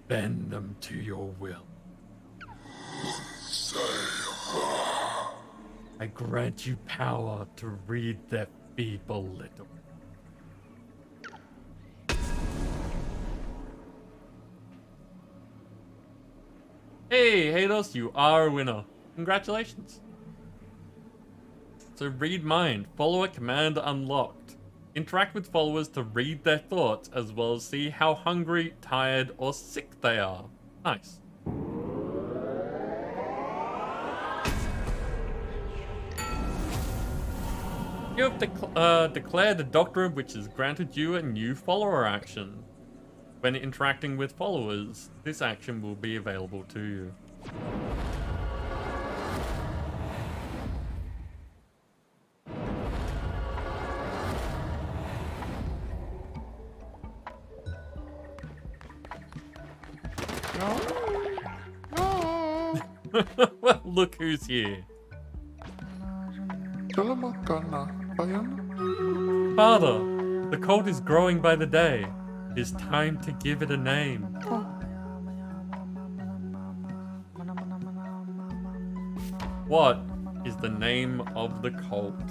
Bend them to your will. I grant you power to read their feeble little. Hey, Hados, you are a winner. Congratulations. So read mind, follower command unlocked. Interact with followers to read their thoughts as well as see how hungry, tired, or sick they are. Nice. You have declared a doctrine which has granted you a new follower action. When interacting with followers, this action will be available to you. Well, look who's here. Father, the cult is growing by the day. It is time to give it a name. What is the name of the cult?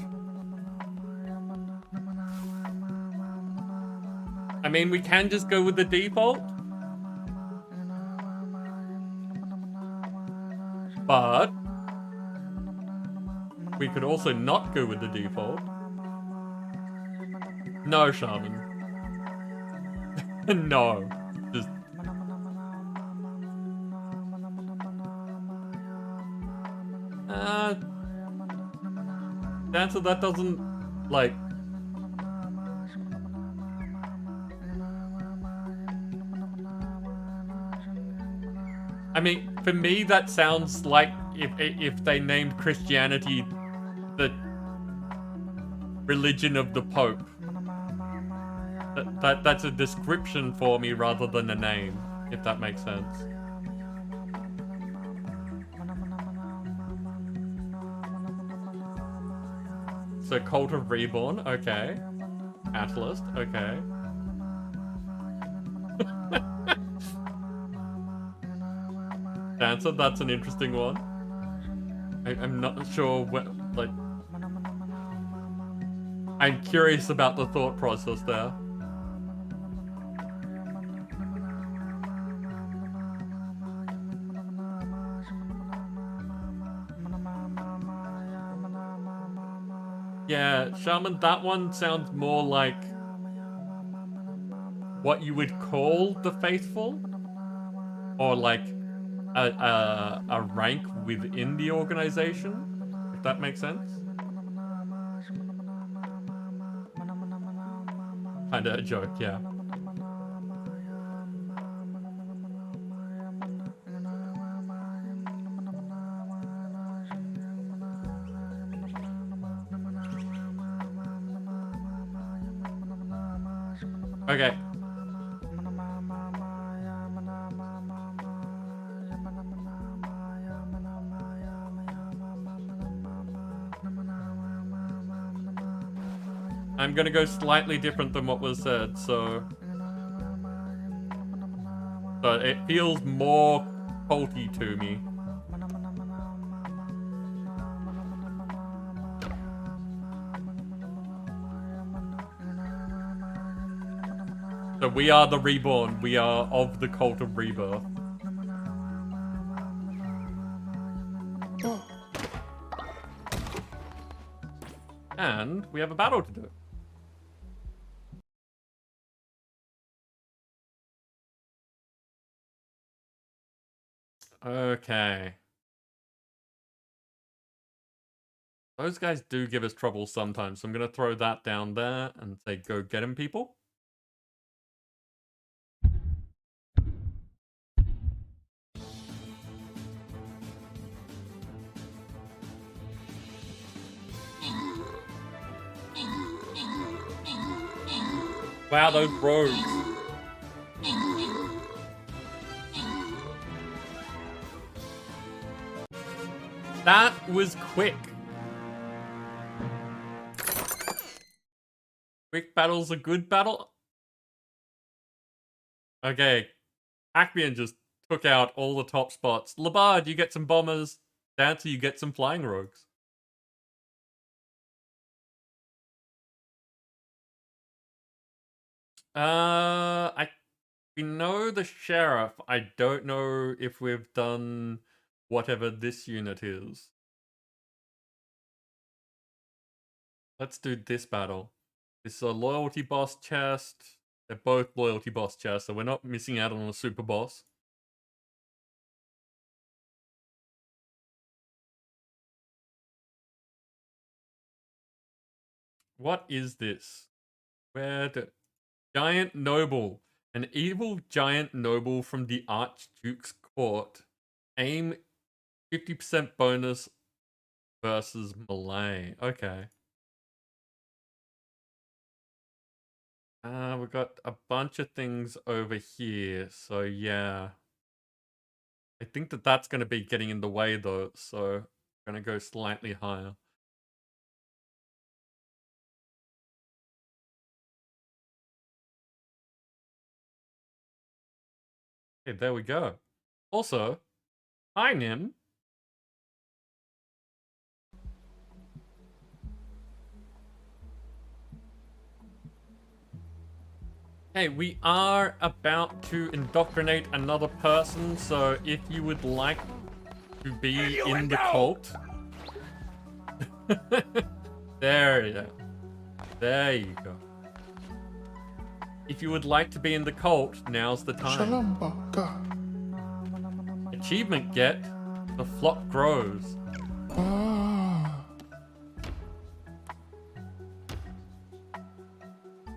I mean, we can just go with the default. But we could also not go with the default. No, Shaman. No. Just... the answer that doesn't, like... I mean, for me, that sounds like if they named Christianity the religion of the Pope. That's a description for me rather than a name, if that makes sense. So Cult of Reborn, okay. Catalyst, okay. Dancer, that's an interesting one. I'm not sure what, like... I'm curious about the thought process there. Yeah, Shaman, that one sounds more like what you would call the faithful, or like a rank within the organization, if that makes sense. Kinda a joke, yeah. Okay. I'm gonna go slightly different than what was said, so it feels more culty to me. So we are the reborn. We are of the cult of rebirth. And we have a battle to do. Okay. Those guys do give us trouble sometimes, so I'm going to throw that down there and say go get him, people. Wow, those rogues. That was quick. Quick battle's a good battle. Okay. Acmeon just took out all the top spots. Labard, you get some bombers. Dancer, you get some flying rogues. We know the sheriff. I don't know if we've done whatever this unit is. Let's do this battle. This is a loyalty boss chest. They're both loyalty boss chests, so we're not missing out on a super boss. What is this? Where the giant noble, an evil giant noble from the Archduke's court. Aim 50% bonus versus melee. Okay. We've got a bunch of things over here, so yeah. I think that that's going to be getting in the way though, so I'm going to go slightly higher. Okay, there we go. Also, hi Nim. Hey, we are about to indoctrinate another person, so if you would like to be in the cult... There you go. There you go. If you would like to be in the cult, now's the time. Achievement get, the flock grows.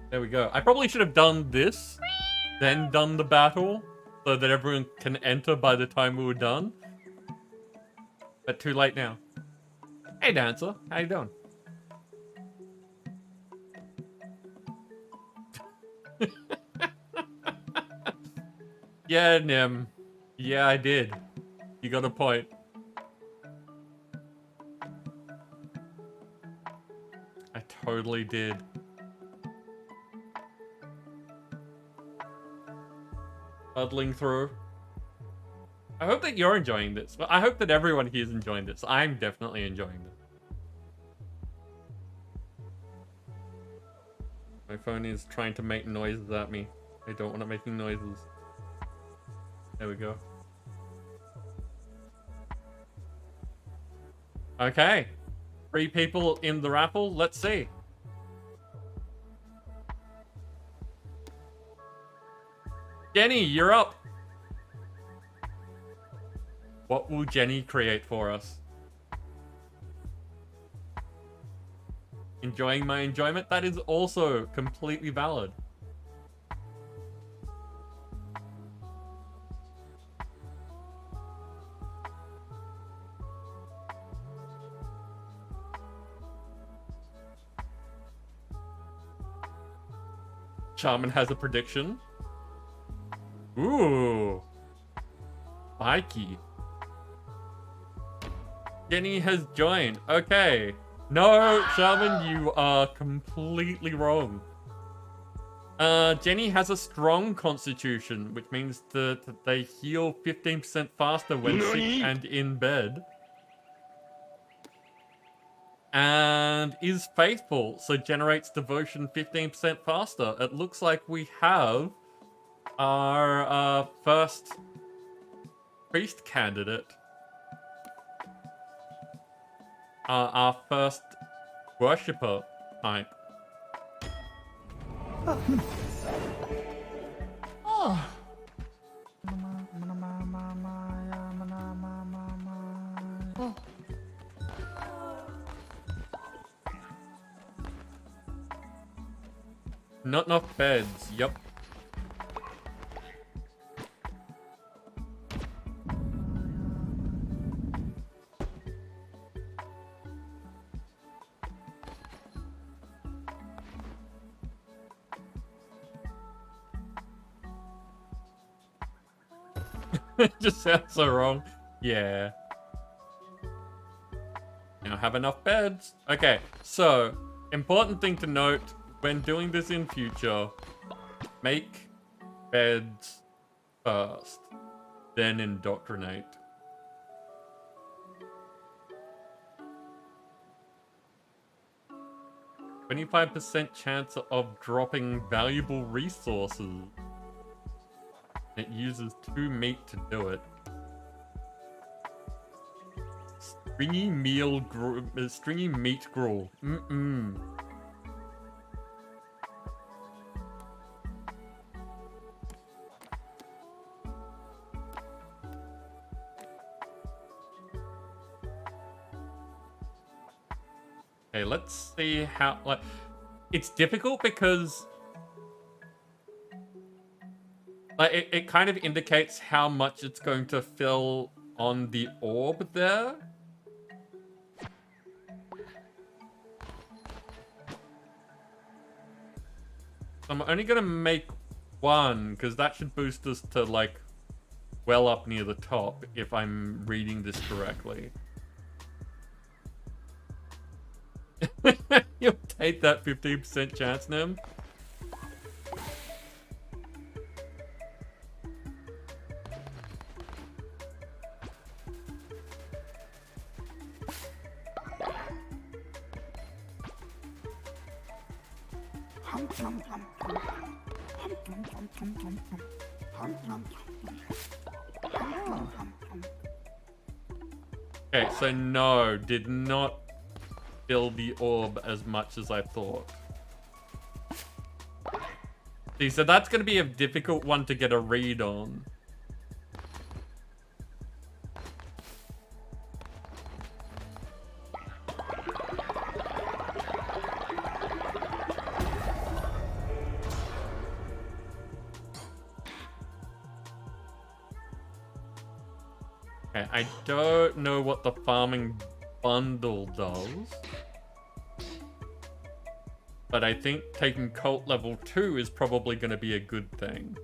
There we go. I probably should have done this, then done the battle, so that everyone can enter by the time we were done. But too late now. Hey Dancer, how you doing? Yeah, Nim. Yeah, I did. You got a point. I totally did. Huddling through. I hope that you're enjoying this. But I hope that everyone here is enjoying this. I'm definitely enjoying this. My phone is trying to make noises at me. I don't want it making noises. There we go. Okay. 3 people in the raffle. Let's see. Jenny, you're up. What will Jenny create for us? Enjoying my enjoyment? That is also completely valid. Charmin has a prediction. Ooh. Spiky. Jenny has joined. Okay. No, Sherman, you are completely wrong. Jenny has a strong constitution, which means that they heal 15% faster when sick and in bed. And is faithful, so generates devotion 15% faster. It looks like we have our first priest candidate. Our first worshipper type. Not enough beds, yep. It just sounds so wrong. Yeah. Now have enough beds. Okay, so important thing to note when doing this in future, make beds first, then indoctrinate. %25% chance of dropping valuable resources. It uses 2 meat to do it. Stringy meat gruel. Okay, let's see how, like, it's difficult because like it kind of indicates how much it's going to fill on the orb there. I'm only gonna make 1 because that should boost us to like well up near the top if I'm reading this correctly. You'll take that 15% chance, Nim. Okay, so no, did not fill the orb as much as I thought. See, so that's going to be a difficult one to get a read on. Okay, I don't know what the farming bundle does. But I think taking cult level 2 is probably going to be a good thing.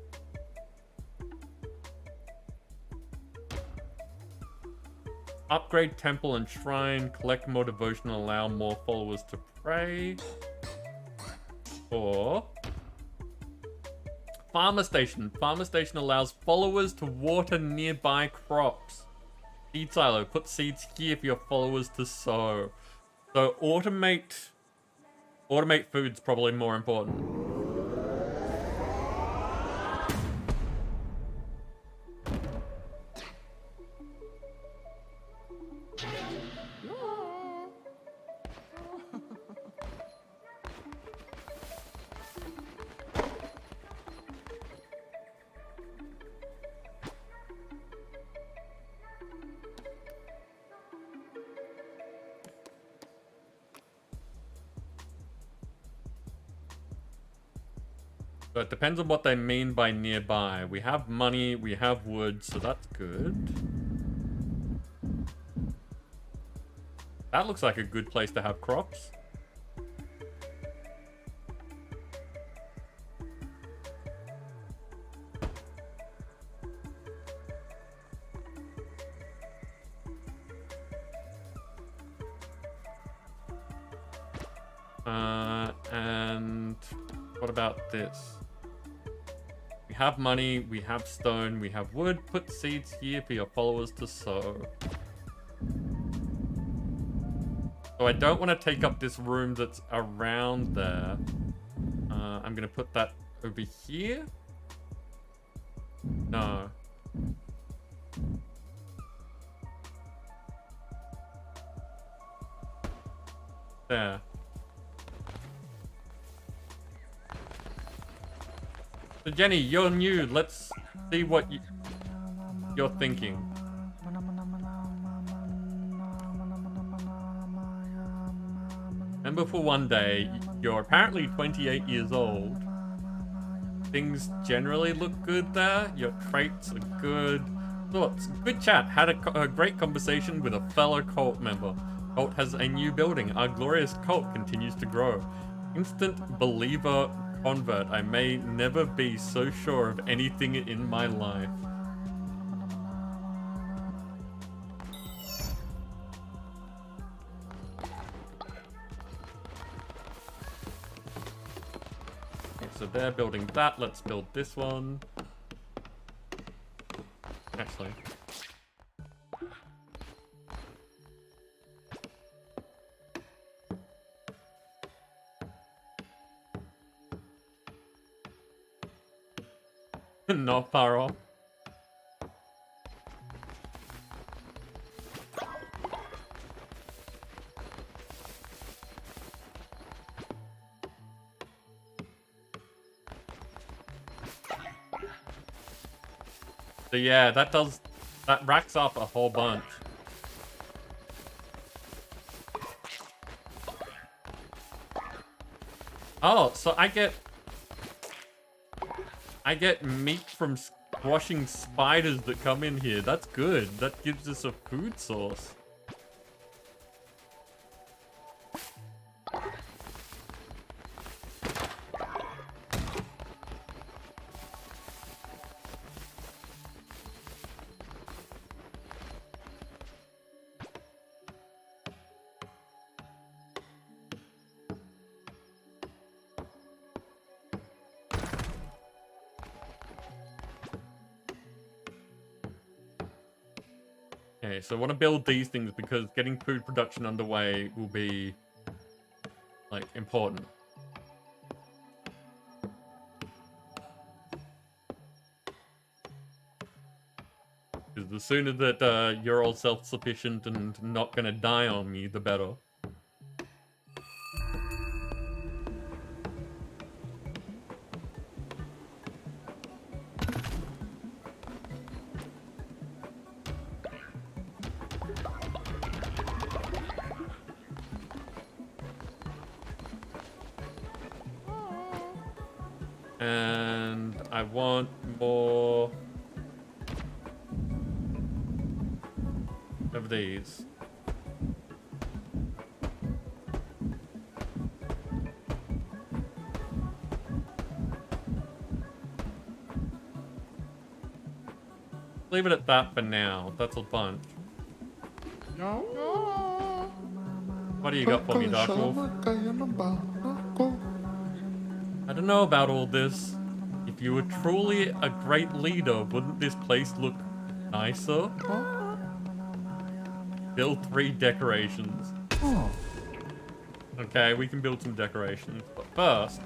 Upgrade temple and shrine, collect more devotion, allow more followers to pray. Or farmer station. Farmer station allows followers to water nearby crops. Seed silo, put seeds here for your followers to sow. So automate food's probably more important. So it depends on what they mean by nearby. We have money, we have wood, so that's good. That looks like a good place to have crops. And what about this? We have money, we have stone, we have wood. Put seeds here for your followers to sow. So I don't want to take up this room that's around there. I'm going to put that over here. No. There. So Jenny, you're new. Let's see what you're thinking. Remember, for one day, you're apparently 28 years old. Things generally look good there. Your traits are good. Thoughts. Good chat. Had a great conversation with a fellow cult member. Cult has a new building. Our glorious cult continues to grow. Instant believer convert. I may never be so sure of anything in my life. Okay, so they're building that. Let's build this one. Actually. Not far off. So yeah, that racks up a whole bunch. Oh, so I get meat from squashing spiders that come in here. That's good. That gives us a food source. Okay, so I want to build these things because getting food production underway will be, like, important. Because the sooner that you're all self-sufficient and not gonna die on me, the better. And I want more of these. Leave it at that for now. That's a bunch. What do you got for me, Dark Wolf? I don't know about all this. If you were truly a great leader, wouldn't this place look nicer? Build 3 decorations. Okay, we can build some decorations, but first...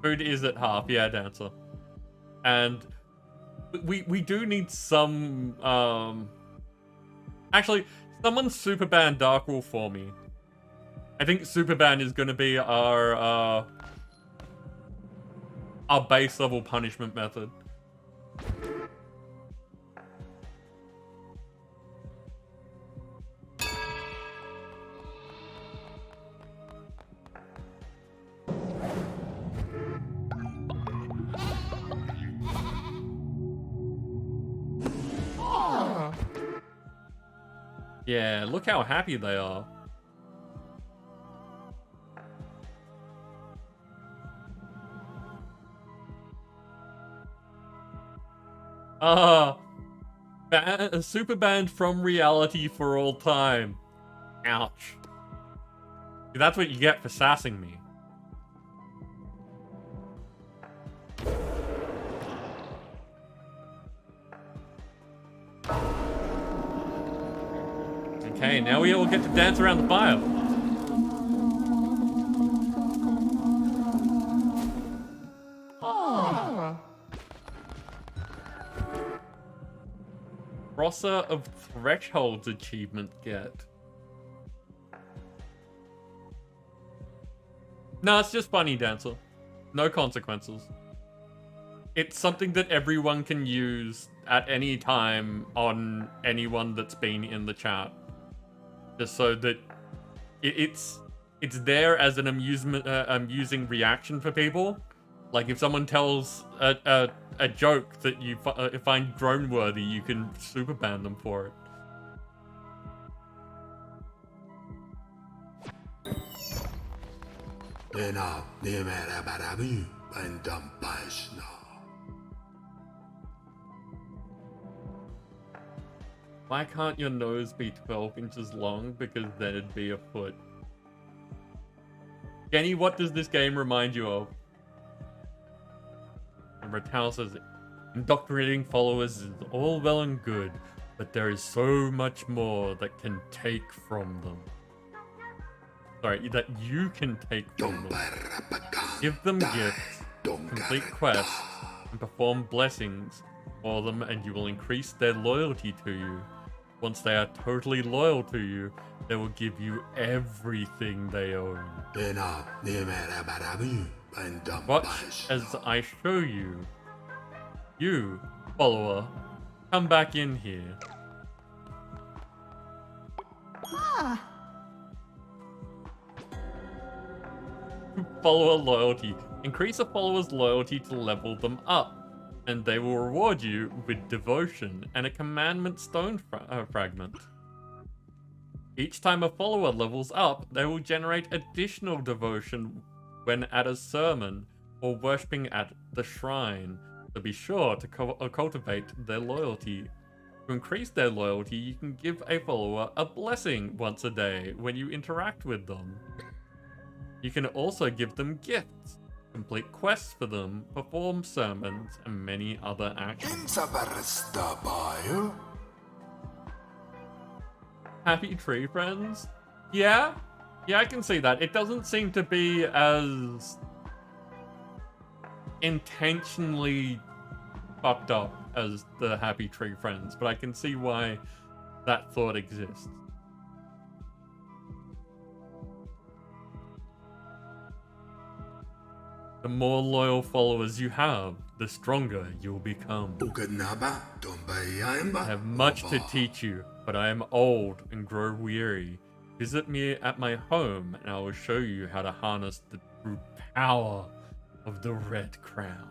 Food is at half, yeah, Dancer. And we do need some, Actually, someone super ban Dark Wolf for me. I think super ban is gonna be our base level punishment method. Yeah, look how happy they are. Super banned from reality for all time. Ouch. That's what you get for sassing me. Okay, now we all get to dance around the fire. Crosser of Thresholds achievement get. No, it's just Bunny Dancer. No consequences. It's something that everyone can use at any time on anyone that's been in the chat. Just so that it's there as an amusing reaction for people. Like if someone tells a joke that you find drone-worthy, you can super ban them for it. Why can't your nose be 12 inches long? Because then it'd be a foot. Kenny, what does this game remind you of? And Ratal says, indoctrinating followers is all well and good, but there is so much more that can take from them. Sorry, that you can take from them. Give them gifts, complete quests, and perform blessings for them, and you will increase their loyalty to you. Once they are totally loyal to you, they will give you everything they own. Watch as I show you. You, follower, come back in here. Follower loyalty. Increase a follower's loyalty to level them up, and they will reward you with devotion and a commandment stone fragment. Each time a follower levels up, they will generate additional devotion when at a sermon or worshipping at the shrine. So be sure to cultivate their loyalty. To increase their loyalty, you can give a follower a blessing once a day when you interact with them. You can also give them gifts, complete quests for them, perform sermons, and many other actions. Happy tree friends? Yeah, I can see that. It doesn't seem to be as intentionally fucked up as the happy tree friends, but I can see why that thought exists. The more loyal followers you have, the stronger you'll become. I have much to teach you, but I am old and grow weary. Visit me at my home, and I will show you how to harness the true power of the Red Crown.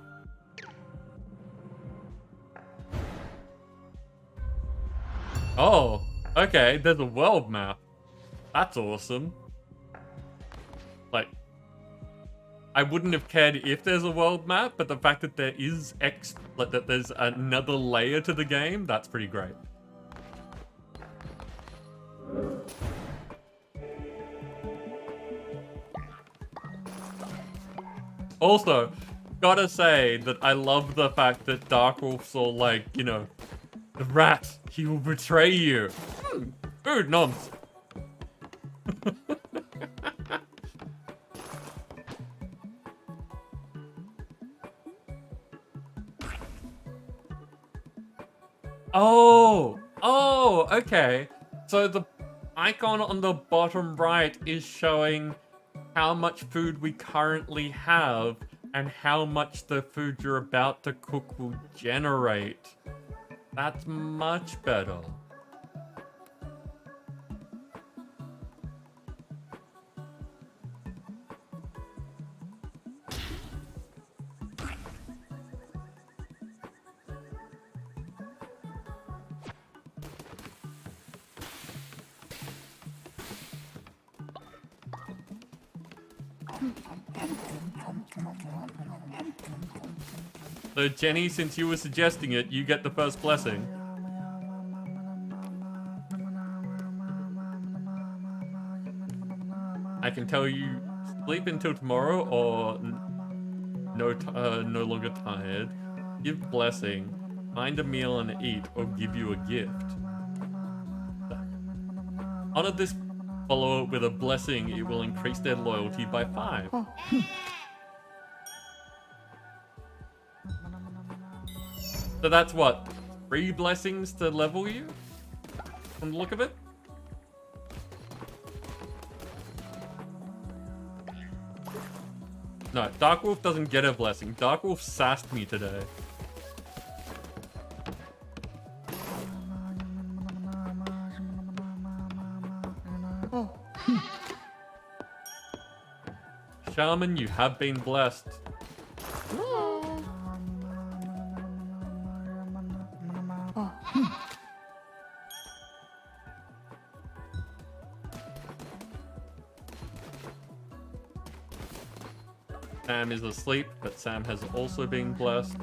Oh, okay, there's a world map. That's awesome. Like, I wouldn't have cared if there's a world map, but the fact that there is that there's another layer to the game, that's pretty great. Also, gotta say that I love the fact that Darkwolf's all like, you know, the rat, he will betray you. Food noms. Oh, okay. So the icon on the bottom right is showing how much food we currently have and how much the food you're about to cook will generate. That's much better. So Jenny, since you were suggesting it, you get the first blessing. I can tell you, sleep until tomorrow or no longer tired. Give blessing, find a meal and eat, or give you a gift. Honor this follower with a blessing. It will increase their loyalty by 5. So that's what? 3 blessings to level you? From the look of it? No, Darkwolf doesn't get a blessing. Darkwolf sassed me today. Shaman, you have been blessed. Sam is asleep, but Sam has also been blessed.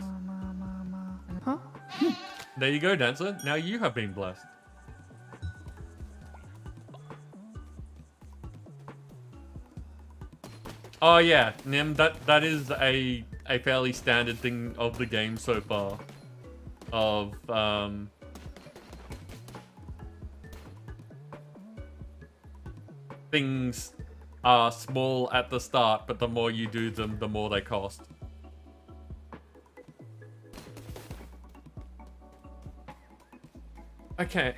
There you go, Dancer. Now you have been blessed. Oh yeah, Nim, that is a fairly standard thing of the game so far. Of things are small at the start, but the more you do them, the more they cost. Okay,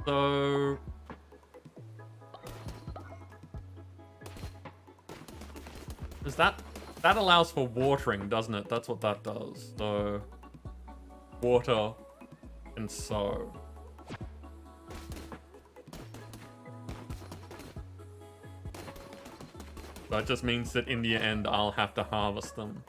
so does that allows for watering, doesn't it? That's what that does. So water and sow. That just means that in the end, I'll have to harvest them.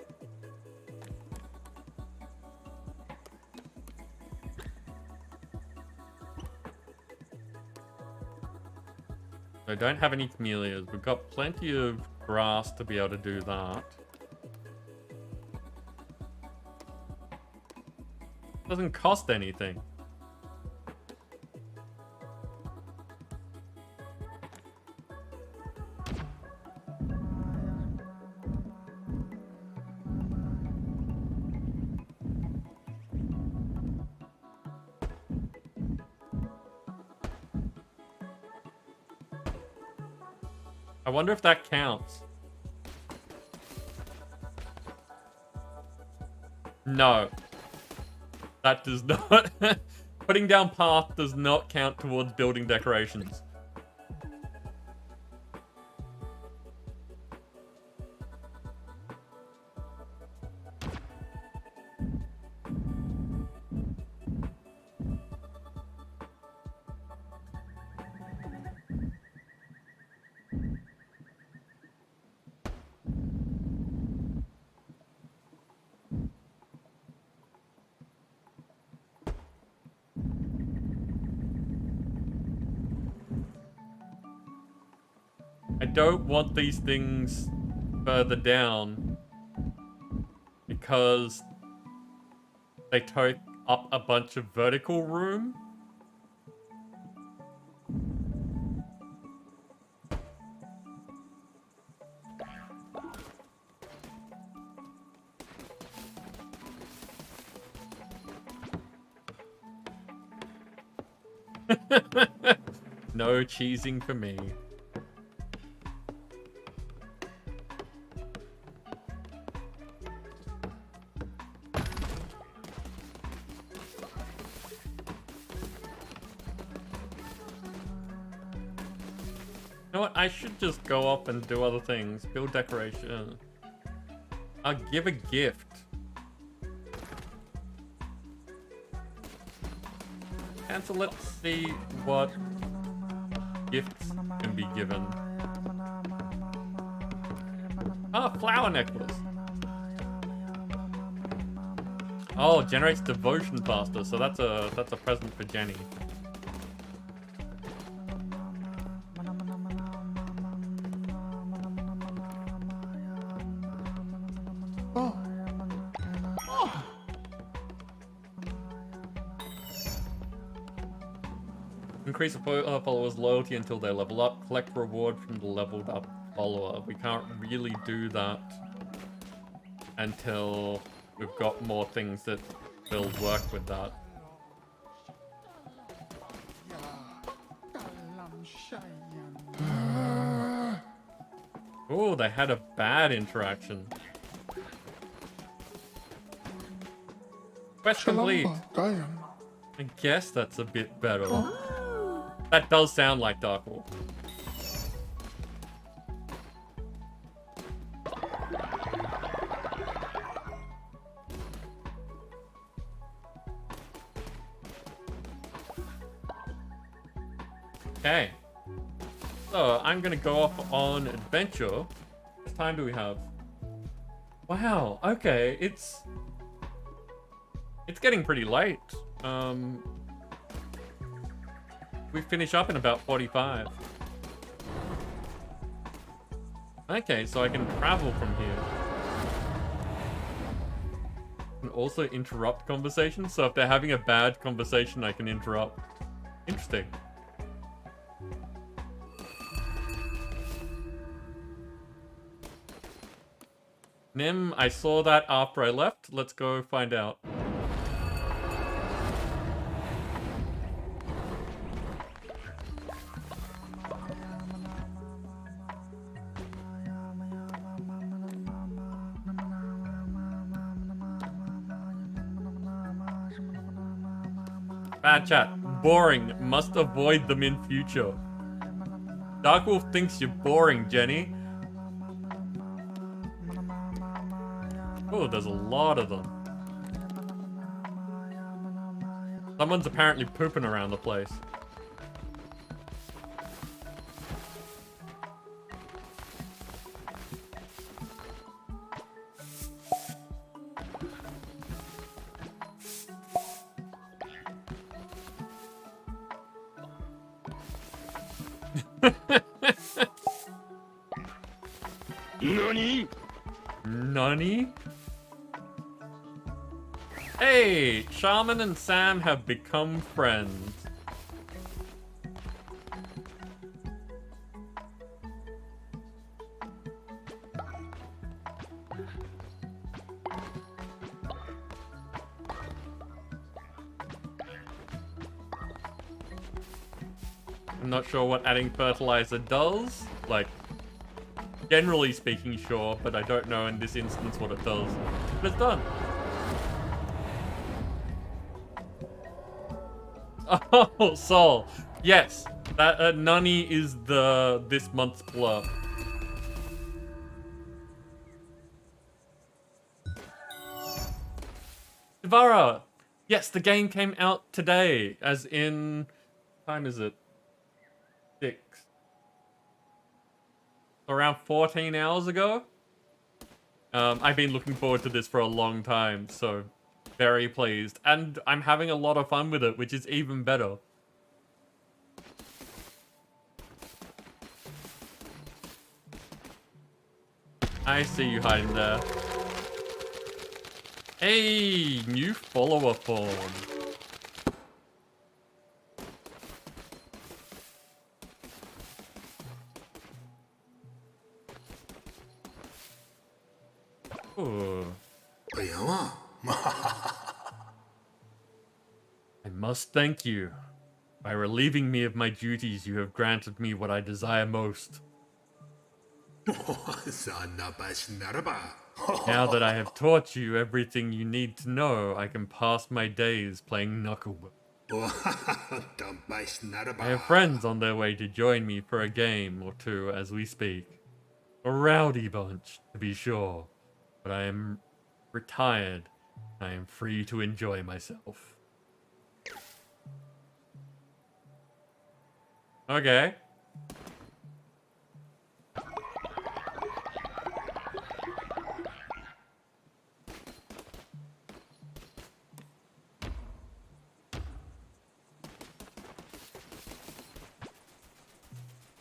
I don't have any camellias. We've got plenty of grass to be able to do that. Doesn't cost anything. I wonder if that counts. No. That does not. Putting down path does not count towards building decorations. I don't want these things further down because they take up a bunch of vertical room. No cheesing for me. You know what? I should just go off and do other things. Build decoration. I'll give a gift. And so let's see what gifts can be given. Oh, flower necklace. Oh, generates devotion faster, so that's a present for Jenny. Increase a follower's loyalty until they level up. Collect reward from the leveled up follower. We can't really do that until we've got more things that will work with that. Oh, they had a bad interaction. Quest complete. I guess that's a bit better. That does sound like Dark Wolf. Okay. So, I'm gonna go off on adventure. How much time do we have? Wow, okay, it's getting pretty late. We finish up in about 45. Okay, so I can travel from here. And also interrupt conversations, so if they're having a bad conversation, I can interrupt. Interesting. Nim, I saw that after I left. Let's go find out. Bad chat. Boring. Must avoid them in future. Dark Wolf thinks you're boring, Jenny. Oh, there's a lot of them. Someone's apparently pooping around the place. Nani? Nani? Hey, Shaman and Sam have become friends. I'm not sure what adding fertilizer does. Like, generally speaking, sure, but I don't know in this instance what it does. But it's done. Oh, Sol. Yes, that Nani is this month's blur. Ivara. Yes, the game came out today, as in, what time is it? 6. Around 14 hours ago. I've been looking forward to this for a long time, so very pleased. And I'm having a lot of fun with it, which is even better. I see you hiding there. Hey, new follower form. Ooh. I must thank you. By relieving me of my duties, you have granted me what I desire most. Now that I have taught you everything you need to know, I can pass my days playing knucklebutt. I have friends on their way to join me for a game or two as we speak. A rowdy bunch, to be sure. But I am retired. I am free to enjoy myself. Okay.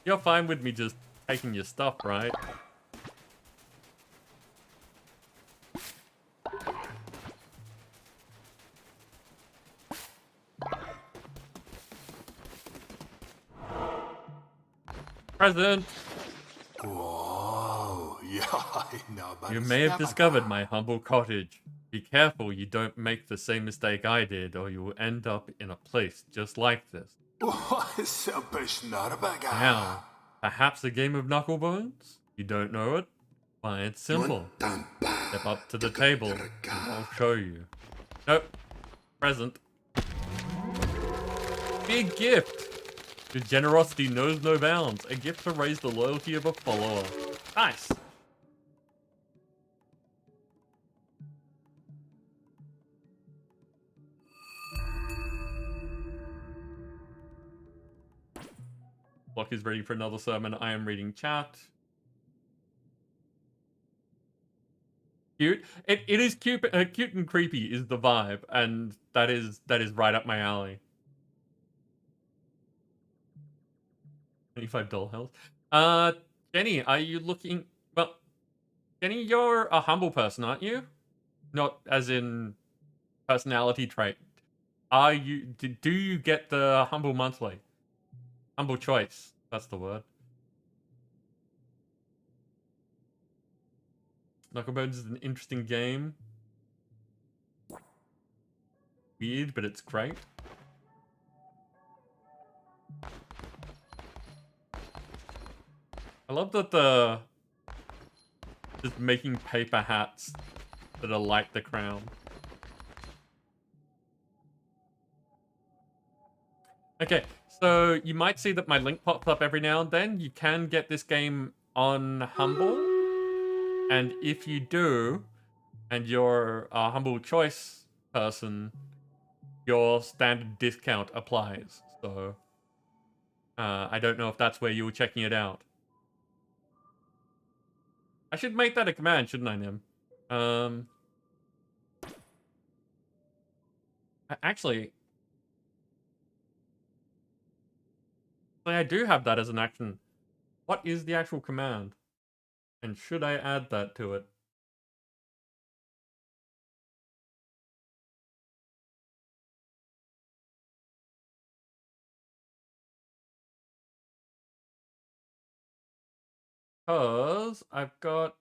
You're fine with me just taking your stuff, right? Present! Whoa, yeah, now You may have discovered my humble cottage. Be careful you don't make the same mistake I did, or you will end up in a place just like this. Now, perhaps a game of knucklebones? You don't know it? Why, it's simple. Step up to the table, and I'll show you. Nope. Present. Big gift! Your generosity knows no bounds. A gift to raise the loyalty of a follower. Nice! Block is ready for another sermon. I am reading chat. Cute. It is cute. Cute and creepy is the vibe, and that is right up my alley. $25 health. Jenny, are you looking? Well, Jenny, you're a humble person, aren't you? Not as in personality trait. Are you? Do you get the humble monthly? Humble choice. That's the word. Knucklebones is an interesting game. Weird, but it's great. I love that the just making paper hats that are like the crown. Okay, so you might see that my link pops up every now and then. You can get this game on Humble, and if you do, and you're a Humble Choice person, your standard discount applies. So I don't know if that's where you were checking it out. I should make that a command, shouldn't I, Nim? Actually, I do have that as an action. What is the actual command? And should I add that to it? Because I've got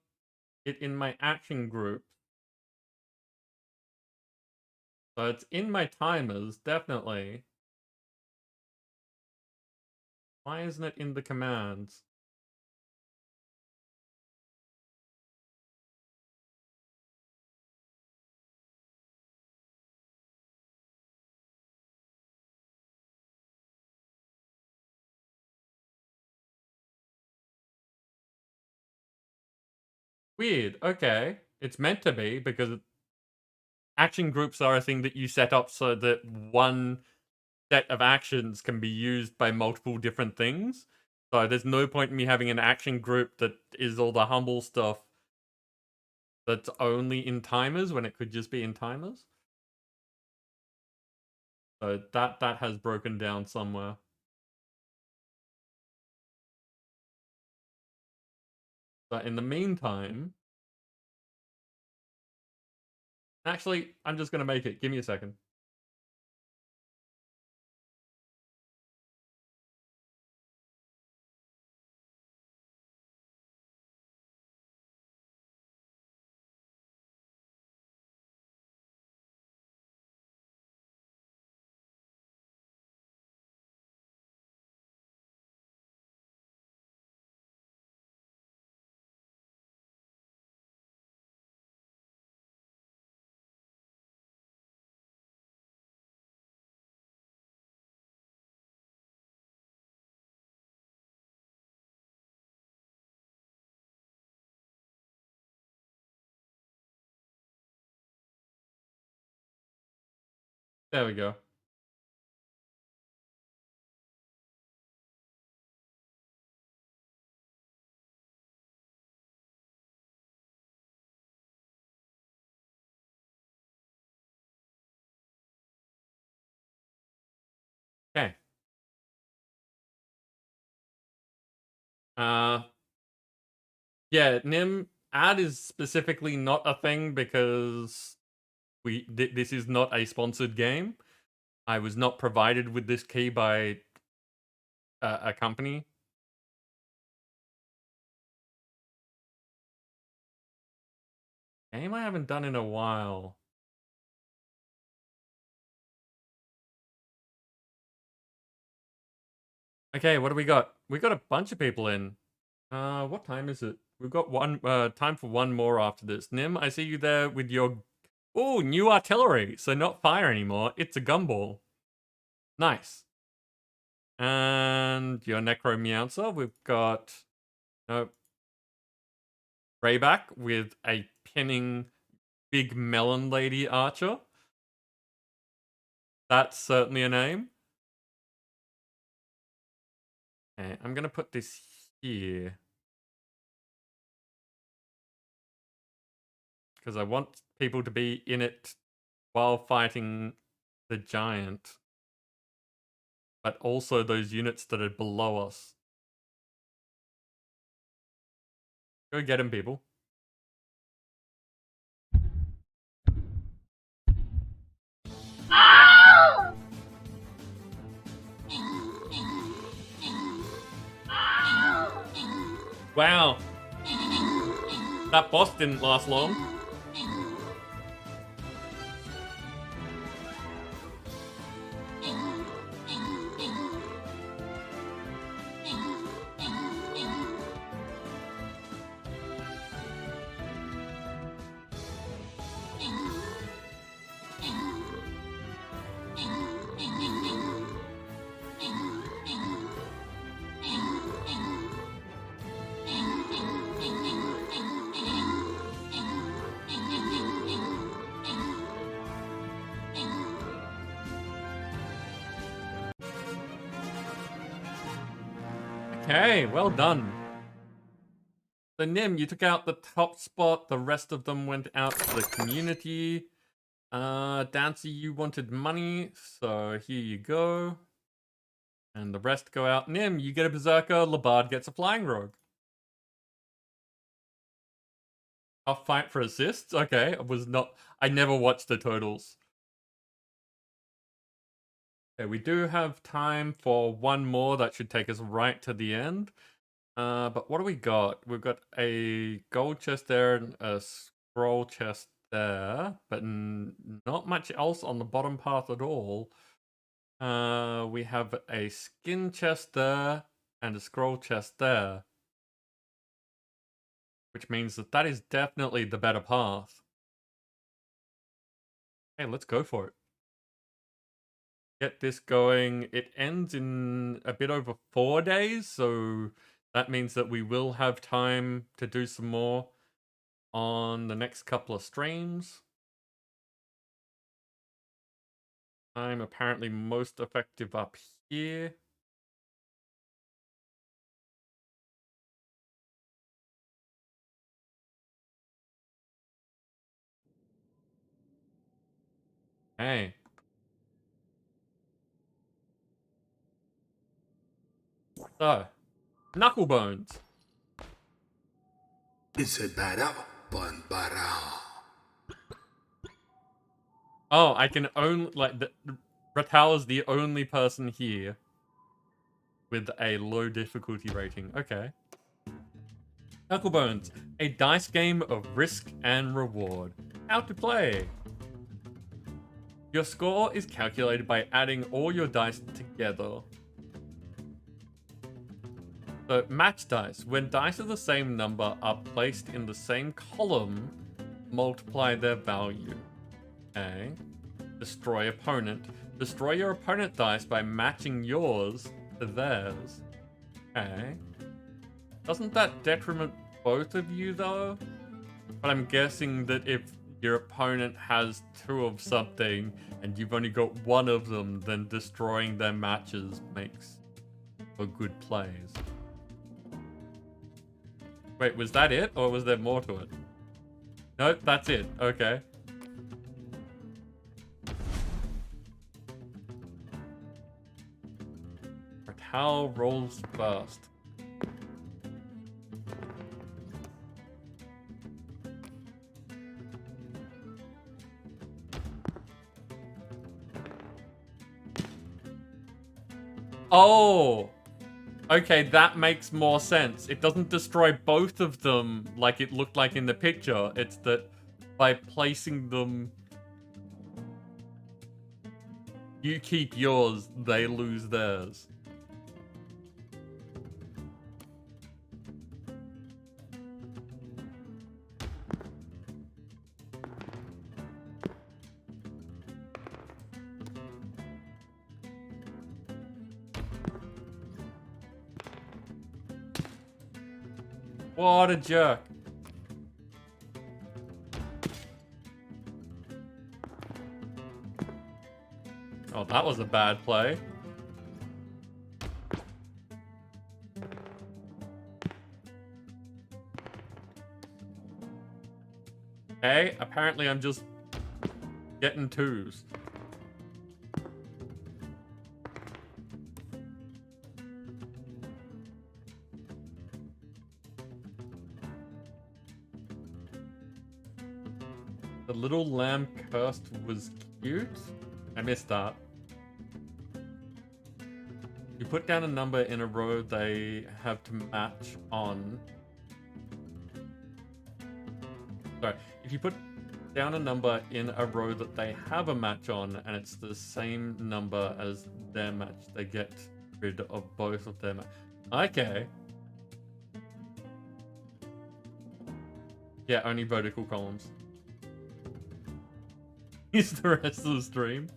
it in my action group. So it's in my timers, definitely. Why isn't it in the commands? Weird, okay. It's meant to be, because action groups are a thing that you set up so that one set of actions can be used by multiple different things. So there's no point in me having an action group that is all the humble stuff that's only in timers when it could just be in timers. So that has broken down somewhere. But in the meantime, actually, I'm just gonna make it. Give me a second. There we go. Okay. Yeah, Nim, ad is specifically not a thing because this is not a sponsored game. I was not provided with this key by a company. Game I haven't done in a while. Okay, what do we got? We got a bunch of people in. What time is it? We've got time for one more after this. Nim, I see you there with your... Oh, new artillery. So not fire anymore. It's a gumball. Nice. And your Necro Meowser. We've got... Nope. Rayback with a pinning big melon lady archer. That's certainly a name. Okay, I'm going to put this here. Because I want people to be in it while fighting the giant. But also those units that are below us. Go get him, people. Wow. That boss didn't last long. Okay, well done. So Nim, you took out the top spot. The rest of them went out to the community. Dancy, you wanted money, so here you go. And the rest go out. Nim, you get a Berserker. Labard gets a Flying Rogue. I'll fight for assists? Okay, I never watched the totals. Okay, we do have time for one more. That should take us right to the end. But what do we got? We've got a gold chest there and a scroll chest there, but not much else on the bottom path at all. We have a skin chest there and a scroll chest there, which means that is definitely the better path. Hey, let's go for it. Get this going. It ends in a bit over 4 days, so that means that we will have time to do some more on the next couple of streams. I'm apparently most effective up here. Hey. So, Knucklebones. It's a bad bun barao. Oh, I can only Ratal is the only person here with a low difficulty rating. Okay. Knucklebones, a dice game of risk and reward. How to play. Your score is calculated by adding all your dice together. So, match dice. When dice of the same number are placed in the same column, multiply their value. Okay. Destroy opponent. Destroy your opponent dice by matching yours to theirs. Okay. Doesn't that detriment both of you, though? But I'm guessing that if your opponent has 2 of something and you've only got 1 of them, then destroying their matches makes for good plays. Wait, was that it? Or was there more to it? Nope, that's it. Okay. Ratal rolls first. Oh! Okay, that makes more sense. It doesn't destroy both of them like it looked like in the picture. It's that by placing them. You keep yours, they lose theirs. What a jerk. Oh, that was a bad play. Okay, apparently I'm just getting twos. The little lamb cursed was cute. I missed that. You put down a number in a row they have to match on. Sorry, if you put down a number in a row that they have a match on and it's the same number as their match, they get rid of both of them. Okay. Yeah, only vertical columns. Use the rest of the stream.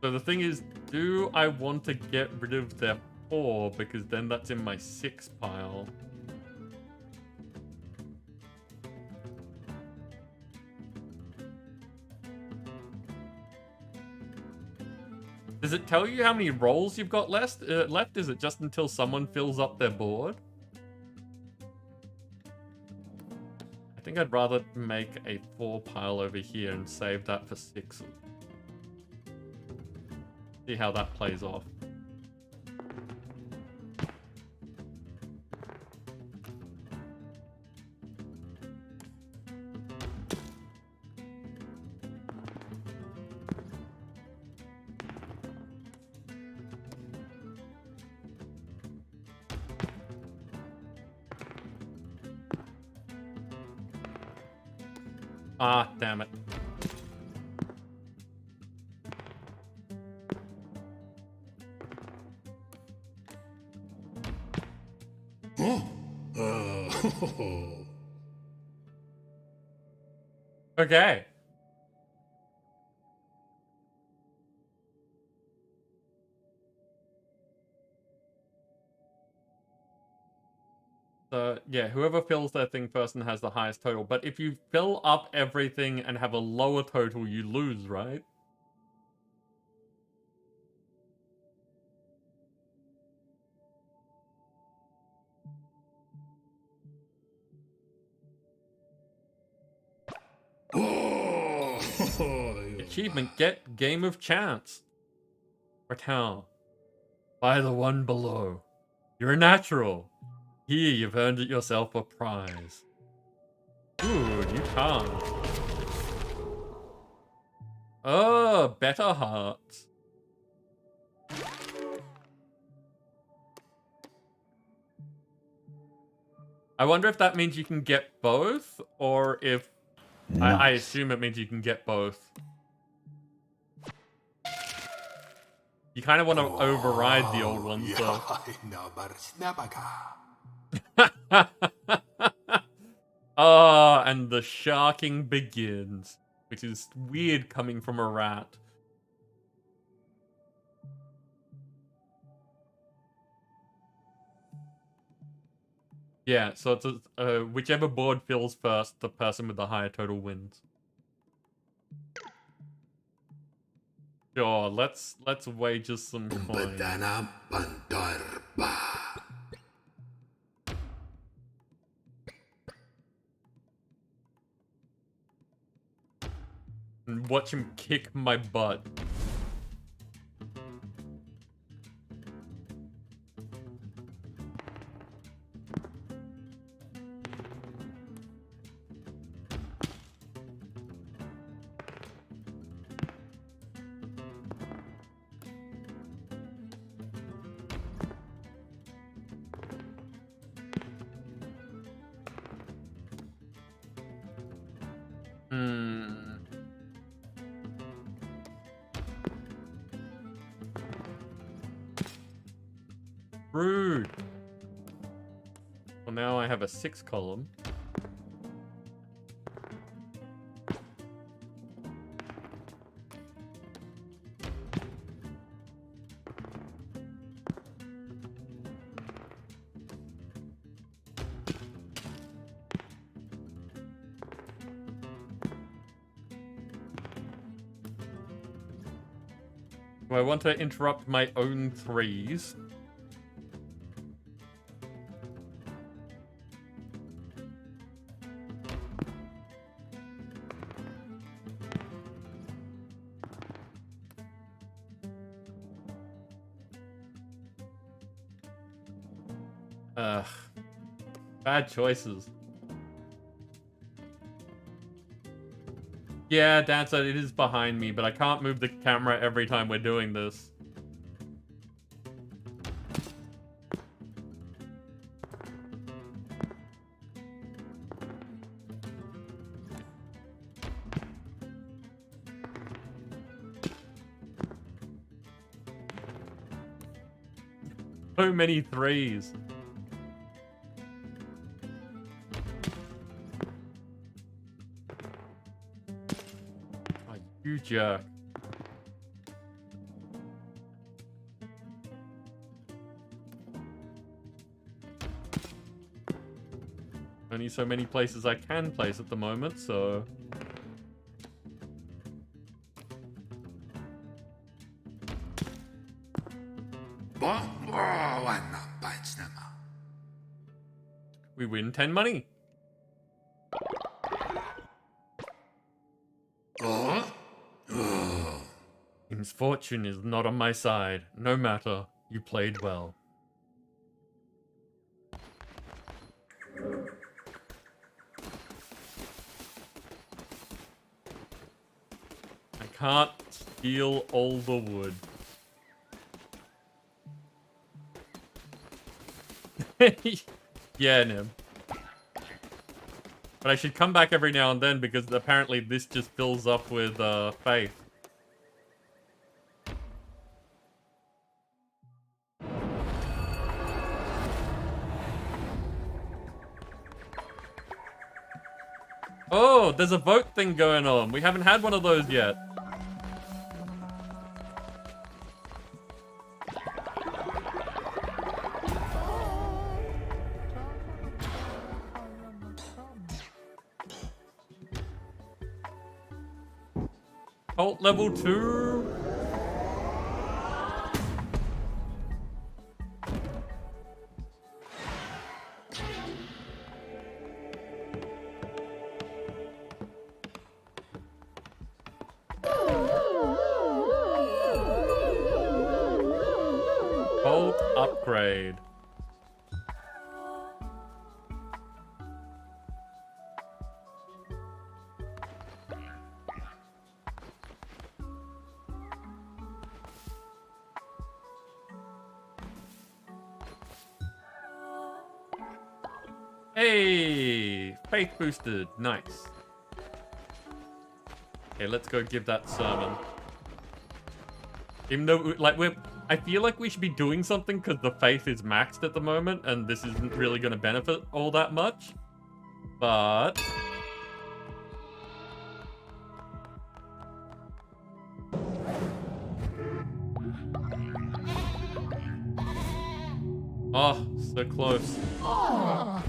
So the thing is, do I want to get rid of their 4? Because then that's in my 6 pile. Does it tell you how many rolls you've got left? Is it just until someone fills up their board? I think I'd rather make a 4 pile over here and save that for 6. See how that plays off. Ah, damn it. Okay. So, yeah, whoever fills their thing first and has the highest total. But if you fill up everything and have a lower total, you lose, right? Achievement, get Game of Chance. Ratel. By the one below. You're a natural. Here, you've earned it yourself a prize. Ooh, you can't. Oh, better hearts. I wonder if that means you can get both, or if... Nice. I assume it means you can get both. You kind of want to override the old ones, though. Ah, and the sharking begins, which is weird coming from a rat. Yeah, so it's whichever board fills first, the person with the higher total wins. Sure, let's wager some coins. And watch him kick my butt. Rude. Well, now I have a 6 column. Do I want to interrupt my own 3s? Ugh. Bad choices. Yeah, Dad said it is behind me, but I can't move the camera every time we're doing this. So many 3s. Oh, you jerk. Only so many places I can place at the moment, so... We win 10 money. Team's fortune is not on my side. No matter. You played well. I can't steal all the wood. Yeah, Nim. But I should come back every now and then because apparently this just fills up with faith. Oh, there's a vote thing going on. We haven't had one of those yet. Cult level 2. Cult upgrade. Hey, faith boosted, nice. Okay, let's go give that sermon. Even though, like, I feel like we should be doing something because the faith is maxed at the moment, and this isn't really going to benefit all that much. But... oh, so close. Oh.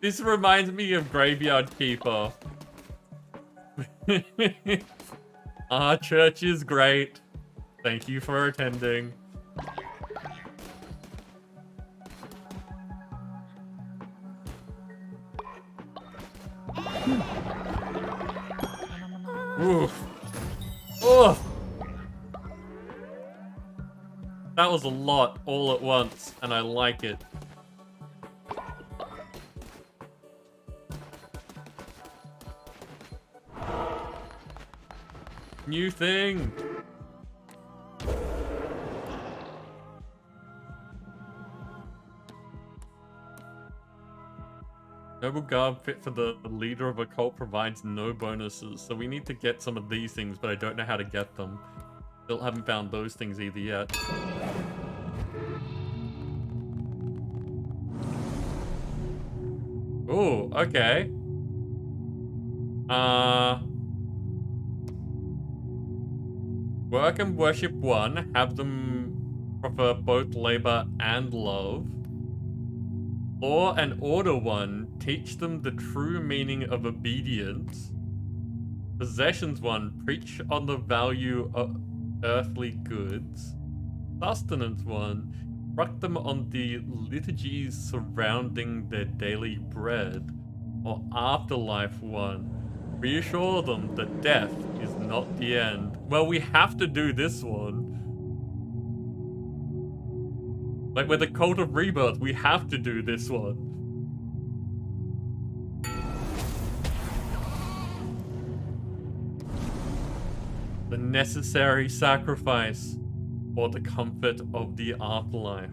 This reminds me of Graveyard Keeper. Our church is great. Thank you for attending. Oof. Oof. That was a lot all at once, and I like it. New thing. Noble garb fit for the leader of a cult provides no bonuses, so we need to get some of these things, but I don't know how to get them. Still haven't found those things either yet. Oh, okay. Work and worship one, have them prefer both labor and love. Law and order one, teach them the true meaning of obedience. Possessions one, preach on the value of earthly goods. Sustenance one, instruct them on the liturgies surrounding their daily bread. Or afterlife one, reassure them that death is not the end. Well, we have to do this one. Like, with the Cult of Rebirth, we have to do this one. The necessary sacrifice for the comfort of the afterlife.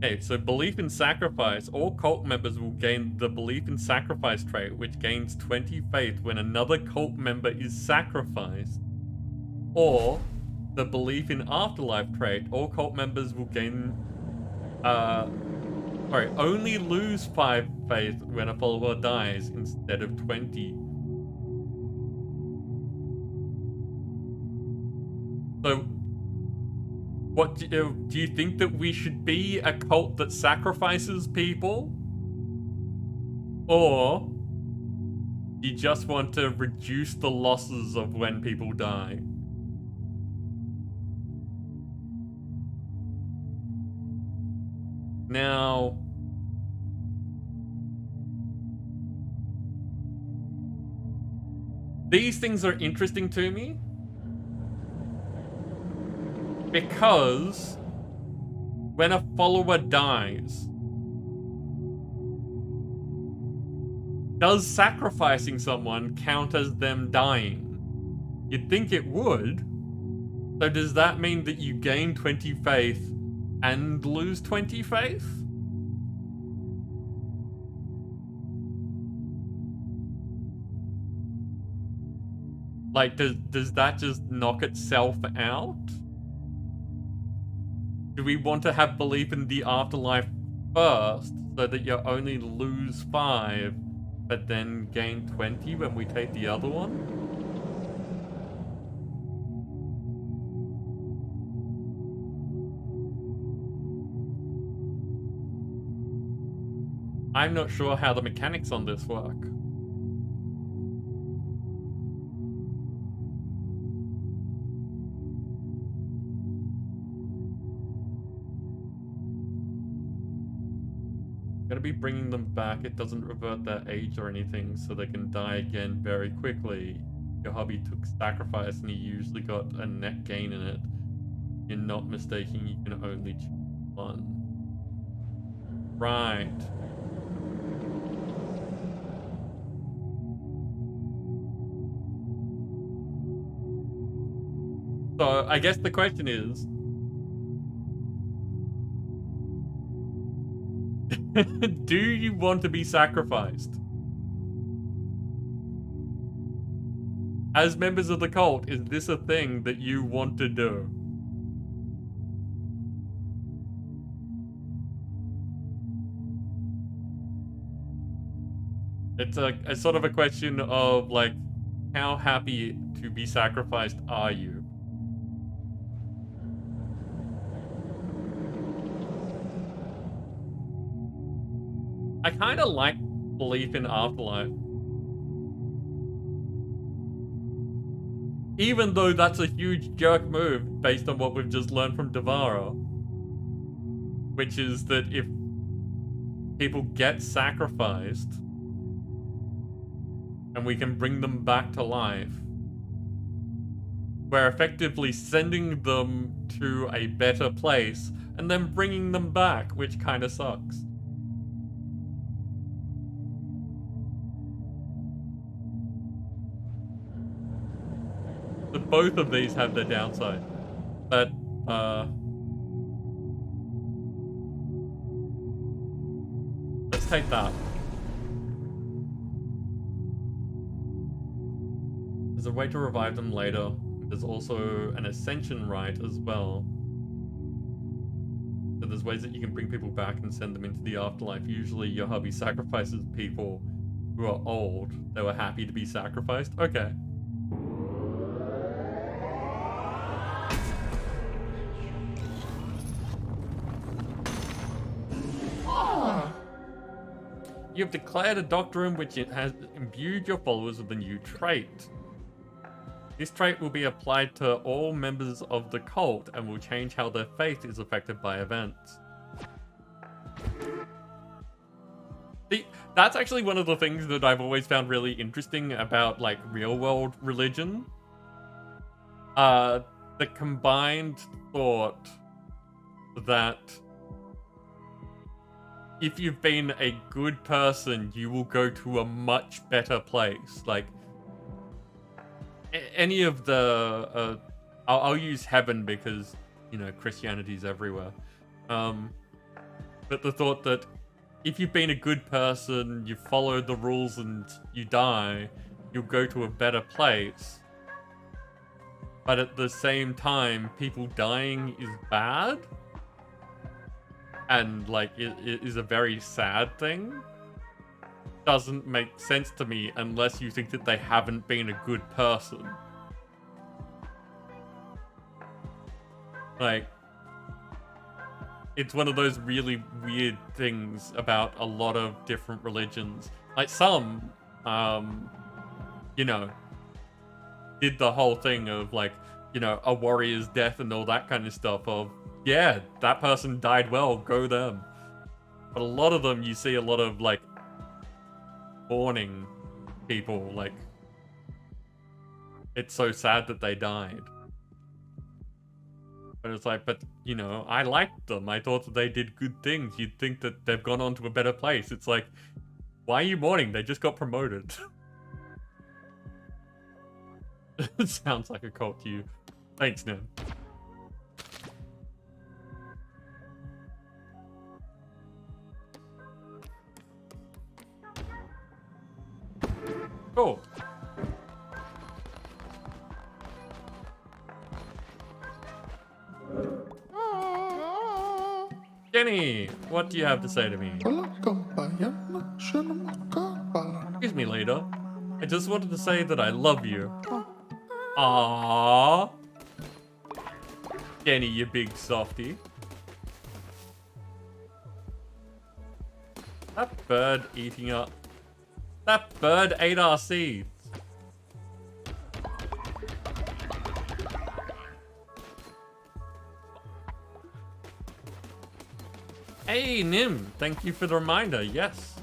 Okay, so belief in sacrifice. All cult members will gain the belief in sacrifice trait, which gains 20 faith when another cult member is sacrificed. Or the belief in afterlife trait. All cult members will gain... only lose 5 faith when a follower dies instead of 20. So, what do you think that we should be a cult that sacrifices people? Or do you just want to reduce the losses of when people die? Now, these things are interesting to me because when a follower dies, does sacrificing someone count as them dying? You'd think it would. So does that mean that you gain 20 faith and lose 20 faith? Like, does that just knock itself out? Do we want to have belief in the afterlife first, so that you only lose 5, but then gain 20 when we take the other one? I'm not sure how the mechanics on this work. Gonna be bringing them back. It doesn't revert their age or anything, so they can die again very quickly. Your hubby took sacrifice and he usually got a net gain in it. You're not mistaken, you can only choose one. Right. So, I guess the question is... do you want to be sacrificed? As members of the cult, is this a thing that you want to do? It's a sort of a question of, like, how happy to be sacrificed are you? I kind of like belief in afterlife. Even though that's a huge jerk move based on what we've just learned from Devara. Which is that if people get sacrificed and we can bring them back to life, we're effectively sending them to a better place and then bringing them back, which kind of sucks. So both of these have their downside. But, let's take that. There's a way to revive them later. There's also an ascension rite as well. So there's ways that you can bring people back and send them into the afterlife. Usually your hubby sacrifices people who are old. They were happy to be sacrificed. Okay. You have declared a doctrine which it has imbued your followers with a new trait. This trait will be applied to all members of the cult and will change how their faith is affected by events. See, that's actually one of the things that I've always found really interesting about, like, real-world religion. The combined thought that if you've been a good person, you will go to a much better place. Like, any of the... I'll use heaven because, you know, Christianity's everywhere. But the thought that if you've been a good person, you followed the rules and you die, you'll go to a better place. But at the same time, people dying is bad. And, like, it is a very sad thing. Doesn't make sense to me unless you think that they haven't been a good person. Like, it's one of those really weird things about a lot of different religions. Like, some, you know, did the whole thing of, like, you know, a warrior's death and all that kind of stuff of, yeah, that person died well, go them. But a lot of them, you see a lot of, like, mourning people, like, it's so sad that they died. But it's like, but, you know, I liked them. I thought that they did good things. You'd think that they've gone on to a better place. It's like, why are you mourning? They just got promoted. It sounds like a cult to you. Thanks, Nim. Cool. Jenny, what do you have to say to me? Excuse me, leader. I just wanted to say that I love you. Aww. Jenny, you big softy. That bird eating up. That bird ate our seeds. Hey, Nim, thank you for the reminder. Yes.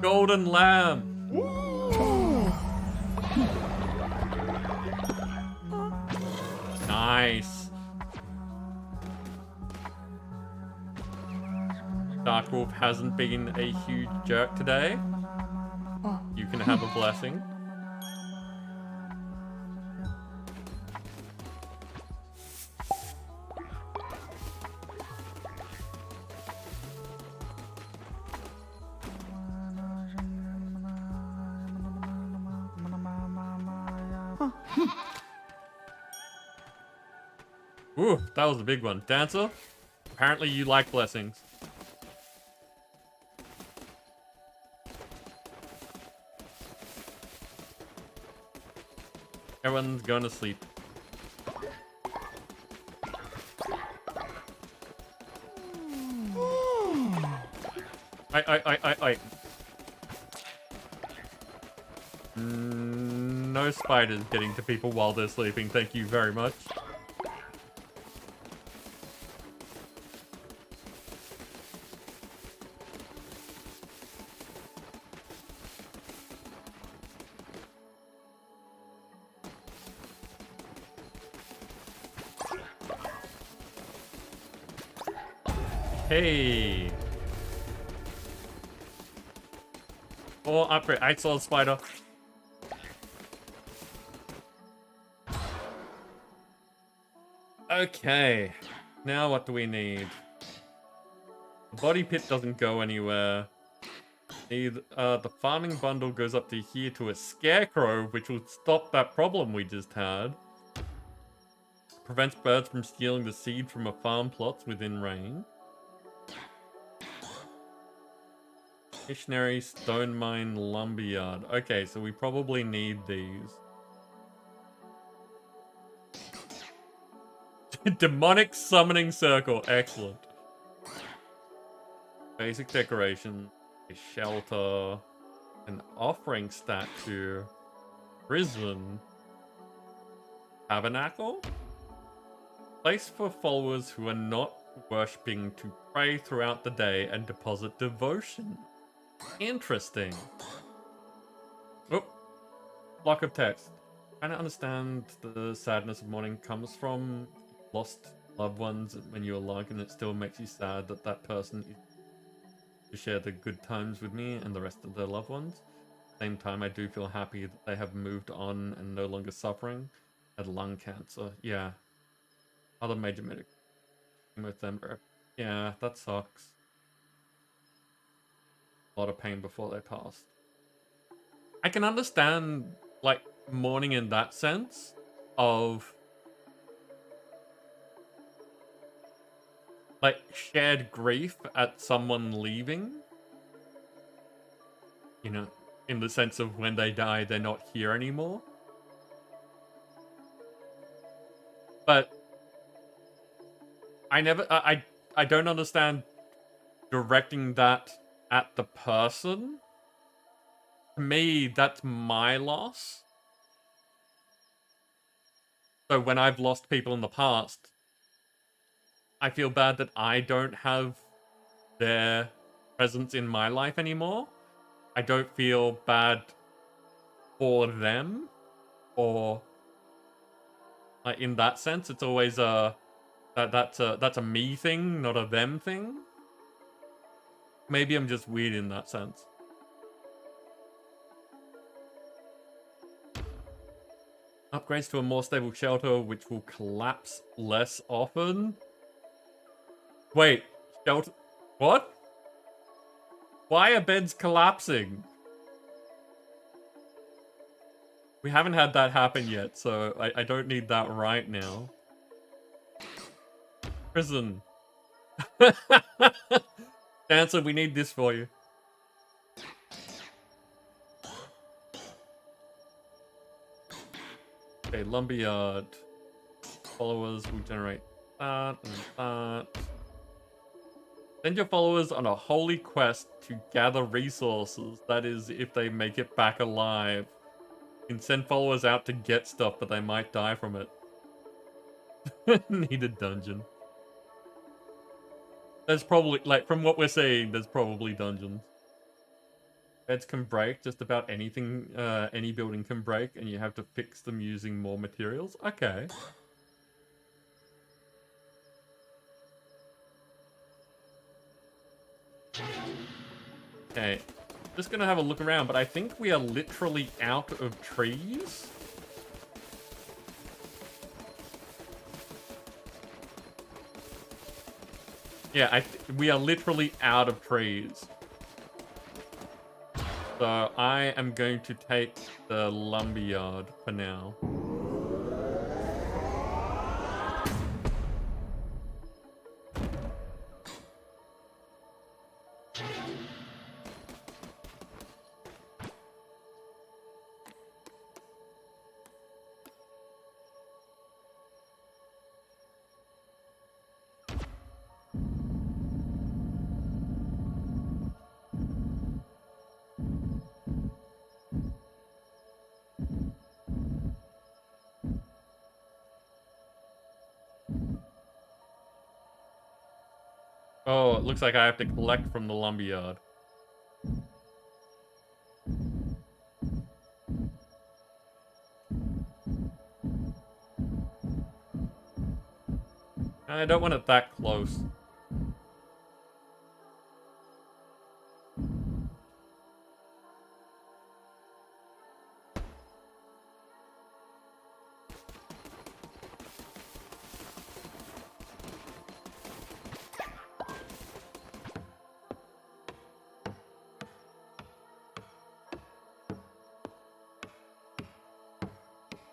Golden lamb. Nice. Darkwolf hasn't been a huge jerk today. You can have a blessing. Ooh, that was a big one. Dancer, apparently you like blessings. Everyone's going to sleep. I. No spiders getting to people while they're sleeping. Thank you very much. Hey. Oh, upgrade. I saw a spider. Okay. Now what do we need? The body pit doesn't go anywhere. The farming bundle goes up to here to a scarecrow, which will stop that problem we just had. Prevents birds from stealing the seed from a farm plots within range. Missionary, stone mine, lumberyard. Okay, so we probably need these. Demonic summoning circle. Excellent. Basic decoration. A shelter. An offering statue. Prison. Tabernacle? Place for followers who are not worshipping to pray throughout the day and deposit devotion. Interesting. Oh, block of text. Trying to understand the sadness of mourning comes from lost loved ones when you're alive, and it still makes you sad that that person is to share the good times with me and the rest of their loved ones. At the same time, I do feel happy that they have moved on and no longer suffering. Had lung cancer. Yeah. Other major medical with them. Yeah, that sucks. A lot of pain before they passed. I can understand, like, mourning in that sense of, like, shared grief at someone leaving. You know, in the sense of when they die, they're not here anymore. But I don't understand directing that at the person. To me, that's my loss. So when I've lost people in the past, I feel bad that I don't have their presence in my life anymore. I don't feel bad for them, or like in that sense, it's always that's a me thing, not a them thing. Maybe I'm just weird in that sense. Upgrades to a more stable shelter, which will collapse less often. Wait, shelter? What? Why are beds collapsing? We haven't had that happen yet, so I don't need that right now. Prison. Dancer, we need this for you. Okay, lumberyard. Followers will generate that and that. Send your followers on a holy quest to gather resources. That is, if they make it back alive. You can send followers out to get stuff, but they might die from it. Need a dungeon. There's probably, like, from what we're seeing, there's probably dungeons. Beds can break, just about anything, any building can break, and you have to fix them using more materials. Okay. Okay. Just gonna have a look around, but I think we are literally out of trees. Yeah, we are literally out of trees. So I am going to take the lumberyard for now. Oh, it looks like I have to collect from the lumberyard. I don't want it that close.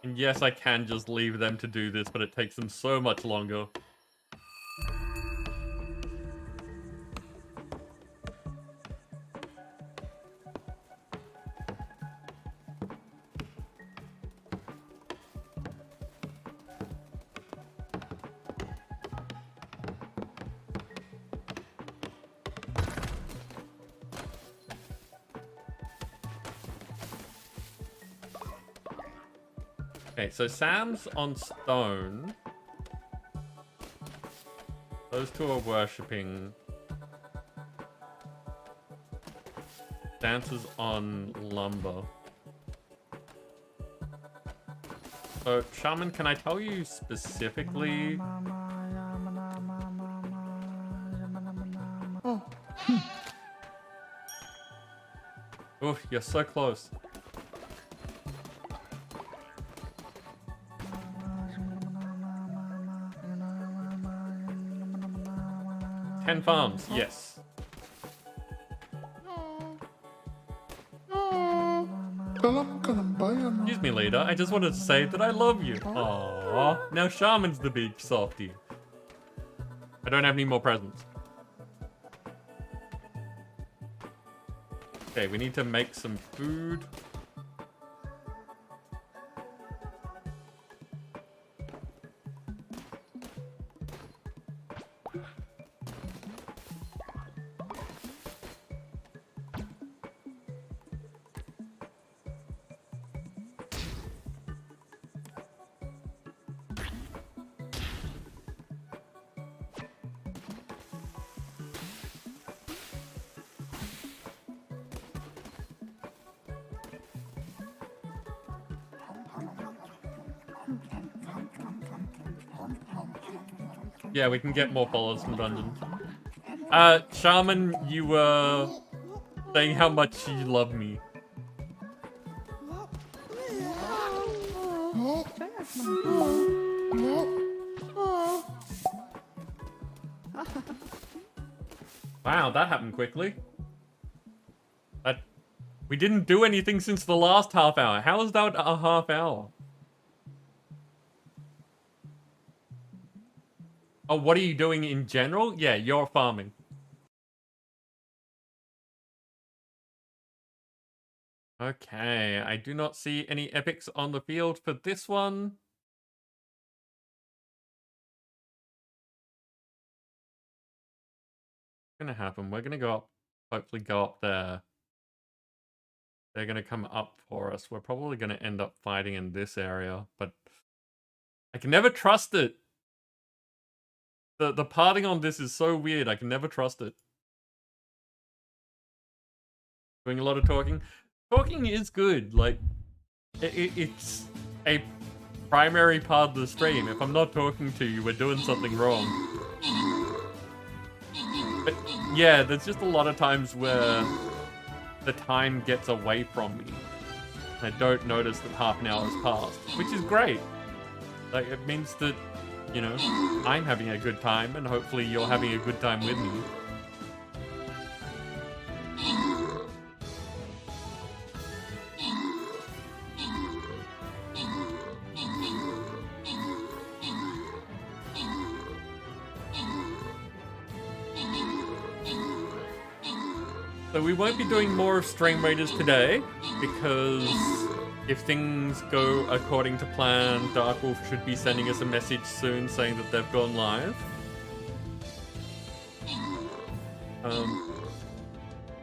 And yes, I can just leave them to do this, but it takes them so much longer. Okay, so Sam's on stone. Those two are worshipping. Dancer's on lumber. So, Shaman, can I tell you specifically? Oh, you're so close. Ten farms, yes. Excuse me, leader. I just wanted to say that I love you. Aww. Now Shaman's the big softie. I don't have any more presents. Okay, we need to make some food. Yeah, we can get more followers from dungeons. Shaman, you were saying how much you love me. Wow, that happened quickly. We didn't do anything since the last half hour. How is that a half hour? Oh, what are you doing in general? Yeah, you're farming. Okay, I do not see any epics on the field for this one. What's gonna happen? We're gonna go up, hopefully go up there. They're gonna come up for us. We're probably gonna end up fighting in this area, but I can never trust it. The parting on this is so weird. I can never trust it. Doing a lot of talking. Talking is good. Like, it's a primary part of the stream. If I'm not talking to you, we're doing something wrong. But yeah, there's just a lot of times where the time gets away from me. I don't notice that half an hour has passed, which is great. Like, it means that, you know, I'm having a good time, and hopefully you're having a good time with me. So we won't be doing more of Stream Raiders today, because if things go according to plan, Darkwolf should be sending us a message soon saying that they've gone live.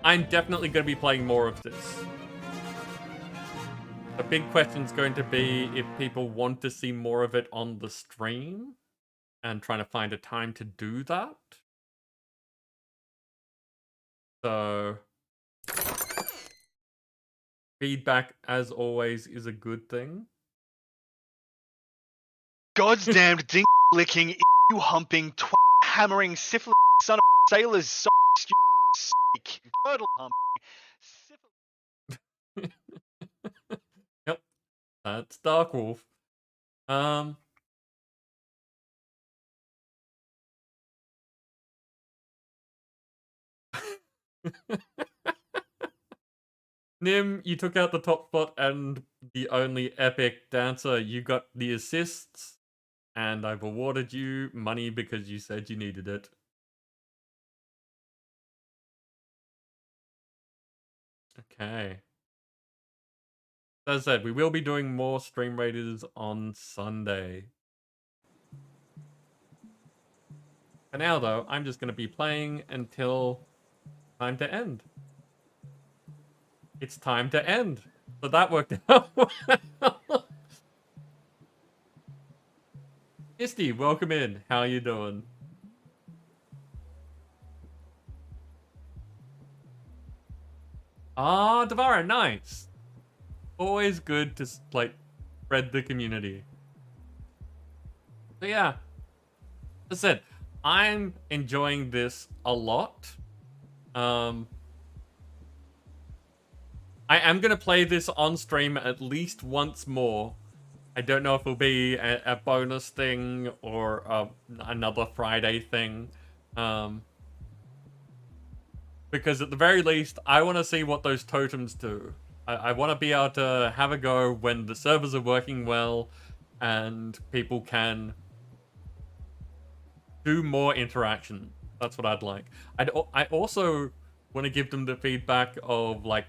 I'm definitely going to be playing more of this. The big question's going to be if people want to see more of it on the stream, and trying to find a time to do that. So feedback, as always, is a good thing. God's damned ding licking, you humping, hammering, syphilis, son of sailors, snake, turtle humping, Yep, that's Darkwolf. Nim, you took out the top spot and the only epic dancer. You got the assists, and I've awarded you money because you said you needed it. Okay. As I said, we will be doing more Stream Raiders on Sunday. For now, though, I'm just going to be playing until time to end. It's time to end. So that worked out well. Misty, welcome in. How you doing? Ah, Devara, nice. Always good to, like, spread the community. So yeah, as I said, I'm enjoying this a lot. I am going to play this on stream at least once more. I don't know if it'll be a bonus thing or another Friday thing. Because at the very least, I want to see what those totems do. I want to be able to have a go when the servers are working well and people can do more interaction. That's what I'd like. I also want to give them the feedback of, like,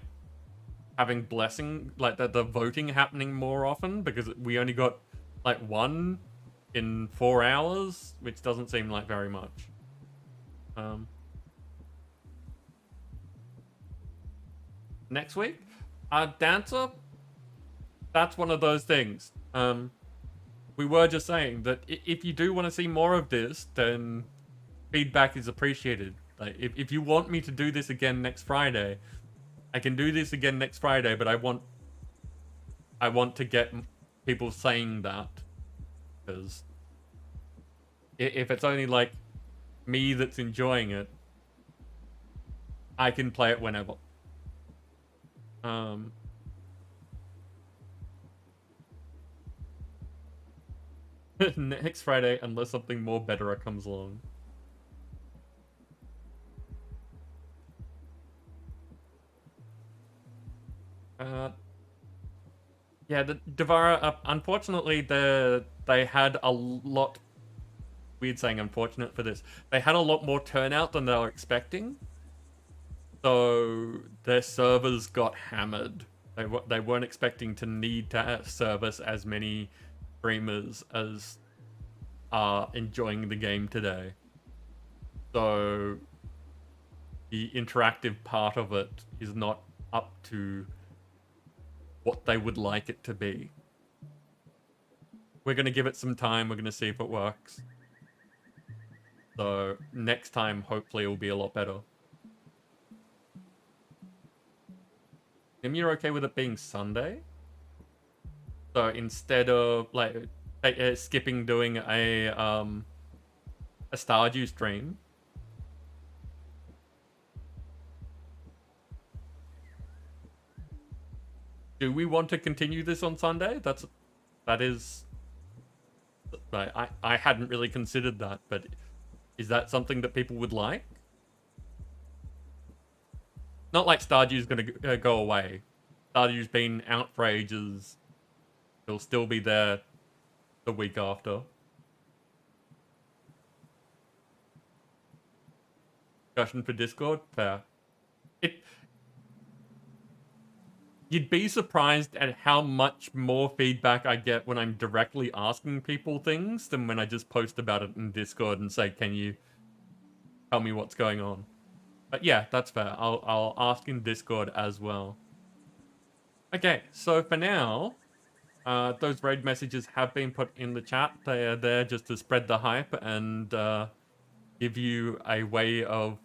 having blessing, like the voting happening more often, because we only got like one in 4 hours, which doesn't seem like very much. Next week, dancer, that's one of those things. We were just saying that if you do want to see more of this, then feedback is appreciated. Like, if you want me to do this again next Friday, I can do this again next Friday, but I want to get people saying that, because if it's only like me that's enjoying it, I can play it whenever. Next Friday, unless something more better comes along. Yeah, the Devara, unfortunately, they had a lot... Weird saying unfortunate for this. They had a lot more turnout than they were expecting. So their servers got hammered. They weren't expecting to need to service as many streamers as are enjoying the game today. So the interactive part of it is not up to what they would like it to be. We're going to give it some time. We're going to see if it works. So next time, hopefully, it will be a lot better. Tim, you're okay with it being Sunday? So instead of, like, skipping doing a Stardew stream, do we want to continue this on Sunday? That is... I hadn't really considered that, but is that something that people would like? Not like Stardew's going to go away. Stardew's been out for ages. He'll still be there the week after. Discussion for Discord? Fair. You'd be surprised at how much more feedback I get when I'm directly asking people things than when I just post about it in Discord and say, can you tell me what's going on? But yeah, that's fair. I'll ask in Discord as well. Okay, so for now, those raid messages have been put in the chat. They are there just to spread the hype and give you a way of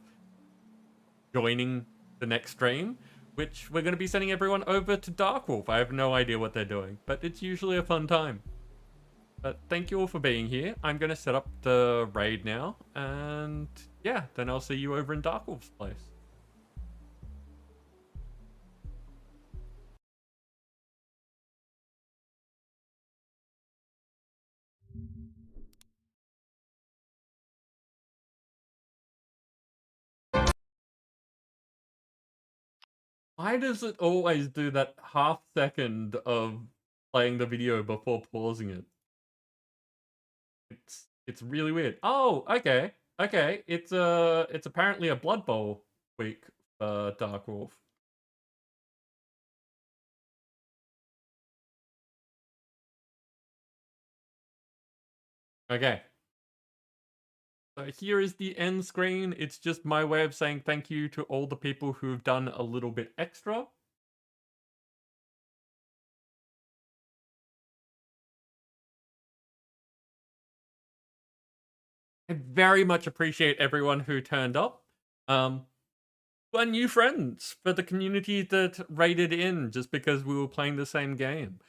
joining the next stream, which we're going to be sending everyone over to Dark Wolf. I have no idea what they're doing, but it's usually a fun time. But thank you all for being here. I'm going to set up the raid now, and yeah, then I'll see you over in Dark Wolf's place. Why does it always do that half second of playing the video before pausing it? It's really weird. Oh, okay. Okay. It's apparently a Blood Bowl week for Dark Wolf. Okay. So here is the end screen. It's just my way of saying thank you to all the people who've done a little bit extra. I very much appreciate everyone who turned up. We're new friends for the community that raided in just because we were playing the same game.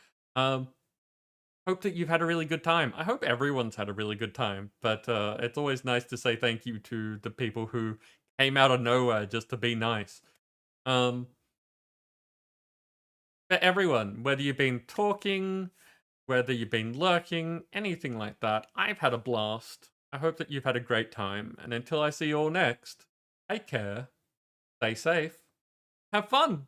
Hope that you've had a really good time. I hope everyone's had a really good time, but it's always nice to say thank you to the people who came out of nowhere just to be nice. For everyone, whether you've been talking, whether you've been lurking, anything like that, I've had a blast. I hope that you've had a great time, and until I see you all next, take care, stay safe, have fun!